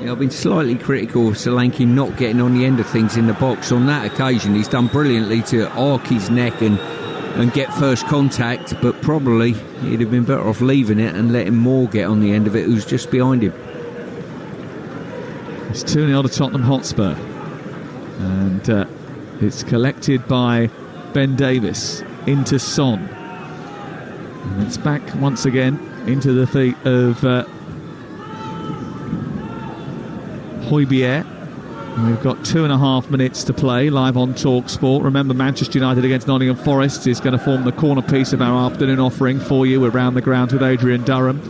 Yeah, I've been slightly critical of Solanke not getting on the end of things in the box. On that occasion, he's done brilliantly to arc his neck and get first contact, but probably he'd have been better off leaving it and letting Moore get on the end of it, who's just behind him. It's 2-0 to Tottenham Hotspur, and it's collected by Ben Davis into Son, and it's back once again into the feet of Hotspur. We've got 2.5 minutes to play live on Talksport. Remember, Manchester United against Nottingham Forest is going to form the corner piece of our afternoon offering for you around the grounds with Adrian Durham.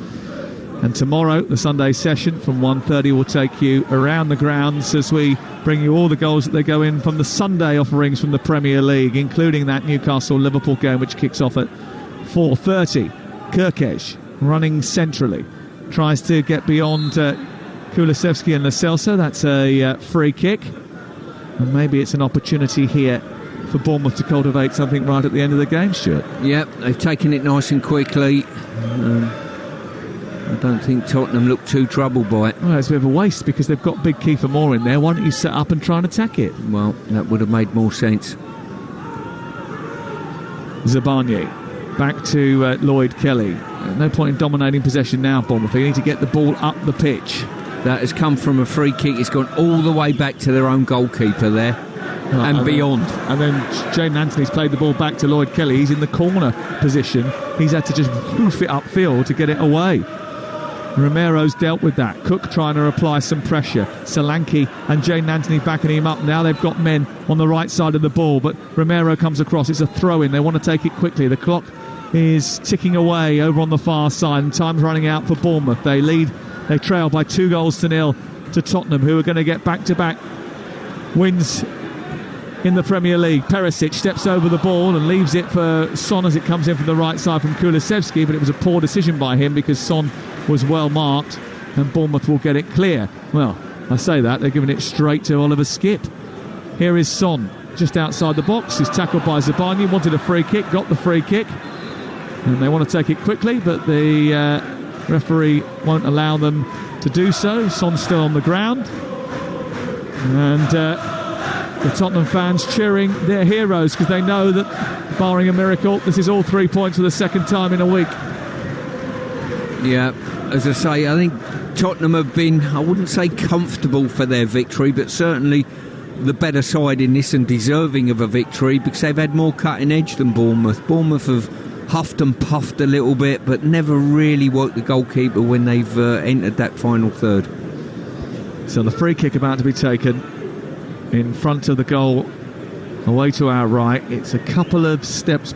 And tomorrow, the Sunday session from 1:30 will take you around the grounds as we bring you all the goals that they go in from the Sunday offerings from the Premier League, including that Newcastle-Liverpool game, which kicks off at 4:30. Kirkesh running centrally, tries to get beyond Kulusevski and Lo Celso. That's a free kick. And maybe it's an opportunity here for Bournemouth to cultivate something right at the end of the game, Stuart. Yep, they've taken it nice and quickly. I don't think Tottenham look too troubled by it. Well, it's a bit of a waste because they've got big Kiefer Moore in there. Why don't you set up and try and attack it? Well, that would have made more sense. Zabanye back to Lloyd Kelly. No point in dominating possession now, Bournemouth. They need to get the ball up the pitch. That has come from a free kick. It's gone all the way back to their own goalkeeper there and beyond. And then Jaden Anthony's played the ball back to Lloyd Kelly. He's in the corner position. He's had to just hoof it upfield to get it away. Romero's dealt with that. Cook trying to apply some pressure. Solanke and Jaden Anthony backing him up. Now they've got men on the right side of the ball, but Romero comes across. It's a throw-in. They want to take it quickly. The clock is ticking away over on the far side, and time's running out for Bournemouth. They trail by 2-0 to Tottenham, who are going to get back-to-back wins in the Premier League. Perisic steps over the ball and leaves it for Son as it comes in from the right side from Kulusevski, but it was a poor decision by him because Son was well marked, and Bournemouth will get it clear. Well, I say that, they're giving it straight to Oliver Skipp. Here is Son, just outside the box. He's tackled by Zabanye, wanted a free kick, got the free kick, and they want to take it quickly, but the referee won't allow them to do so. Son's still on the ground, and the Tottenham fans cheering their heroes because they know that, barring a miracle, this is all 3 points for the second time in a week. Yeah, as I say, I think Tottenham have been, I wouldn't say comfortable for their victory, but certainly the better side in this and deserving of a victory because they've had more cutting edge than Bournemouth. Bournemouth have huffed and puffed a little bit, but never really woke the goalkeeper when they've entered that final third. So the free kick about to be taken in front of the goal, away to our right. It's a couple of steps,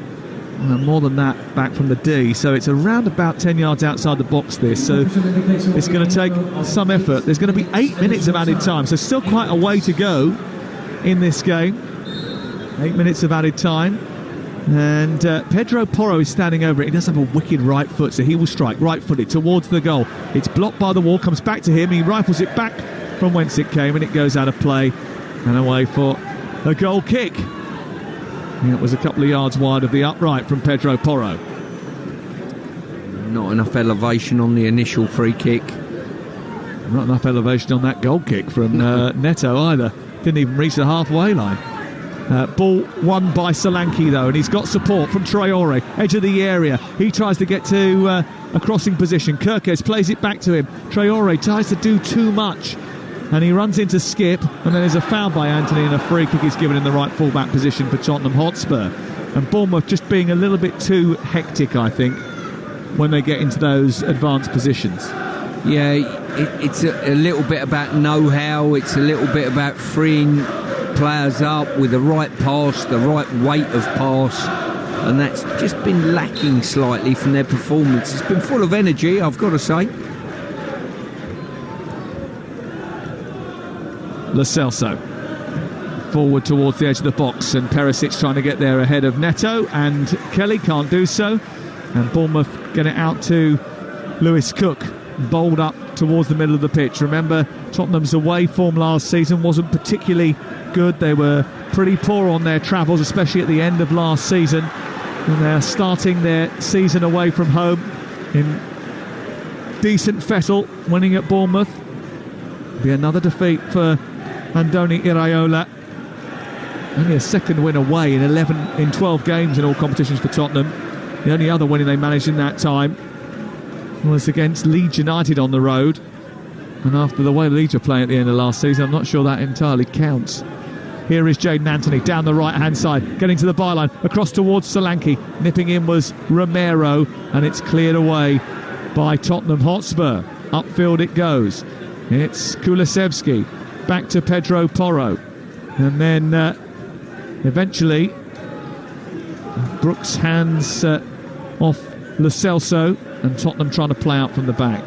more than that, back from the D, so it's around about 10 yards outside the box this, so it's going to take some effort. There's going to be 8 minutes of added time, so still quite a way to go in this game. 8 minutes of added time, and Pedro Porro is standing over it. He does have a wicked right foot, so he will strike right-footed towards the goal. It's blocked by the wall, comes back to him, he rifles it back from whence it came, and it goes out of play and away for a goal kick. It was a couple of yards wide of the upright from Pedro Porro. Not enough elevation on the initial free kick. Not enough elevation on that goal kick from Neto either. Didn't even reach the halfway line. Ball won by Solanke though, and he's got support from Traore, edge of the area. He tries to get to a crossing position. Kirkes plays it back to him. Traore tries to do too much, and he runs into Skipp, and then there's a foul by Anthony, and a free kick is given in the right full-back position for Tottenham Hotspur. And Bournemouth just being a little bit too hectic, I think, when they get into those advanced positions. Yeah, it's a little bit about know-how, it's a little bit about freeing players up with the right pass, the right weight of pass, and that's just been lacking slightly from their performance. It's been full of energy, I've got to say. Lo Celso forward towards the edge of the box, and Perisic trying to get there ahead of Neto, and Kelly can't do so, and Bournemouth get it out to Lewis Cook, bowled up towards the middle of the pitch. Remember, Tottenham's away form last season wasn't particularly good. They were pretty poor on their travels, especially at the end of last season, and they're starting their season away from home in decent fettle, winning at Bournemouth. Be another defeat for Andoni Iraola. Only a second win away in 12 games in all competitions for Tottenham. The only other winning they managed in that time was against Leeds United on the road. And after the way Leeds were playing at the end of last season, I'm not sure that entirely counts. Here is Jaden Anthony down the right-hand side, getting to the byline, across towards Solanke. Nipping in was Romero, and it's cleared away by Tottenham Hotspur. Upfield it goes. It's Kulusevski. back to Pedro Porro. And then eventually Brooks hands off Lo Celso, and Tottenham trying to play out from the back.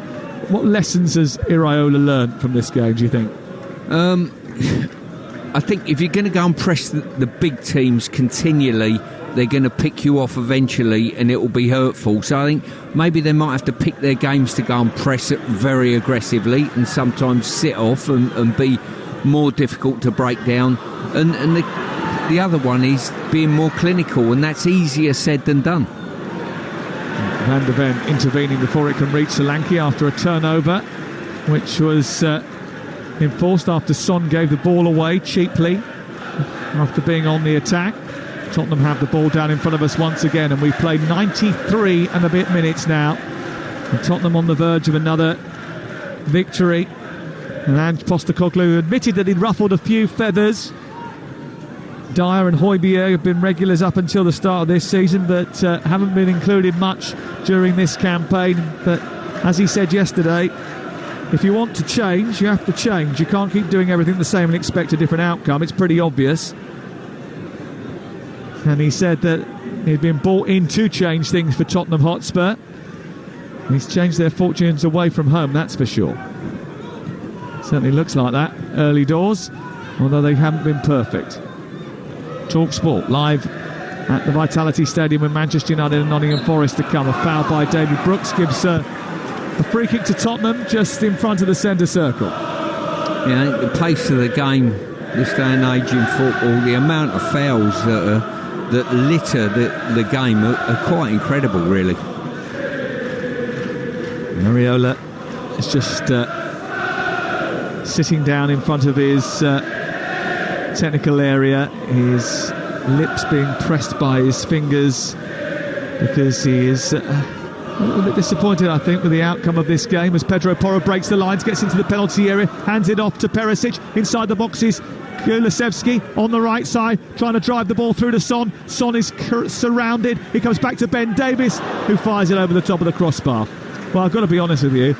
What lessons has Iraola learned from this game, do you think? I think if you're going to go and press the big teams continually, they're going to pick you off eventually, and it will be hurtful. So I think maybe they might have to pick their games to go and press it very aggressively, and sometimes sit off and be more difficult to break down. And the other one is being more clinical, and that's easier said than done. Van der Ven intervening before it can reach Solanke after a turnover, which was enforced after Son gave the ball away cheaply after being on the attack. Tottenham have the ball down in front of us once again, and we've played 93 and a bit minutes now, and Tottenham on the verge of another victory. And Ange Postecoglou admitted that he'd ruffled a few feathers. Dyer and Højbjerg have been regulars up until the start of this season, but haven't been included much during this campaign. But as he said yesterday, if you want to change, you have to change. You can't keep doing everything the same and expect a different outcome. It's pretty obvious. And he said that he'd been brought in to change things for Tottenham Hotspur. He's changed their fortunes away from home, that's for sure. Certainly looks like that early doors, although they haven't been perfect. Talksport live at the Vitality Stadium with Manchester United and Nottingham Forest to come. A foul by David Brooks gives a free kick to Tottenham just in front of the centre circle. Yeah, I think the pace of the game this day and age in football, the amount of fouls that litter the game are quite incredible, really. Iraola is just sitting down in front of his technical area, his lips being pressed by his fingers because he is a little bit disappointed, I think, with the outcome of this game as Pedro Porro breaks the lines, gets into the penalty area, hands it off to Perisic inside the boxes. Kulusevski on the right side trying to drive the ball through to Son. Son is surrounded. He comes back to Ben Davies, who fires it over the top of the crossbar. Well, I've got to be honest with you,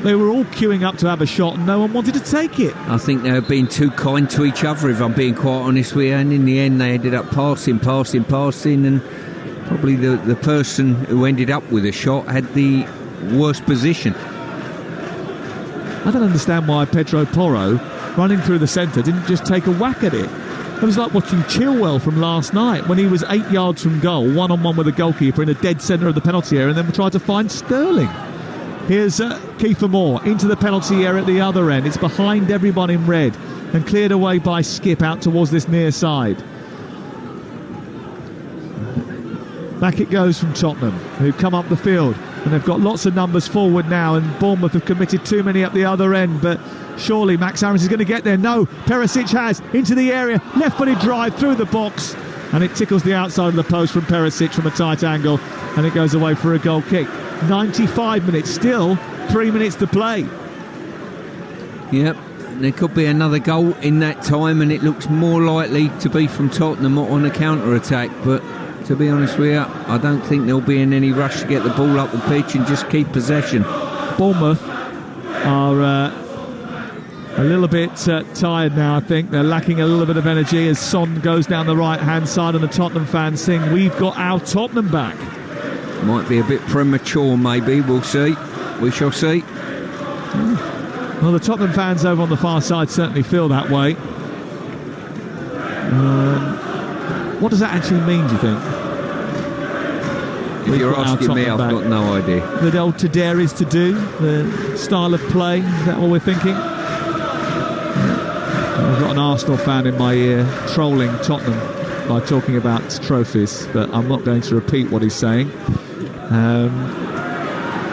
they were all queuing up to have a shot and no one wanted to take it. I think they were being too kind to each other, if I'm being quite honest with you, and in the end they ended up passing, and probably the person who ended up with a shot had the worst position. I don't understand why Pedro Porro, running through the centre, didn't just take a whack at it. It was like watching Chilwell from last night when he was 8 yards from goal, one-on-one with a goalkeeper in the dead centre of the penalty area, and then tried to find Sterling. Here's Kiefer Moore into the penalty area at the other end. It's behind everyone in red and cleared away by Skip out towards this near side. Back it goes from Tottenham, who come up the field, and they've got lots of numbers forward now, and Bournemouth have committed too many up the other end, but surely Max Aarons is going to get there. No, Perisic has, into the area, left-footed drive through the box, and it tickles the outside of the post from Perisic from a tight angle, and it goes away for a goal kick. 95 minutes, still 3 minutes to play. Yep, there could be another goal in that time, and it looks more likely to be from Tottenham on a counter-attack, but to be honest with you, I don't think they'll be in any rush to get the ball up the pitch and just keep possession. Bournemouth are a little bit tired now, I think. They're lacking a little bit of energy as Son goes down the right-hand side and the Tottenham fans sing, "We've got our Tottenham back." Might be a bit premature, maybe. We'll see. We shall see. Well, the Tottenham fans over on the far side certainly feel that way. What does that actually mean, do you think? If you're asking me, I've got no idea. The old to dare is to do, the style of play, is that what we're thinking? I've got an Arsenal fan in my ear trolling Tottenham by talking about trophies, but I'm not going to repeat what he's saying.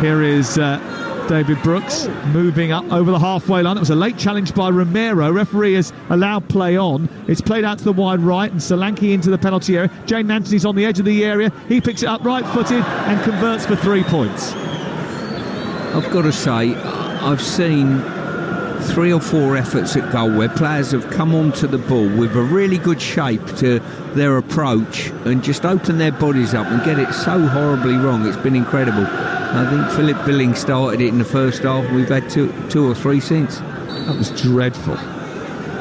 Here is David Brooks moving up over the halfway line. It was a late challenge by Romero. Referee has allowed play on. It's played out to the wide right and Solanke into the penalty area. Jane Anthony's on the edge of the area. He picks it up right-footed and converts for 3 points. I've got to say, I've seen 3 or 4 efforts at goal where players have come onto the ball with a really good shape to their approach and just open their bodies up and get it so horribly wrong. It's been incredible. I think Philip Billing started it in the first half and we've had two or three since. That was dreadful.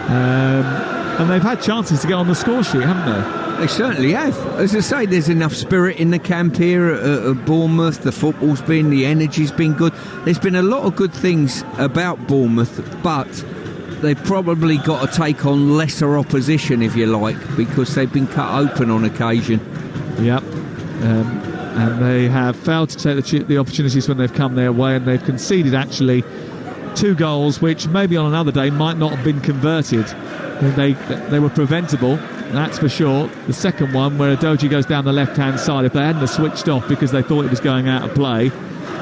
And they've had chances to get on the score sheet, haven't they? They certainly have. As I say, there's enough spirit in the camp here at Bournemouth. The the energy's been good. There's been a lot of good things about Bournemouth, but they've probably got to take on lesser opposition, if you like, because they've been cut open on occasion. Yep. And they have failed to take the opportunities when they've come their way, and they've conceded actually 2 goals which maybe on another day might not have been converted. They were preventable, that's for sure. The second one, where Adoji goes down the left-hand side, if they hadn't have switched off because they thought it was going out of play,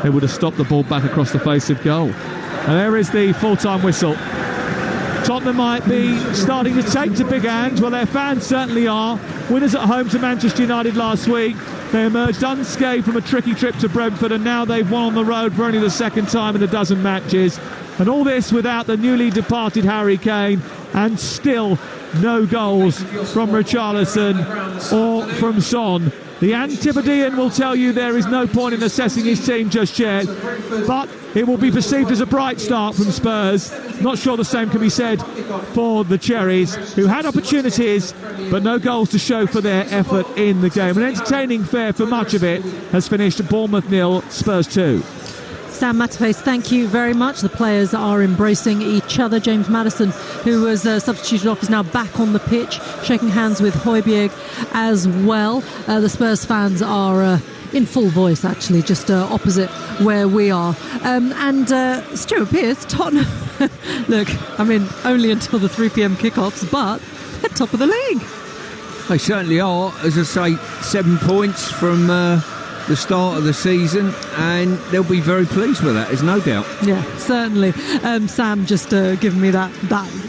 they would have stopped the ball back across the face of goal. And there is the full-time whistle. Tottenham might be starting to take to big hands. Well, their fans certainly are. Winners at home to Manchester United last week. They emerged unscathed from a tricky trip to Brentford, and now they've won on the road for only the second time in a dozen matches. And all this without the newly departed Harry Kane, and still no goals from Richarlison or from Son. The Antipodean will tell you there is no point in assessing his team just yet, but it will be perceived as a bright start from Spurs. Not sure the same can be said for the Cherries, who had opportunities but no goals to show for their effort in the game. An entertaining fare for much of it has finished Bournemouth 0, Spurs 2. Sam Matterface, thank you very much. The players are embracing each other. James Maddison, who was substituted off, is now back on the pitch, shaking hands with Højbjerg as well. The Spurs fans are in full voice, actually, just opposite where we are. And Stuart Pearce, Tottenham, look, I mean, only until the 3 p.m. kickoffs, but they're top of the league. They certainly are. As I say, 7 points from the start of the season, and they'll be very pleased with that, there's no doubt. Yeah, certainly. Sam just giving me that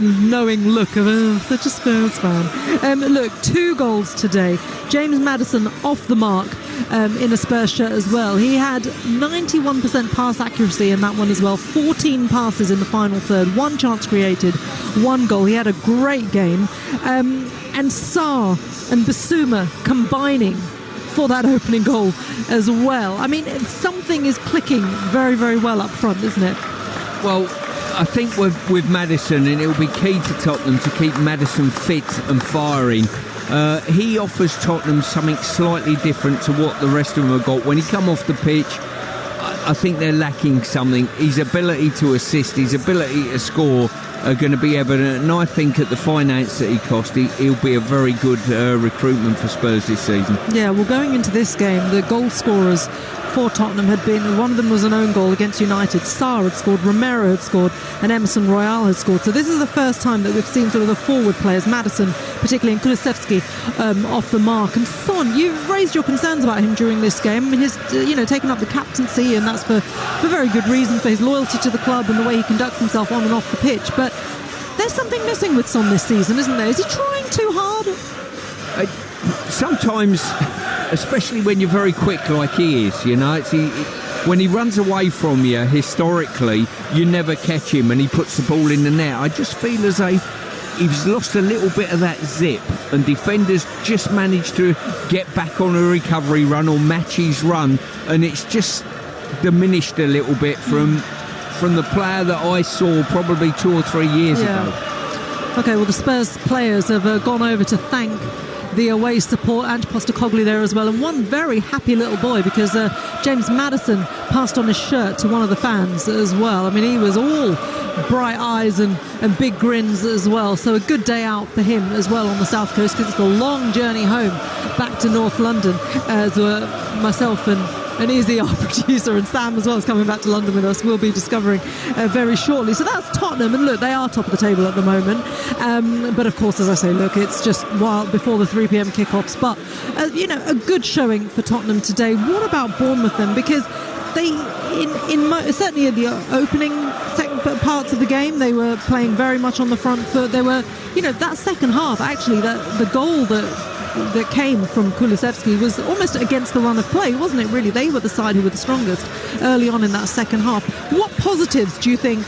knowing look of such a Spurs fan. Look, 2 goals today. James Maddison off the mark in a Spurs shirt as well. He had 91% pass accuracy in that one as well. 14 passes in the final third, 1 chance created, 1 goal. He had a great game. And Sarr and Basuma combining for that opening goal as well. I mean, something is clicking very, very well up front, isn't it? Well, I think with Maddison, and it'll be key to Tottenham to keep Maddison fit and firing. He offers Tottenham something slightly different to what the rest of them have got. When he come off the pitch, I think they're lacking something. His ability to assist, his ability to score are going to be evident, and I think at the finance that he cost, he'll be a very good recruitment for Spurs this season. Yeah, well, going into this game, the goal scorers for Tottenham had been, one of them was an own goal against United. Sarr had scored, Romero had scored, and Emerson Royal had scored. So this is the first time that we've seen sort of the forward players, Maddison particularly, and Kulusevski off the mark. And Son, you've raised your concerns about him during this game. I mean, he's taken up the captaincy, and that's for very good reason, for his loyalty to the club and the way he conducts himself on and off the pitch. But there's something missing with Son this season, isn't there? Is he trying too hard? Sometimes, especially when you're very quick like he is, when he runs away from you, historically, you never catch him and he puts the ball in the net. I just feel as though he's lost a little bit of that zip, and defenders just managed to get back on a recovery run or match his run, and it's just diminished a little bit from the player that I saw probably 2 or 3 years ago. Okay, well, the Spurs players have gone over to thank the away support. Ange Postecoglou there as well, and one very happy little boy, because James Maddison passed on his shirt to one of the fans as well. I mean, he was all bright eyes and big grins as well, so a good day out for him as well on the south coast, because it's a long journey home back to North London, as myself and Izzy, our producer, and Sam as well is coming back to London with us. We'll be discovering very shortly. So that's Tottenham, and look, they are top of the table at the moment. But of course, as I say, look, it's just while before the 3 p.m. kickoffs. But a good showing for Tottenham today. What about Bournemouth then? Because they, certainly in the opening parts of the game, they were playing very much on the front foot. They were, that second half, actually, the goal that came from Kulusevski was almost against the run of play, wasn't it, really? They were the side who were the strongest early on in that second half. What positives do you think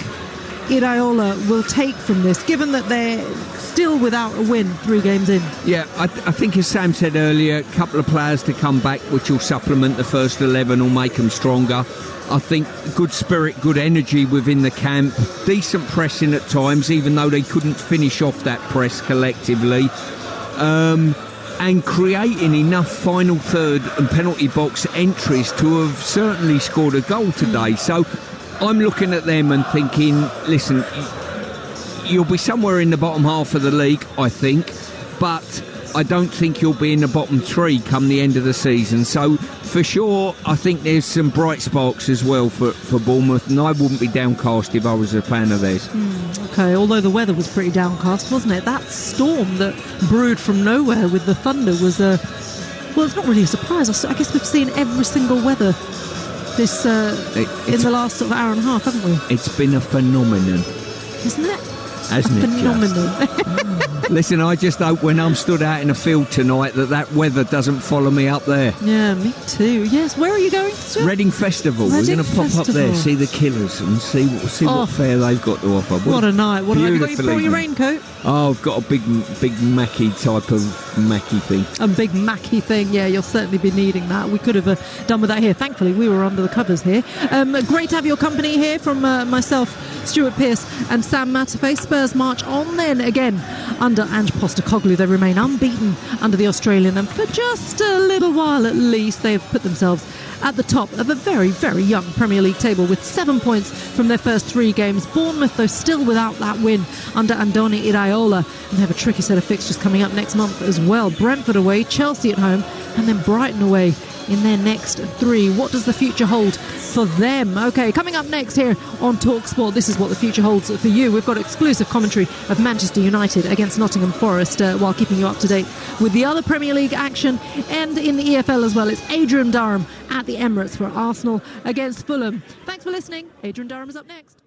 Iraola will take from this, given that they're still without a win 3 games in? Yeah, I think as Sam said earlier, a couple of players to come back which will supplement the first 11 or make them stronger. I think good spirit, good energy within the camp, decent pressing at times, even though they couldn't finish off that press collectively, and creating enough final third and penalty box entries to have certainly scored a goal today. So I'm looking at them and thinking, listen, you'll be somewhere in the bottom half of the league, I think, but I don't think you'll be in the bottom 3 come the end of the season. So for sure, I think there's some bright sparks as well for Bournemouth, and I wouldn't be downcast if I was a fan of theirs. Okay, although the weather was pretty downcast, wasn't it? That storm that brewed from nowhere with the thunder was well, it's not really a surprise. I guess we've seen every single weather this in the last sort of hour and a half, haven't we? It's been a phenomenon, isn't it? Hasn't it? Phenomenon. Listen, I just hope when I'm stood out in a field tonight that weather doesn't follow me up there. Yeah, me too. Yes, where are you going, Stuart? Reading Festival. We're going to pop up there, see the Killers, and see what fare they've got to offer. What a night! What have you got? You brought your raincoat? Oh, I've got a big Mackie type of Mackie thing. A big Mackie thing. Yeah, you'll certainly be needing that. We could have done with that here. Thankfully, we were under the covers here. Great to have your company here from myself, Stuart Pearce, and Sam Matterface. Spurs march on then again under Ange Postecoglou. They remain unbeaten under the Australian, and for just a little while at least, they have put themselves at the top of a very, very young Premier League table with 7 points from their first 3 games. Bournemouth, though, still without that win under Andoni Iraola, and they have a tricky set of fixtures coming up next month as well. Brentford away, Chelsea at home, and then Brighton away in their next 3. What does the future hold for them? Okay, coming up next here on Talksport, this is what the future holds for you. We've got exclusive commentary of Manchester United against Nottingham Forest while keeping you up to date with the other Premier League action, and in the EFL as well. It's Adrian Durham at the Emirates for Arsenal against Fulham. Thanks for listening. Adrian Durham is up next.